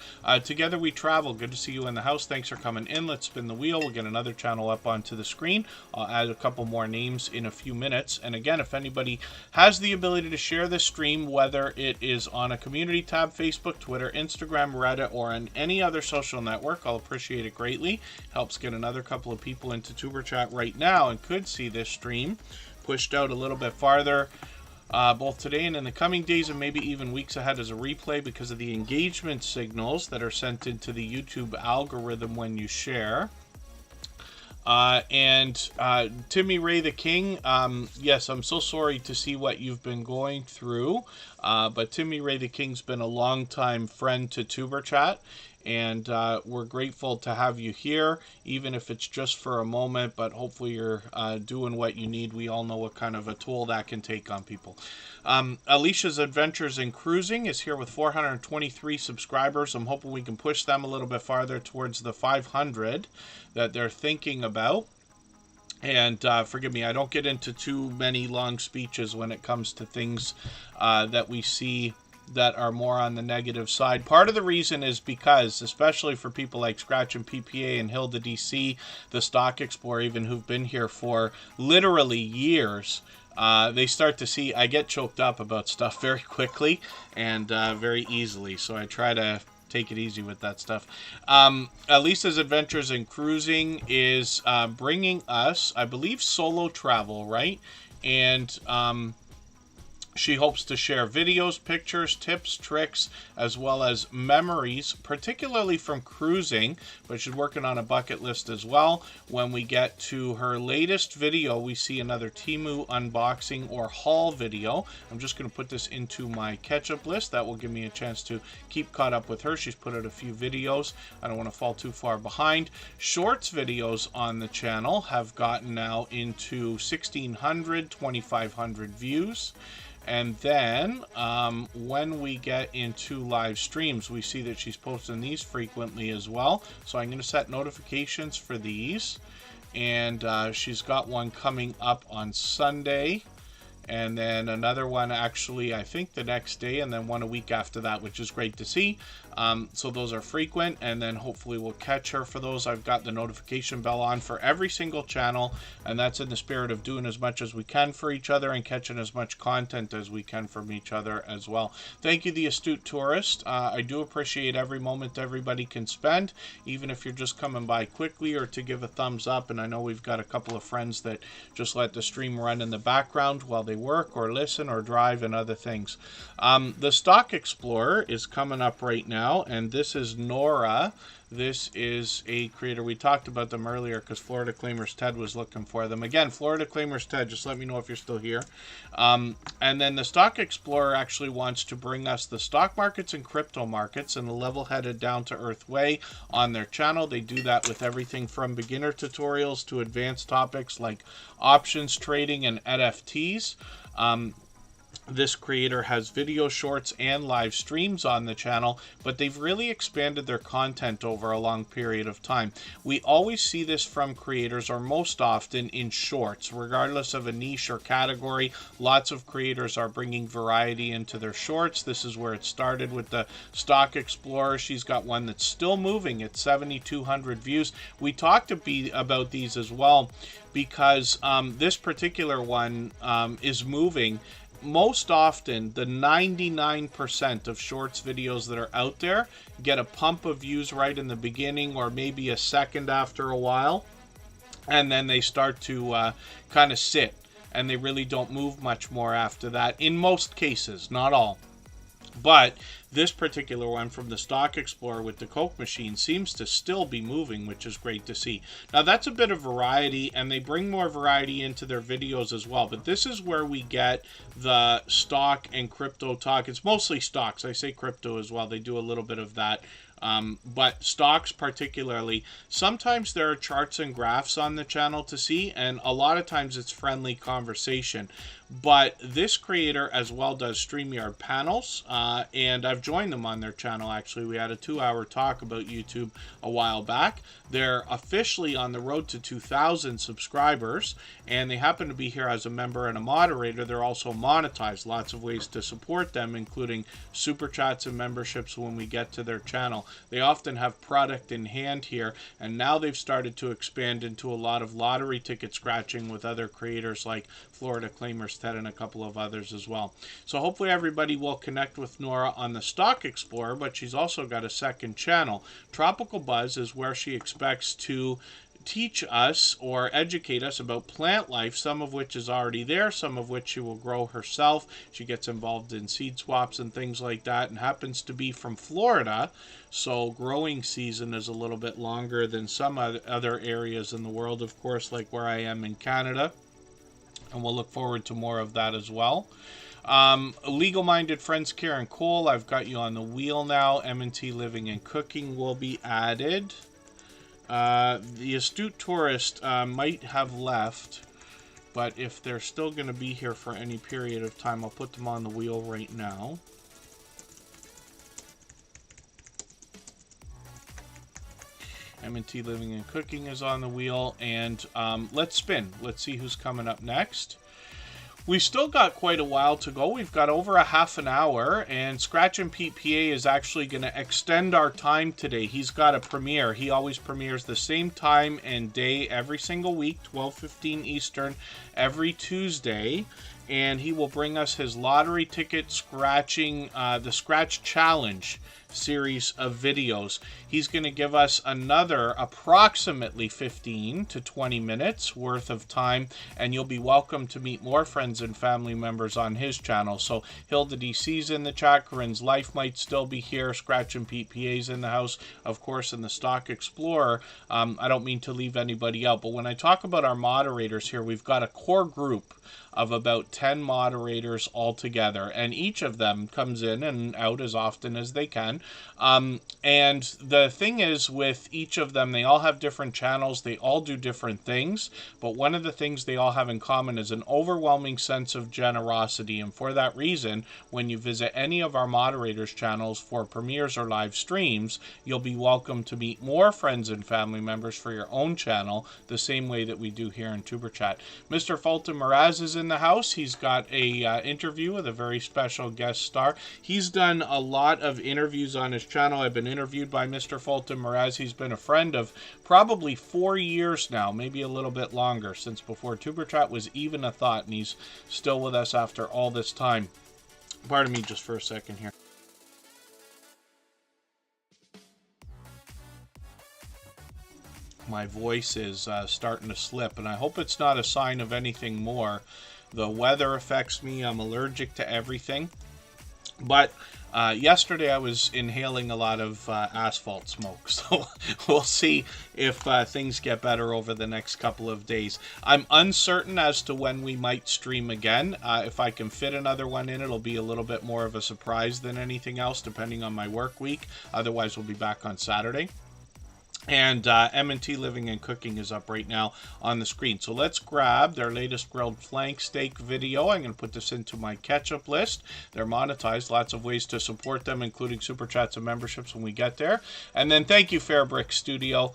Together We Travel, good to see you in the house. Thanks for coming in. Let's spin the wheel. We'll get another channel up onto the screen. I'll add a couple more names in a few minutes. And again, if anybody has the ability to share this stream, whether it is on a community tab, Facebook, Twitter, Instagram, Reddit, or on any other social network, I'll appreciate it greatly. Helps get another couple of people into Tuber Chat right now and could see this stream pushed out a little bit farther both today and in the coming days, and maybe even weeks ahead as a replay because of the engagement signals that are sent into the YouTube algorithm when you share. Timmy Ray the King, yes, I'm so sorry to see what you've been going through, but Timmy Ray the King's been a longtime friend to Superchat, and we're grateful to have you here, even if it's just for a moment, but hopefully you're doing what you need. We all know what kind of a toll that can take on people. Alicia's Adventures in Cruising is here with 423 subscribers. I'm hoping we can push them a little bit farther towards the 500 that they're thinking about. And forgive me, I don't get into too many long speeches when it comes to things that we see that are more on the negative side. Part of the reason is because, especially for people like Scratch and PPA and Hilda DC, the Stock Explorer, even who've been here for literally years, they start to see I get choked up about stuff very quickly and very easily. So I try to take it easy with that stuff. Lisa's Adventures in Cruising is bringing us, I believe, solo travel, right? And she hopes to share videos, pictures, tips, tricks, as well as memories, particularly from cruising, but she's working on a bucket list as well. When we get to her latest video, we see another Temu unboxing or haul video. I'm just going to put this into my catch-up list. That will give me a chance to keep caught up with her. She's put out a few videos. I don't want to fall too far behind. Shorts videos on the channel have gotten now into 1,600, 2,500 views. And then when we get into live streams, we see that she's posting these frequently as well. So I'm going to set notifications for these. And she's got one coming up on Sunday. And then another one actually, I think the next day, and then one a week after that, which is great to see. So those are frequent, and then hopefully we'll catch her for those. I've got the notification bell on for every single channel, and that's in the spirit of doing as much as we can for each other and catching as much content as we can from each other as well. Thank you, The Astute Tourist. I do appreciate every moment everybody can spend, even if you're just coming by quickly or to give a thumbs up. And I know we've got a couple of friends that just let the stream run in the background while they work or listen or drive and other things. The Stock Explorer is coming up right now, and this is Nora. This is a creator. We talked about them earlier because Florida Claimers Ted was looking for them. Again, Florida Claimers Ted, just let me know if you're still here. And then the Stock Explorer actually wants to bring us the stock markets and crypto markets in a level-headed, down-to-earth way on their channel. They do that with everything from beginner tutorials to advanced topics like options trading and NFTs. This creator has video shorts and live streams on the channel, but they've really expanded their content over a long period of time. We always see this from creators, or most often in shorts, regardless of a niche or category. Lots of creators are bringing variety into their shorts. This is where it started with the Stock Explorer. She's got one that's still moving at 7,200 views. We talked about these as well because this particular one is moving. Most often, the 99% of shorts videos that are out there get a pump of views right in the beginning or maybe a second after a while, and then they start to kind of sit, and they really don't move much more after that, in most cases, not all. But this particular one from the Stock Explorer with the Coke machine seems to still be moving, which is great to see. Now, that's a bit of variety, and they bring more variety into their videos as well. But this is where we get the stock and crypto talk. It's mostly stocks. I say crypto as well. They do a little bit of that. But stocks particularly, sometimes there are charts and graphs on the channel to see, and a lot of times it's friendly conversation. But this creator as well does StreamYard panels, and I've joined them on their channel. Actually, we had a 2-hour talk about YouTube a while back. They're officially on the road to 2,000 subscribers, and they happen to be here as a member and a moderator. They're also monetized. Lots of ways to support them, including super chats and memberships when we get to their channel. They often have product in hand here, and now they've started to expand into a lot of lottery ticket scratching with other creators like Florida Claimers Ted and a couple of others as well. So hopefully everybody will connect with Nora on the Stock Explorer, but she's also got a second channel. Tropical Buzz is where she expects to teach us or educate us about plant life, some of which is already there, some of which she will grow herself. She gets involved in seed swaps and things like that, and happens to be from Florida, so growing season is a little bit longer than some other areas in the world, of course, like where I am in Canada, and we'll look forward to more of that as well. Legal-minded friends, Karen Cole, I've got you on the wheel now. M&T Living and Cooking will be added. The astute tourist might have left, but if they're still going to be here for any period of time, I'll put them on the wheel right now. M&T Living and Cooking is on the wheel, and let's spin. Let's see who's coming up next. We've still got quite a while to go. We've got over a half an hour, and Scratch and Pete PA is actually going to extend our time today. He's got a premiere. He always premieres the same time and day every single week, 12:15 Eastern, every Tuesday. And he will bring us his lottery ticket scratching, the Scratch Challenge series of videos. He's going to give us another approximately 15 to 20 minutes worth of time, and you'll be welcome to meet more friends and family members on his channel. So Hilda DC's in the chat, Karin's Life might still be here, Scratch and Pete PA's in the house, of course, in the Stock Explorer. I don't mean to leave anybody out, but when I talk about our moderators here, we've got a core group of about 10 moderators altogether, and each of them comes in and out as often as they can. And the thing is, with each of them, they all have different channels, they all do different things, but one of the things they all have in common is an overwhelming sense of generosity. And for that reason, when you visit any of our moderators' channels for premieres or live streams, you'll be welcome to meet more friends and family members for your own channel, the same way that we do here in Superchat. Mr. Fulton Mraz is in the house. He's got a interview with a very special guest star. He's done a lot of interviews on his channel. I've been interviewed by Mr. Fulton Mraz. He's been a friend of probably 4 years now, maybe a little bit longer, since before Superchat was even a thought, and he's still with us after all this time. Pardon me just for a second here. My voice is starting to slip, and I hope it's not a sign of anything more. The weather affects me. I'm allergic to everything. But yesterday I was inhaling a lot of asphalt smoke, so we'll see if things get better over the next couple of days. I'm uncertain as to when we might stream again. If I can fit another one in, it'll be a little bit more of a surprise than anything else, depending on my work week. Otherwise, we'll be back on Saturday. And M&T Living and Cooking is up right now on the screen. So let's grab their latest grilled flank steak video. I'm going to put this into my ketchup list. They're monetized. Lots of ways to support them, including super chats and memberships when we get there. And then thank you, Fairbrick Studio.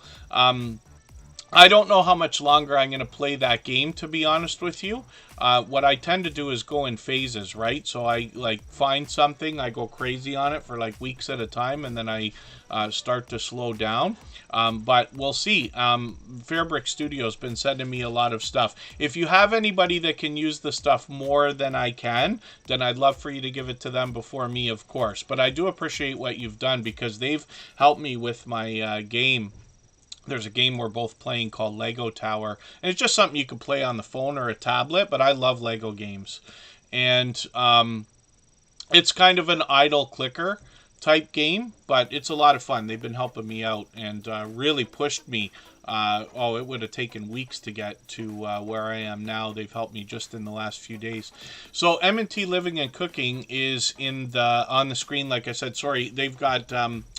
I don't know how much longer I'm going to play that game, to be honest with you. What I tend to do is go in phases, right? So I find something, I go crazy on it for like weeks at a time, and then I start to slow down. But we'll see. Fairbrick Studio's been sending me a lot of stuff. If you have anybody that can use the stuff more than I can, then I'd love for you to give it to them before me, of course. But I do appreciate what you've done, because they've helped me with my game. There's a game we're both playing called Lego Tower. And it's just something you can play on the phone or a tablet, but I love Lego games. And it's kind of an idle clicker type game, but it's a lot of fun. They've been helping me out and really pushed me. It would have taken weeks to get to where I am now. They've helped me just in the last few days. So M&T Living and Cooking is on the screen. Like I said, sorry, they've got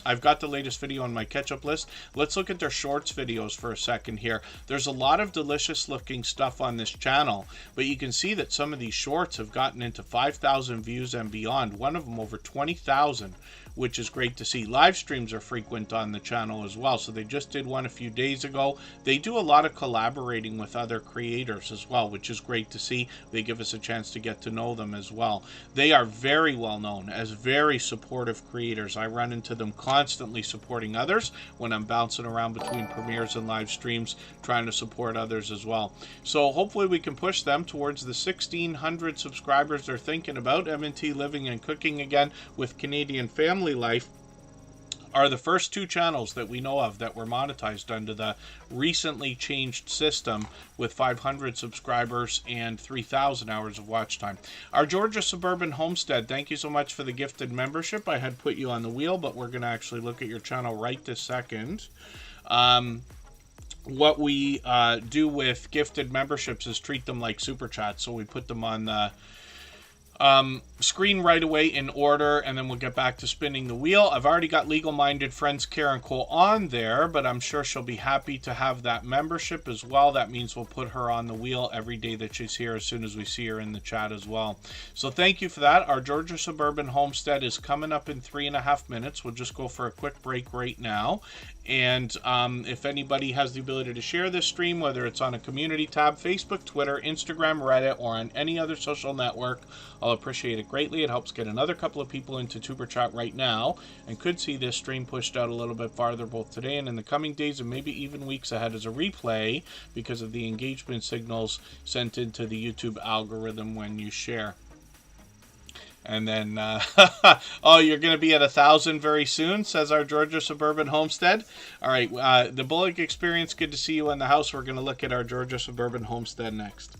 I've got the latest video on my ketchup list. Let's look at their shorts videos for a second here. There's a lot of delicious looking stuff on this channel, but you can see that some of these shorts have gotten into 5,000 views and beyond. One of them over 20,000, which is great to see. Live streams are frequent on the channel as well. So they just did one a few days ago. They do a lot of collaborating with other creators as well, which is great to see. They give us a chance to get to know them as well. They are very well known as very supportive creators. I run into them constantly supporting others when I'm bouncing around between premieres and live streams, trying to support others as well. So hopefully we can push them towards the 1,600 subscribers they're thinking about. M&T Living and Cooking again with Canadian Family Life are the first two channels that we know of that were monetized under the recently changed system with 500 subscribers and 3,000 hours of watch time. Our Georgia Suburban Homestead, thank you so much for the gifted membership. I had put you on the wheel, but we're going to actually look at your channel right this second. What we do with gifted memberships is treat them like super chats. So we put them on the screen right away in order, and then we'll get back to spinning the wheel. I've already got legal-minded friends Karin on there, but I'm sure she'll be happy to have that membership as well. That means we'll put her on the wheel every day that she's here as soon as we see her in the chat as well. So thank you for that. Our Georgia Suburban Homestead is coming up in 3.5 minutes. We'll just go for a quick break right now. And if anybody has the ability to share this stream, whether it's on a community tab, Facebook, Twitter, Instagram, Reddit, or on any other social network, I'll appreciate it greatly. It helps get another couple of people into Tuber Chat right now, and could see this stream pushed out a little bit farther both today and in the coming days, and maybe even weeks ahead as a replay because of the engagement signals sent into the YouTube algorithm when you share. And then, oh, you're going to be at 1,000 very soon, says our Georgia Suburban Homestead. All right, the Bullock Experience, good to see you in the house. We're going to look at our Georgia Suburban Homestead next.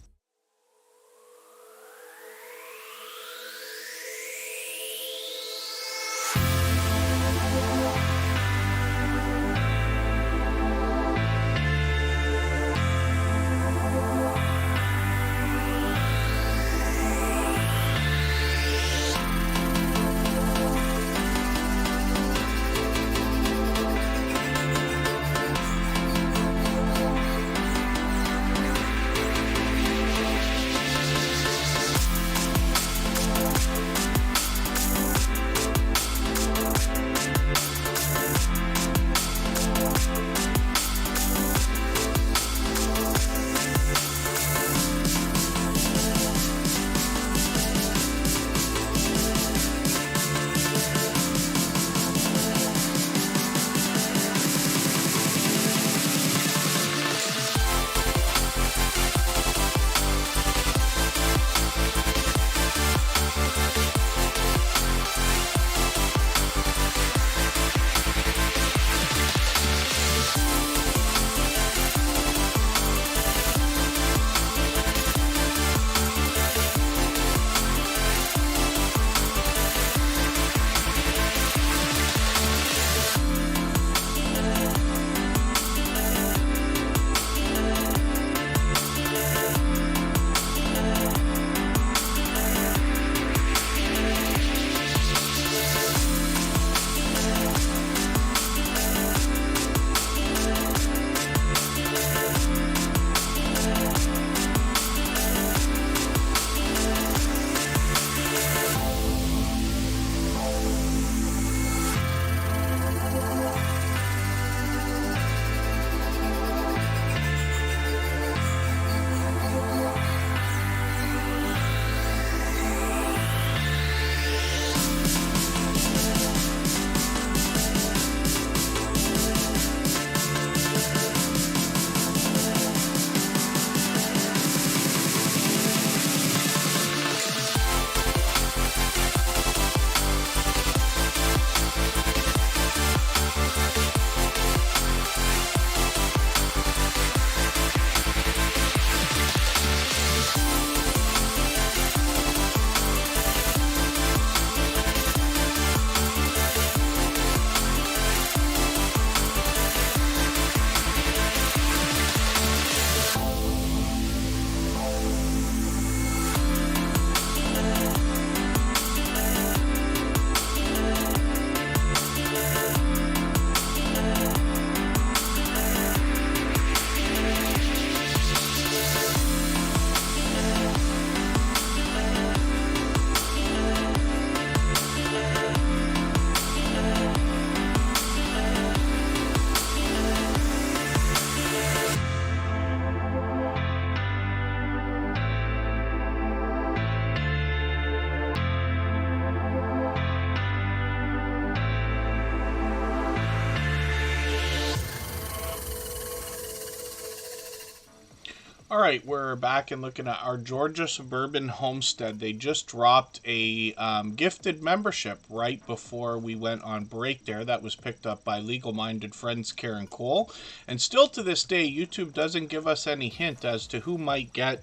All right, we're back and looking at our Georgia Suburban Homestead. They just dropped a gifted membership right before we went on break there. That was picked up by legal-minded friends Karin Cole. And still to this day, YouTube doesn't give us any hint as to who might get,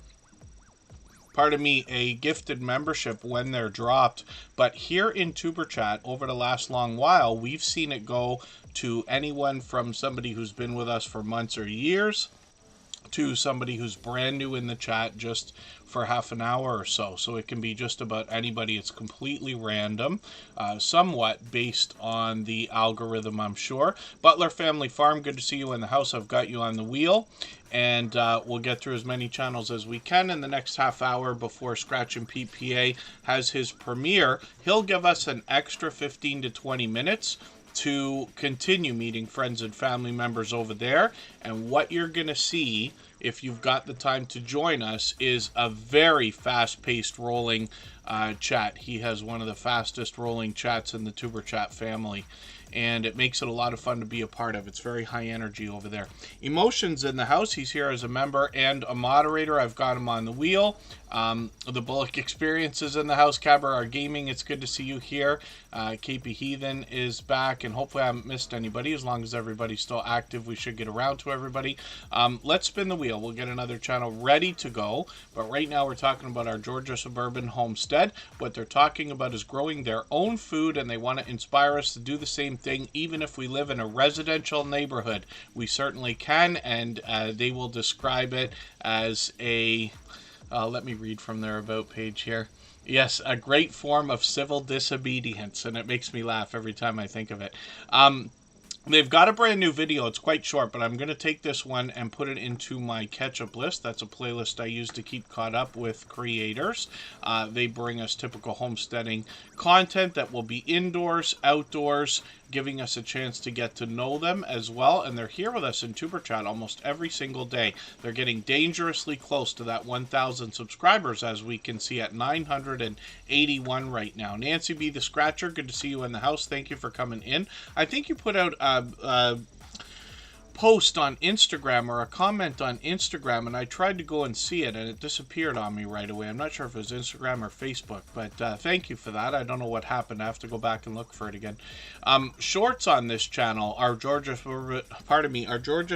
pardon me, a gifted membership when they're dropped. But here in Superchat, over the last long while, we've seen it go to anyone from somebody who's been with us for months or years to somebody who's brand new in the chat just for half an hour or so. So it can be just about anybody. It's completely random, somewhat based on the algorithm, I'm sure. Butler Family Farm, good to see you in the house. I've got you on the wheel. And we'll get through as many channels as we can in the next half hour before Scratch and PPA has his premiere. He'll give us an extra 15 to 20 minutes to continue meeting friends and family members over there. And what you're going to see, if you've got the time to join us, is a very fast-paced rolling chat. He has one of the fastest rolling chats in the Tuber Chat family, and it makes it a lot of fun to be a part of. It's very high energy over there. Emotions in the house. He's here as a member and a moderator. I've got him on the wheel. The Bullock Experience is in the house. Cabaret Gaming, it's good to see you here. KP Heathen is back, and hopefully I haven't missed anybody. As long as everybody's still active, we should get around to everybody. Let's spin the wheel. We'll get another channel ready to go, but right now we're talking about our Georgia Suburban Homestead. What they're talking about is growing their own food, and they want to inspire us to do the same thing. Even if we live in a residential neighborhood, we certainly can, and they will describe it as a... let me read from their About page here. Yes, a great form of civil disobedience, and it makes me laugh every time I think of it. They've got a brand new video. It's quite short, but I'm going to take this one and put it into my catch-up list. That's a playlist I use to keep caught up with creators. They bring us typical homesteading content that will be indoors, outdoors, giving us a chance to get to know them as well. And they're here with us in Tuber Chat almost every single day. They're getting dangerously close to that 1,000 subscribers, as we can see at 981 right now. Nancy B. the Scratcher, good to see you in the house. Thank you for coming in. I think you put out a post on Instagram or a comment on Instagram, and I tried to go and see it, and it disappeared on me right away. I'm not sure if it was Instagram or Facebook, but thank you for that. I don't know what happened. I have to go back and look for it again. Shorts on this channel, our Georgia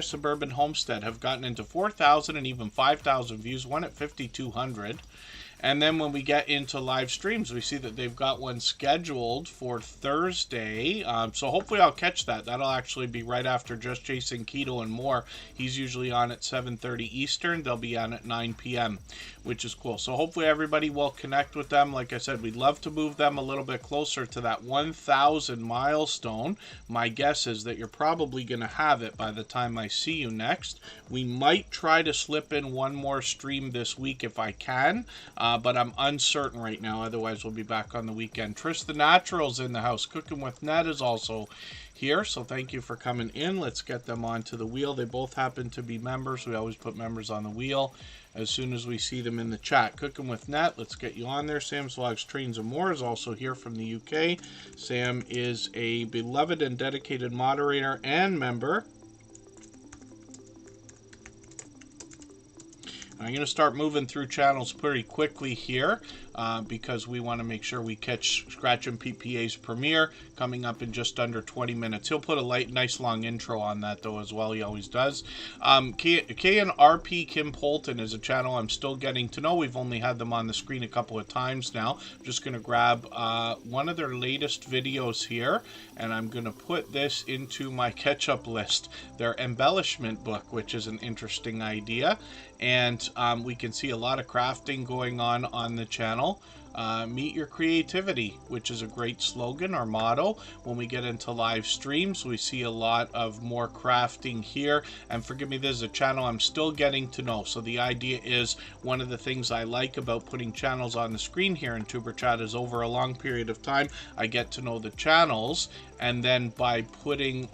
Suburban Homestead, have gotten into 4,000 and even 5,000 views, one at 5,200. And then when we get into live streams, we see that they've got one scheduled for Thursday. So hopefully I'll catch that. That'll actually be right after Just Jason Keto and More. He's usually on at 7:30 Eastern. They'll be on at 9 p.m., which is cool. So hopefully everybody will connect with them. Like I said, we'd love to move them a little bit closer to that 1,000 milestone. My guess is that you're probably going to have it by the time I see you next. We might try to slip in one more stream this week if I can. But I'm uncertain right now. Otherwise, we'll be back on the weekend. Trish the Natural's in the house. Cooking with Ned is also here. So thank you for coming in. Let's get them onto the wheel. They both happen to be members. We always put members on the wheel as soon as we see them in the chat. Cooking with Ned, let's get you on there. Sam's Vlogs, Trains and More is also here from the UK. Sam is a beloved and dedicated moderator and member. I'm going to start moving through channels pretty quickly here because we want to make sure we catch Scratch and PPA's premiere coming up in just under 20 minutes. He'll put a nice long intro on that, though, as well. He always does. K and RP Kim Polton is a channel I'm still getting to know. We've only had them on the screen a couple of times now. I'm just going to grab one of their latest videos here, and I'm going to put this into my catch-up list. Their embellishment book, which is an interesting idea. And we can see a lot of crafting going on the channel. Meet your creativity, which is a great slogan or motto. When we get into live streams, we see a lot of more crafting here. And forgive me, this is a channel I'm still getting to know. So the idea is, one of the things I like about putting channels on the screen here in Tuber Chat is over a long period of time, I get to know the channels. And then by putting,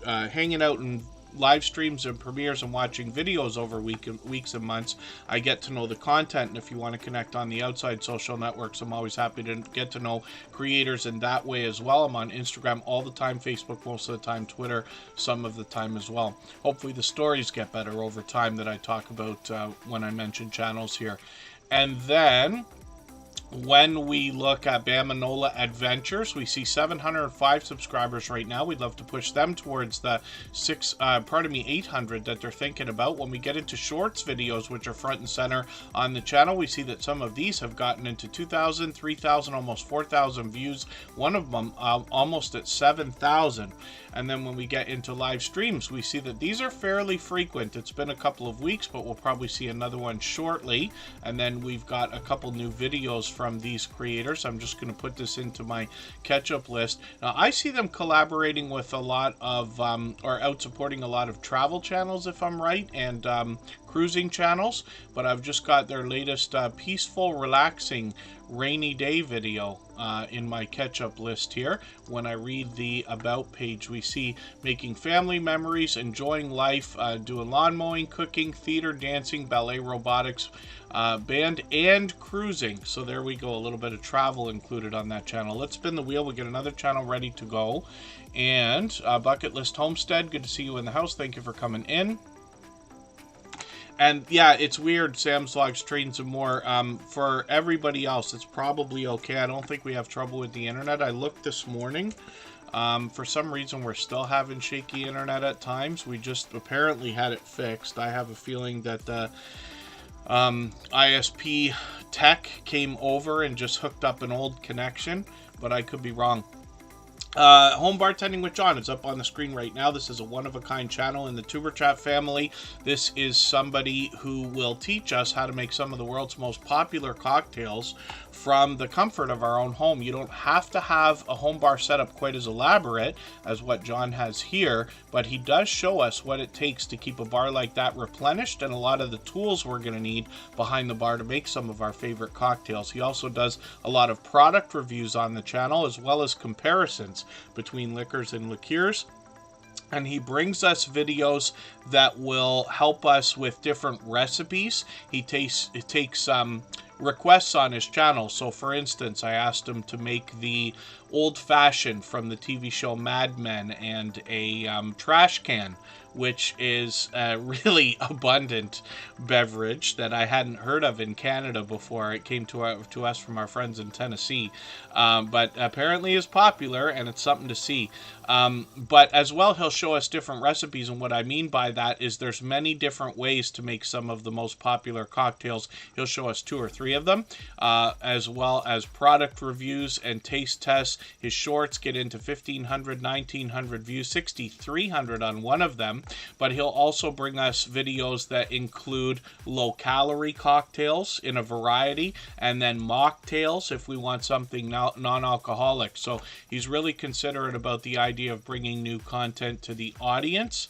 hanging out and live streams and premieres and watching videos over weeks and months, I get to know the content. And if you want to connect on the outside social networks, I'm always happy to get to know creators in that way as well. I'm on Instagram all the time, Facebook most of the time, Twitter some of the time as well. Hopefully the stories get better over time that I talk about when I mention channels here. And then when we look at Bamanola Adventures, we see 705 subscribers right now. We'd love to push them towards the 800 that they're thinking about. When we get into shorts videos, which are front and center on the channel, we see that some of these have gotten into 2,000, 3,000, almost 4,000 views. One of them almost at 7,000. And then when we get into live streams, we see that these are fairly frequent. It's been a couple of weeks, but we'll probably see another one shortly. And then we've got a couple new videos from these creators. I'm just going to put this into my catch-up list. Now, I see them collaborating with a lot of, or out supporting a lot of travel channels, if I'm right, and cruising channels. But I've just got their latest peaceful, relaxing, rainy day video in my catch-up list here. When I read the About page, we see making family memories, enjoying life, doing lawn mowing, cooking, theater, dancing, ballet, robotics, band, and cruising. So there we go, a little bit of travel included on that channel. Let's spin the wheel. We get another channel ready to go. And Bucket List Homestead, good to see you in the house. Thank you for coming in. And yeah, it's weird, Sam's Vlogs, Trades and More. For everybody else, it's probably okay. I don't think we have trouble with the internet. I looked this morning. For some reason, we're still having shaky internet at times. We just apparently had it fixed. I have a feeling that the ISP tech came over and just hooked up an old connection, but I could be wrong. Home Bartending with John is up on the screen right now. This is a one-of-a-kind channel in the Superchat family. This is somebody who will teach us how to make some of the world's most popular cocktails from the comfort of our own home. You don't have to have a home bar setup quite as elaborate as what John has here, but he does show us what it takes to keep a bar like that replenished and a lot of the tools we're going to need behind the bar to make some of our favorite cocktails. He also does a lot of product reviews on the channel as well as comparisons between liquors and liqueurs. And he brings us videos that will help us with different recipes. He takes requests on his channel. So for instance, I asked him to make the old fashioned from the TV show Mad Men and a trash can, which is a really abundant beverage that I hadn't heard of in Canada before. It came to us from our friends in Tennessee, but apparently is popular, and it's something to see. But as well, he'll show us different recipes, and what I mean by that is there's many different ways to make some of the most popular cocktails. He'll show us 2 or 3 of them, as well as product reviews and taste tests. His shorts get into 1,500, 1,900 views, 6,300 on one of them. But he'll also bring us videos that include low-calorie cocktails in a variety, and then mocktails if we want something non-alcoholic. So he's really considerate about the idea of bringing new content to the audience,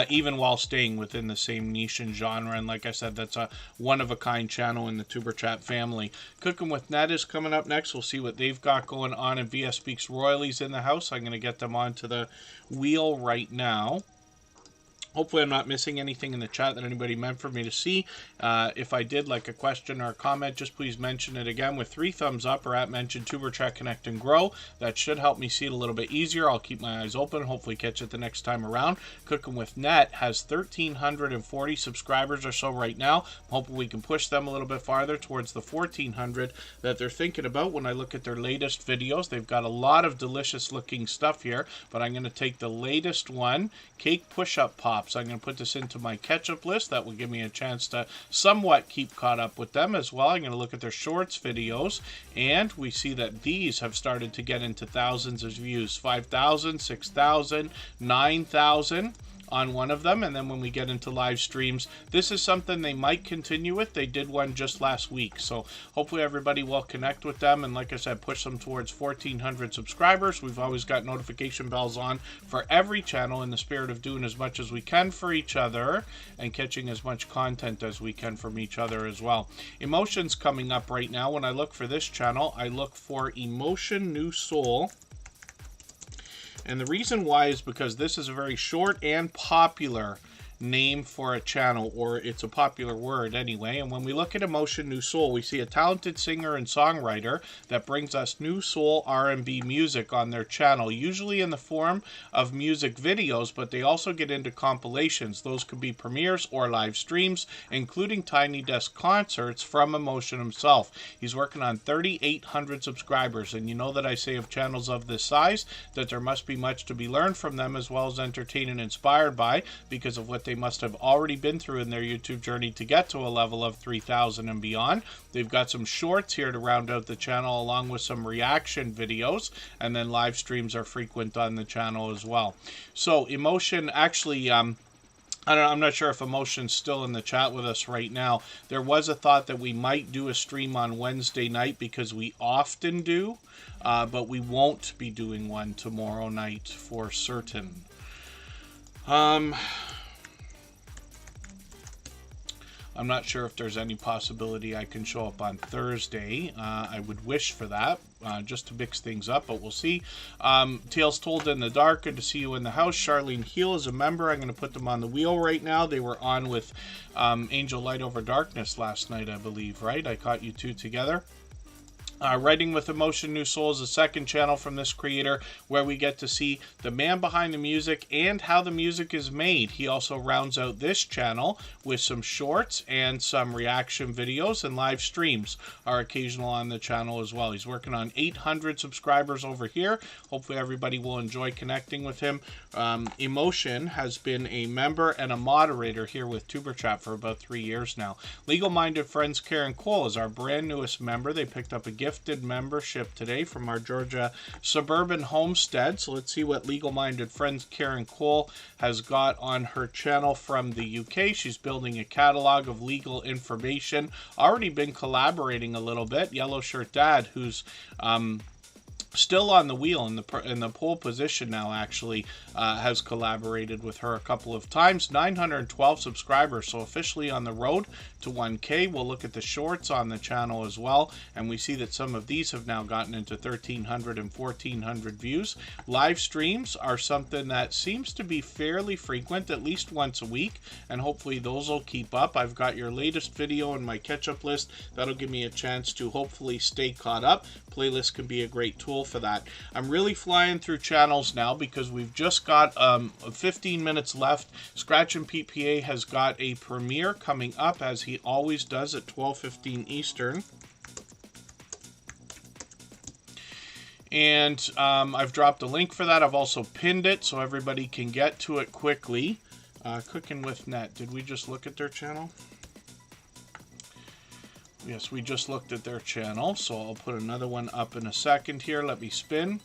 even while staying within the same niche and genre. And like I said, that's a one-of-a-kind channel in the Tuberchat family. Cooking with Ned is coming up next. We'll see what they've got going on. And VS Speaks Royalties in the house. I'm going to get them onto the wheel right now. Hopefully I'm not missing anything in the chat that anybody meant for me to see. If I did, like a question or a comment, just please mention it again with 3 thumbs up or at mention Tuberchat Connect and Grow. That should help me see it a little bit easier. I'll keep my eyes open, hopefully catch it the next time around. Cooking with Net has 1,340 subscribers or so right now. I'm hoping we can push them a little bit farther towards the 1,400 that they're thinking about when I look at their latest videos. They've got a lot of delicious looking stuff here, but I'm going to take the latest one, Cake Push-Up Pop. So I'm going to put this into my catch-up list. That will give me a chance to somewhat keep caught up with them as well. I'm going to look at their shorts videos, and we see that these have started to get into thousands of views. 5,000, 6,000, 9,000 on one of them. And then when we get into live streams, this is something they might continue with. They did one just last week, so hopefully everybody will connect with them, and like I said, push them towards 1,400 subscribers. We've always got notification bells on for every channel in the spirit of doing as much as we can for each other and catching as much content as we can from each other as well. Emotions coming up right now. When I look for this channel, I look for Emotion New Soul. And the reason why is because this is a very short and popular name for a channel, or it's a popular word anyway. And when we look at Emotion New Soul, we see a talented singer and songwriter that brings us new soul R&B music on their channel, usually in the form of music videos, but they also get into compilations. Those could be premieres or live streams, including Tiny Desk concerts from Emotion himself. He's working on 3,800 subscribers, and you know that I say of channels of this size that there must be much to be learned from them, as well as entertained and inspired by, because of what they must have already been through in their YouTube journey to get to a level of 3,000 and beyond. They've got some shorts here to round out the channel, along with some reaction videos, and then live streams are frequent on the channel as well. So Emotion actually, I'm not sure if Emotion's still in the chat with us right now. There was a thought that we might do a stream on Wednesday night, because we often do, but we won't be doing one tomorrow night for certain. I'm not sure if there's any possibility I can show up on Thursday. I would wish for that, just to mix things up, but we'll see. Tales Told in the Dark, good to see you in the house. Charlene Heel is a member. I'm going to put them on the wheel right now. They were on with Angel Light Over Darkness last night, I believe, right? I caught you two together. Writing with Emotion New Soul is a second channel from this creator, where we get to see the man behind the music and how the music is made. He also rounds out this channel with some shorts and some reaction videos, and live streams are occasional on the channel as well. He's working on 800 subscribers over here. Hopefully everybody will enjoy connecting with him. Emotion has been a member and a moderator here with Superchat for about 3 years now. Legal Minded Friends Karin Cole is our brand newest member. They picked up a gifted membership today from our Georgia suburban homestead. So let's see what Legal Minded Friends Karin Cole has got on her channel from the UK. She's building a catalog of legal information. Already been collaborating a little bit. Yellow Shirt Dad, who's still on the wheel in the pole position now, actually has collaborated with her a couple of times. 912 subscribers, so officially on the road to 1K. We'll look at the shorts on the channel as well, and we see that some of these have now gotten into 1,300 and 1,400 views. Live streams are something that seems to be fairly frequent, at least once a week, and hopefully those will keep up. I've got your latest video in my catch-up list. That'll give me a chance to hopefully stay caught up. Playlist can be a great tool for that. I'm really flying through channels now because we've just got 15 minutes left. Scratch and PPA has got a premiere coming up, as he always does, at 12:15 Eastern. And I've dropped a link for that. I've also pinned it so everybody can get to it quickly. Cooking with Net. Did we just look at their channel? Yes, we just looked at their channel, so I'll put another one up in a second here. Let me spin.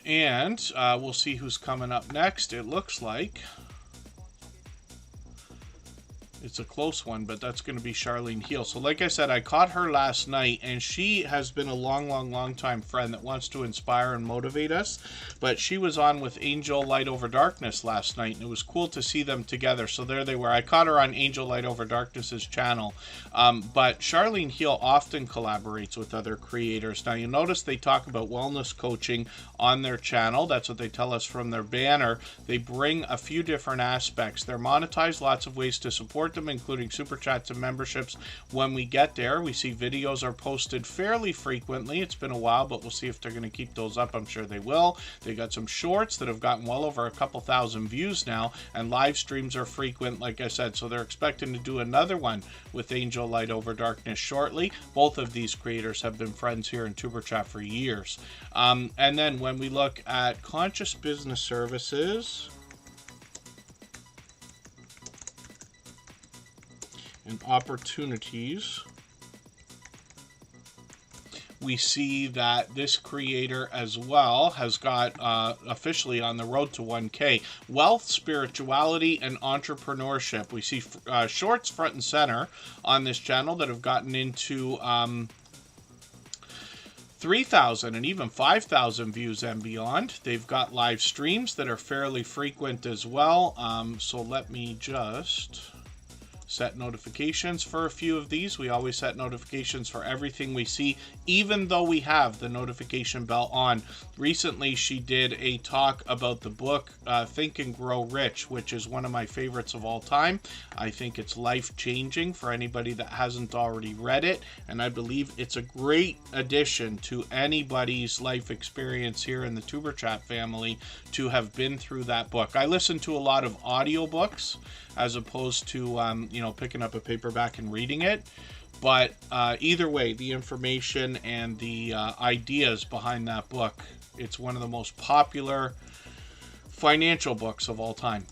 And we'll see who's coming up next. It looks like it's a close one, but that's going to be Charlene Heel. So like I said, I caught her last night, and she has been a long time friend that wants to inspire and motivate us. But she was on with Angel Light Over Darkness last night, and it was cool to see them together. So there they were. I caught her on Angel Light Over Darkness's channel. But Charlene Heel often collaborates with other creators. Now you'll notice they talk about wellness coaching on their channel. That's what they tell us from their banner. They bring a few different aspects. They're monetized, lots of ways to support them, including super chats and memberships. When we get there, we see videos are posted fairly frequently. It's been a while, but we'll see if they're going to keep those up. I'm sure they will. They got some shorts that have gotten well over a couple thousand views now, and live streams are frequent, like I said, so they're expecting to do another one with Angel Light Over Darkness shortly. Both of these creators have been friends here in Tuber Chat for years. And then when we look at Conscious Business Services and opportunities, we see that this creator as well has got officially on the road to 1K. Wealth, spirituality, and entrepreneurship. We see shorts front and center on this channel that have gotten into 3,000 and even 5,000 views and beyond. They've got live streams that are fairly frequent as well. So let me just set notifications for a few of these. We always set notifications for everything we see, even though we have the notification bell on. Recently, she did a talk about the book Think and Grow Rich, which is one of my favorites of all time. I think it's life-changing for anybody that hasn't already read it, and I believe it's a great addition to anybody's life experience here in the Tuber Chat family to have been through that book. I listen to a lot of audiobooks as opposed to picking up a paperback and reading it, but either way, the information and the ideas behind that book, it's one of the most popular financial books of all time.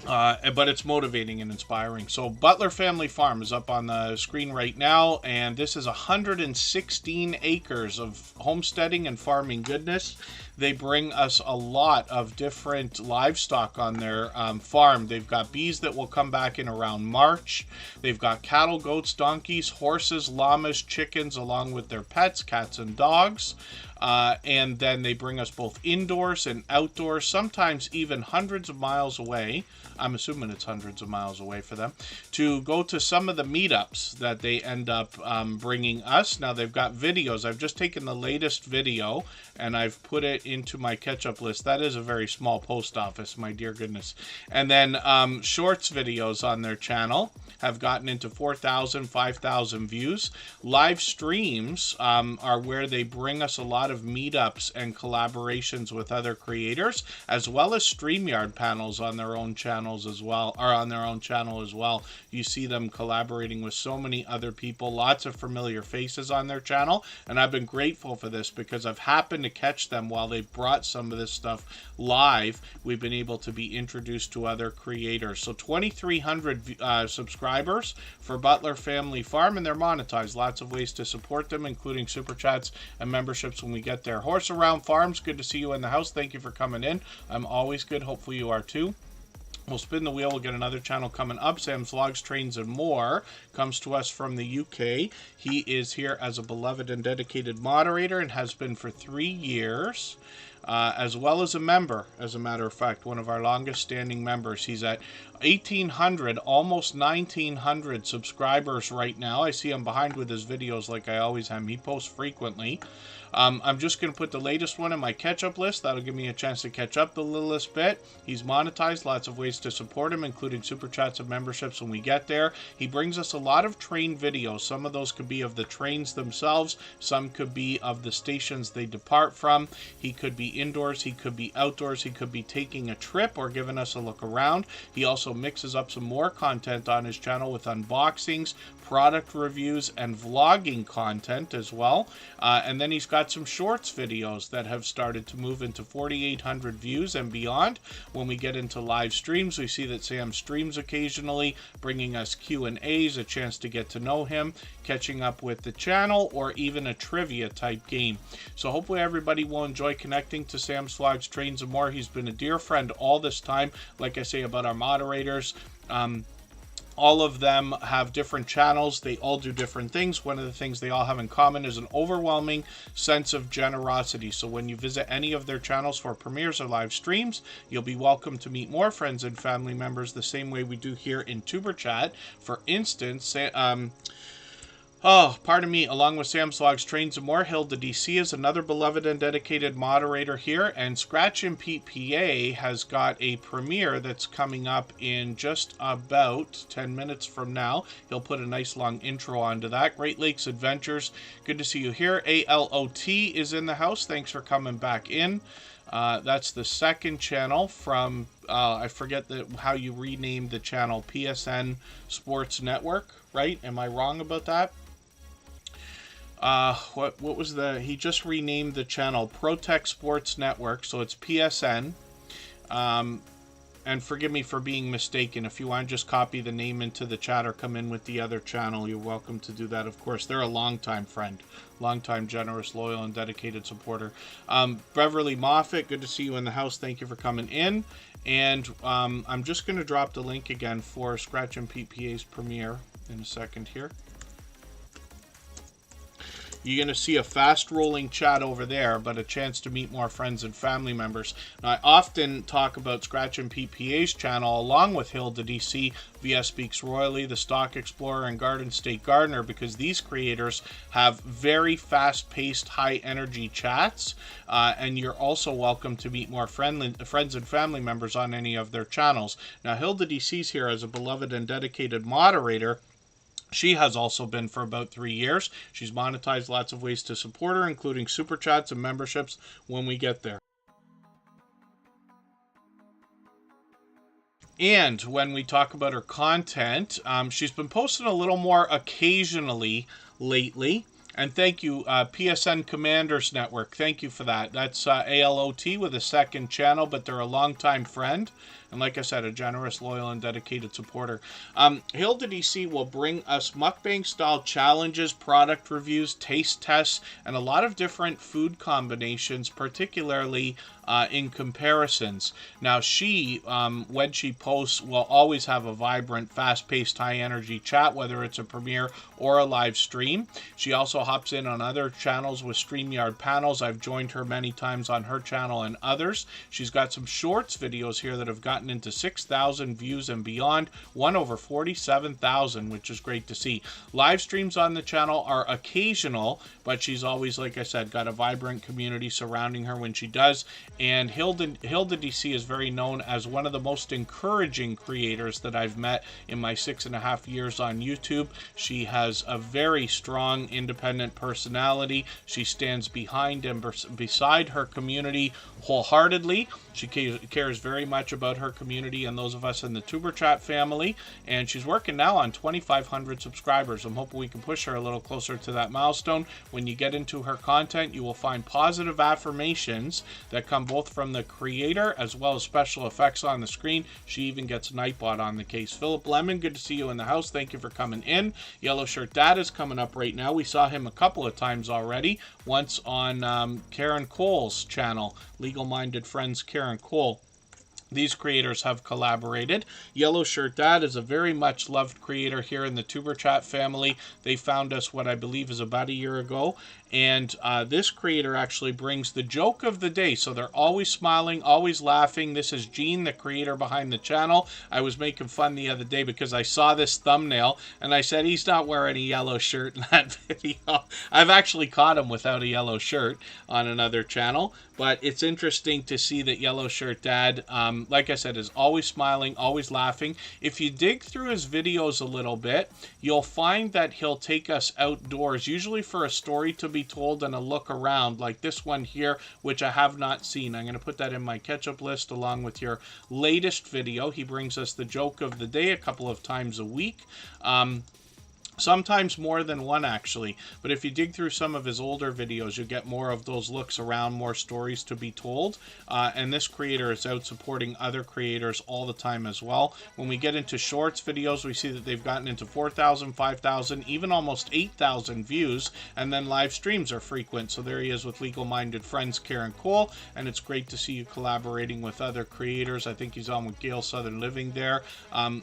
But it's motivating and inspiring. So Butler Family Farm is up on the screen right now, and this is 116 acres of homesteading and farming goodness. They bring us a lot of different livestock on their farm. They've got bees that will come back in around March. They've got cattle, goats, donkeys, horses, llamas, chickens, along with their pets, cats and dogs. And then they bring us both indoors and outdoors, sometimes even hundreds of miles away. I'm assuming it's hundreds of miles away for them, to go to some of the meetups that they end up bringing us. Now, they've got videos. I've just taken the latest video and I've put it into my catch-up list. That is a very small post office, my dear goodness. And then shorts videos on their channel have gotten into 4,000, 5,000 views. Live streams are where they bring us a lot of meetups and collaborations with other creators, as well as StreamYard panels on their own channels as well, or on their own channel as well. You see them collaborating with so many other people, lots of familiar faces on their channel, and I've been grateful for this because I've happened to catch them while they brought some of this stuff live. We've been able to be introduced to other creators. So 2,300 subscribers for Butler Family Farm, and they're monetized. Lots of ways to support them, including super chats and memberships when we get there. Horse Around Farms, good to see you in the house. Thank you for coming in. I'm always good. Hopefully you are too. We'll spin the wheel. We'll get another channel coming up. Sam's Vlogs, Trains, and More comes to us from the UK. He is here as a beloved and dedicated moderator and has been for 3 years, as well as a member, as a matter of fact, one of our longest standing members. He's at 1,800, almost 1,900 subscribers right now. I see him behind with his videos like I always am. He posts frequently. I'm just going to put the latest one in my catch-up list. That'll give me a chance to catch up the littlest bit. He's monetized, lots of ways to support him, including super chats and memberships when we get there. He brings us a lot of train videos. Some of those could be of the trains themselves. Some could be of the stations they depart from. He could be indoors. He could be outdoors. He could be taking a trip or giving us a look around. He also mixes up some more content on his channel with unboxings, product reviews, and vlogging content as well. And then he's got some shorts videos that have started to move into 4,800 views and beyond. When we get into live streams, we see that Sam streams occasionally, bringing us Q&As, a chance to get to know him, catching up with the channel, or even a trivia type game. So hopefully everybody will enjoy connecting to Sam's Vlogs, Trains, and More. He's been a dear friend all this time. Like I say about our moderators, all of them have different channels. They all do different things. One of the things they all have in common is an overwhelming sense of generosity. So when you visit any of their channels for premieres or live streams, you'll be welcome to meet more friends and family members the same way we do here in Tuber Chat. For instance, along with Sam's Vlogs, Trains, and More, Hilda DC is another beloved and dedicated moderator here, and Scratch and Pete PA has got a premiere that's coming up in just about 10 minutes from now. He'll put a nice long intro onto that. Great Lakes Adventures, good to see you here. ALOT is in the house. Thanks for coming back in. That's the second channel from, I forget how you renamed the channel, PSN Sports Network, right? Am I wrong about that? What was he just renamed the channel Protect Sports Network, so it's PSN. And forgive me for being mistaken. If you want to just copy the name into the chat or come in with the other channel, you're welcome to do that, of course. They're a longtime friend, longtime generous, loyal, and dedicated supporter. Beverly Moffat, good to see you in the house. Thank you for coming in. And I'm just going to drop the link again for Scratch and Pete PA's premiere in a second here. you're going to see a fast rolling chat over there, but a chance to meet more friends and family members. Now, I often talk about Scratch and PPA's channel along with Hilda DC, VS Speaks Royally, The Stock Explorer, and Garden State Gardener, because these creators have very fast-paced, high-energy chats, and you're also welcome to meet more friends and family members on any of their channels. Now, Hilda DC's here as a beloved and dedicated moderator. She has also been for about 3 years. She's monetized lots of ways to support her, including super chats and memberships when we get there. And when we talk about her content, she's been posting a little more occasionally lately. And thank you, PSN Commanders Network. Thank you for that. That's ALOT with a second channel, but they're a longtime friend. And like I said, a generous, loyal, and dedicated supporter. Hilda DC will bring us mukbang-style challenges, product reviews, taste tests, and a lot of different food combinations, particularly in comparisons. Now, she, when she posts, will always have a vibrant, fast-paced, high-energy chat, whether it's a premiere or a live stream. She also hops in on other channels with StreamYard panels. I've joined her many times on her channel and others. She's got some shorts videos here that have gotten into 6,000 views and beyond, one over 47,000, which is great to see. Live streams on the channel are occasional, but she's always, like I said, got a vibrant community surrounding her when she does. And Hilda DC is very known as one of the most encouraging creators that I've met in my 6.5 years on YouTube. She has a very strong, independent personality. She stands behind and beside her community wholeheartedly. She cares very much about her community and those of us in the Superchat family. And she's working now on 2,500 subscribers. I'm hoping we can push her a little closer to that milestone. When you get into her content, you will find positive affirmations that come both from the creator as well as special effects on the screen. She even gets Nightbot on the case. Philip Lemon, good to see you in the house. Thank you for coming in. Yellow Shirt Dad is coming up right now. We saw him a couple of times already. Once on Karin Cole's channel, Legal Minded Friends Karin Cole. These creators have collaborated. Yellow Shirt Dad is a very much loved creator here in the Tuberchat family. They found us, what I believe is about a year ago. And this creator actually brings the joke of the day. So they're always smiling, always laughing. This is Gene, the creator behind the channel. I was making fun the other day because I saw this thumbnail and I said he's not wearing a yellow shirt in that video. I've actually caught him without a yellow shirt on another channel. But it's interesting to see that Yellow Shirt Dad, like I said, is always smiling, always laughing. If you dig through his videos a little bit, you'll find that he'll take us outdoors, usually for a story to be told and a look around, like this one here, which I have not seen. I'm going to put that in my catch-up list along with your latest video. He brings us the joke of the day a couple of times a week. Sometimes more than one, actually. But if you dig through some of his older videos, you get more of those looks around, more stories to be told. And this creator is out supporting other creators all the time as well. When we get into shorts videos, we see that they've gotten into 4,000, 5,000, even almost 8,000 views. And then live streams are frequent. So there he is with Legal Minded Friends Karin Cole. And it's great to see you collaborating with other creators. I think he's on with Gale Southern Living there.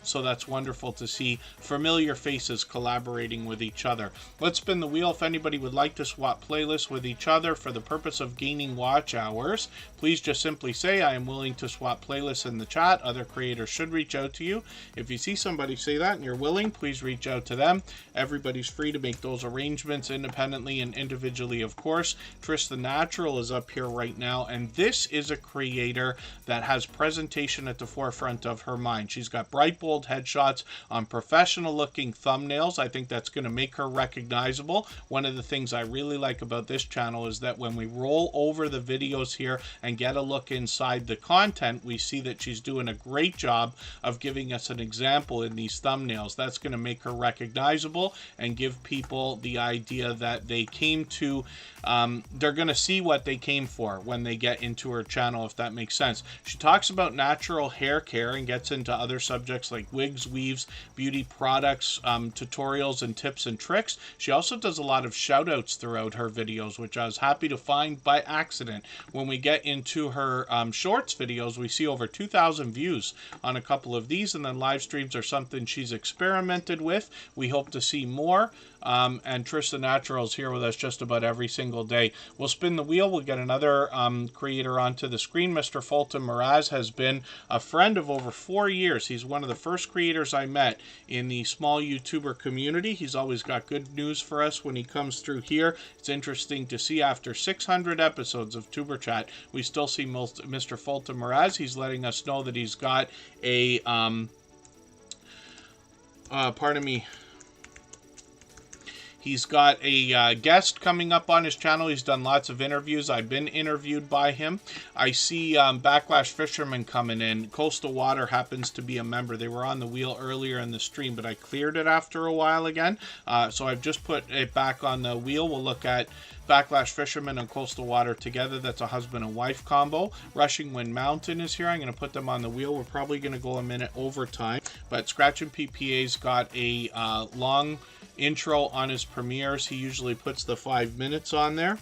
So that's wonderful to see familiar faces collaborating with each other. Let's spin the wheel. If anybody would like to swap playlists with each other for the purpose of gaining watch hours, please just simply say, I am willing to swap playlists in the chat. Other creators should reach out to you. If you see somebody say that and you're willing, please reach out to them. Everybody's free to make those arrangements independently and individually, of course. Trish the Natural is up here right now, and this is a creator that has presentation at the forefront of her mind. She's got bright, bold headshots on professional-looking thumbnails. I think that's going to make her recognizable. One of the things I really like about this channel is that when we roll over the videos here and get a look inside the content, we see that she's doing a great job of giving us an example in these thumbnails. That's going to make her recognizable and give people the idea that they came to, they're going to see what they came for when they get into her channel, if that makes sense. She talks about natural hair care and gets into other subjects like wigs, weaves, beauty products, tutorials, and tips and tricks. She also does a lot of shout outs throughout her videos, which I was happy to find by accident. When we get into her shorts videos, we see over 2,000 views on a couple of these, and then live streams are something she's experimented with. We hope to see more. and Trish the Natural is here with us just about every single day. We'll spin the wheel. We'll get another creator onto the screen. Mr. Fulton Mraz has been a friend of over 4 years. He's one of the first creators I met in the small YouTuber community. He's always got good news for us when he comes through here. It's interesting to see after 600 episodes of Tuber Chat, we still see Mr. Fulton Mraz. He's letting us know that he's got a, pardon me, he's got a guest coming up on his channel. He's done lots of interviews. I've been interviewed by him. I see Backlash Fisherman coming in. Coastal Water happens to be a member. They were on the wheel earlier in the stream, but I cleared it after a while again. So I've just put it back on the wheel. We'll look at Backlash Fisherman and Coastal Water together. That's a husband and wife combo. Rushing Wind Mountain is here. I'm going to put them on the wheel. We're probably going to go a minute over time. But Scratchin' PPA's got a long intro on his premieres. He usually puts the 5 minutes on there.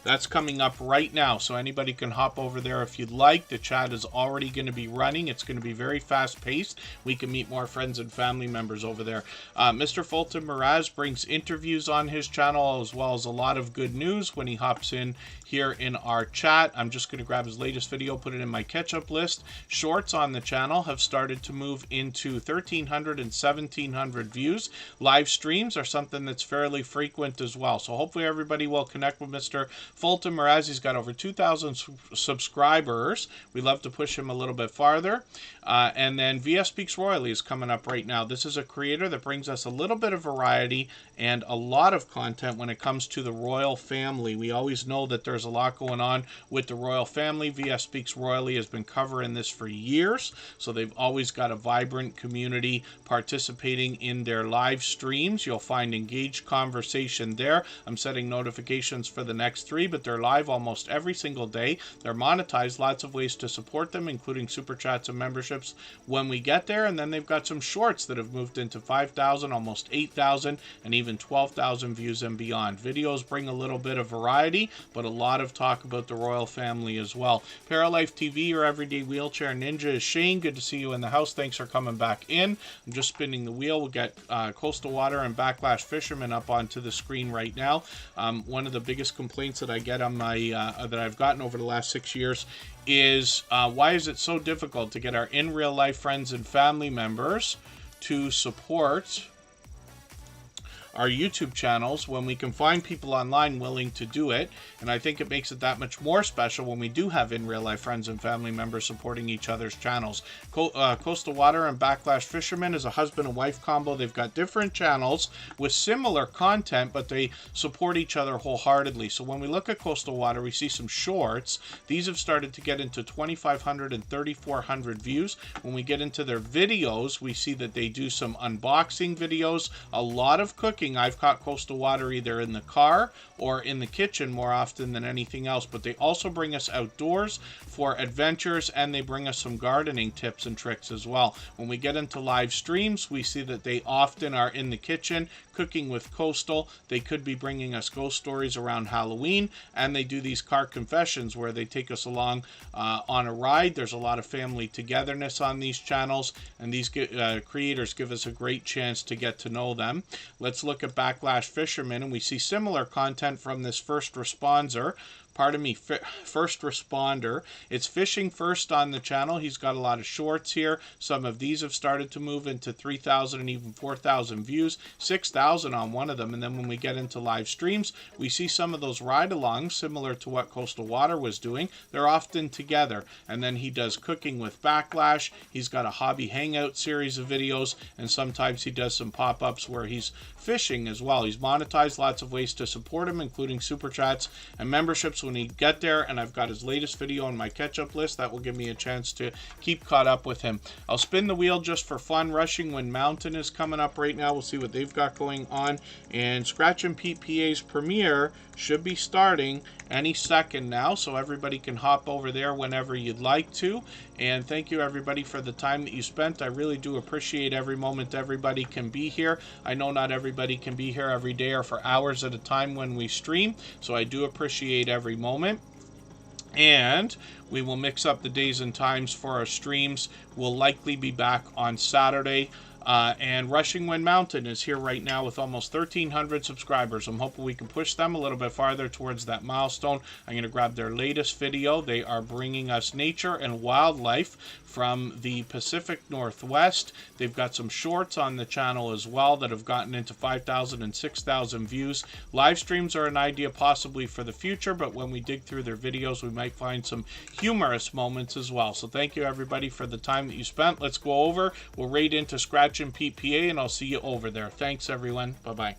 That's coming up right now, so anybody can hop over there if you'd like. The chat is already going to be running. It's going to be very fast-paced. We can meet more friends and family members over there. Mr. Fulton Mraz brings interviews on his channel as well as a lot of good news when he hops in here in our chat. I'm just going to grab his latest video, put it in my catch-up list. Shorts on the channel have started to move into 1,300 and 1,700 views. Live streams are something that's fairly frequent as well, so hopefully everybody will connect with Mr. Fulton Mraz. He's got over 2,000 subscribers. We love to push him a little bit farther. And then VS Speaks Royally is coming up right now. This is a creator that brings us a little bit of variety and a lot of content when it comes to the royal family. We always know that there's a lot going on with the royal family. VS Speaks Royally has been covering this for years, so they've always got a vibrant community participating in their live streams. You'll find engaged conversation there. I'm setting notifications for the next 3, but they're live almost every single day. They're monetized, lots of ways to support them, including super chats and memberships when we get there. And then they've got some shorts that have moved into 5,000, almost 8,000, and even 12,000 views and beyond. Videos bring a little bit of variety, but a lot of talk about the royal family as well. Paralife TV, your everyday wheelchair ninja, is Shane. Good to see you in the house. Thanks for coming back in. I'm just spinning the wheel. We'll get Coastal Water and Backlash Fisherman up onto the screen right now. One of the biggest complaints that I get on my that I've gotten over the last 6 years is why is it so difficult to get our in real life friends and family members to support our YouTube channels when we can find people online willing to do it. And I think it makes it that much more special when we do have in real life friends and family members supporting each other's channels. Coastal Water and Backlash Fisherman is a husband and wife combo. They've got different channels with similar content, but they support each other wholeheartedly. So when we look at Coastal Water, we see some shorts. These have started to get into 2,500 and 3,400 views. When we get into their videos, we see that they do some unboxing videos, a lot of cooking. I've caught Coastal Water either in the car or in the kitchen more often than anything else, but they also bring us outdoors for adventures, and they bring us some gardening tips and tricks as well. When we get into live streams, we see that they often are in the kitchen cooking with Coastal. They could be bringing us ghost stories around Halloween, and they do these car confessions where they take us along on a ride. There's a lot of family togetherness on these channels, and these creators give us a great chance to get to know them. Let's look at Backlash Fisherman, and we see similar content from this first responder. First responder. It's fishing first on the channel. He's got a lot of shorts here. Some of these have started to move into 3,000 and even 4,000 views, 6,000 on one of them. And then when we get into live streams, we see some of those ride-alongs similar to what Coastal Water was doing. They're often together. And then he does cooking with Backlash. He's got a hobby hangout series of videos, and sometimes he does some pop-ups where he's fishing as well. He's monetized, lots of ways to support him, including super chats and memberships when he get there, and I've got his latest video on my catch-up list. That will give me a chance to keep caught up with him. I'll spin the wheel just for fun. Rushing Wind Mountain is coming up right now. We'll see what they've got going on, and Scratchin' PPA's premiere should be starting any second now, so everybody can hop over there whenever you'd like to. And thank you everybody for the time that you spent. I really do appreciate every moment everybody can be here. I know not everybody can be here every day or for hours at a time when we stream, so I do appreciate every moment. And we will mix up the days and times for our streams. We'll likely be back on Saturday And Rushing Wind Mountain is here right now with almost 1,300 subscribers. I'm hoping we can push them a little bit farther towards that milestone. I'm going to grab their latest video. They are bringing us nature and wildlife from the Pacific Northwest. They've got some shorts on the channel as well that have gotten into 5,000 and 6,000 views. Live streams are an idea possibly for the future, but when we dig through their videos, we might find some humorous moments as well. So thank you everybody for the time that you spent. Let's go over. We'll raid into Scratch and PPA, and I'll see you over there. Thanks everyone. Bye-bye.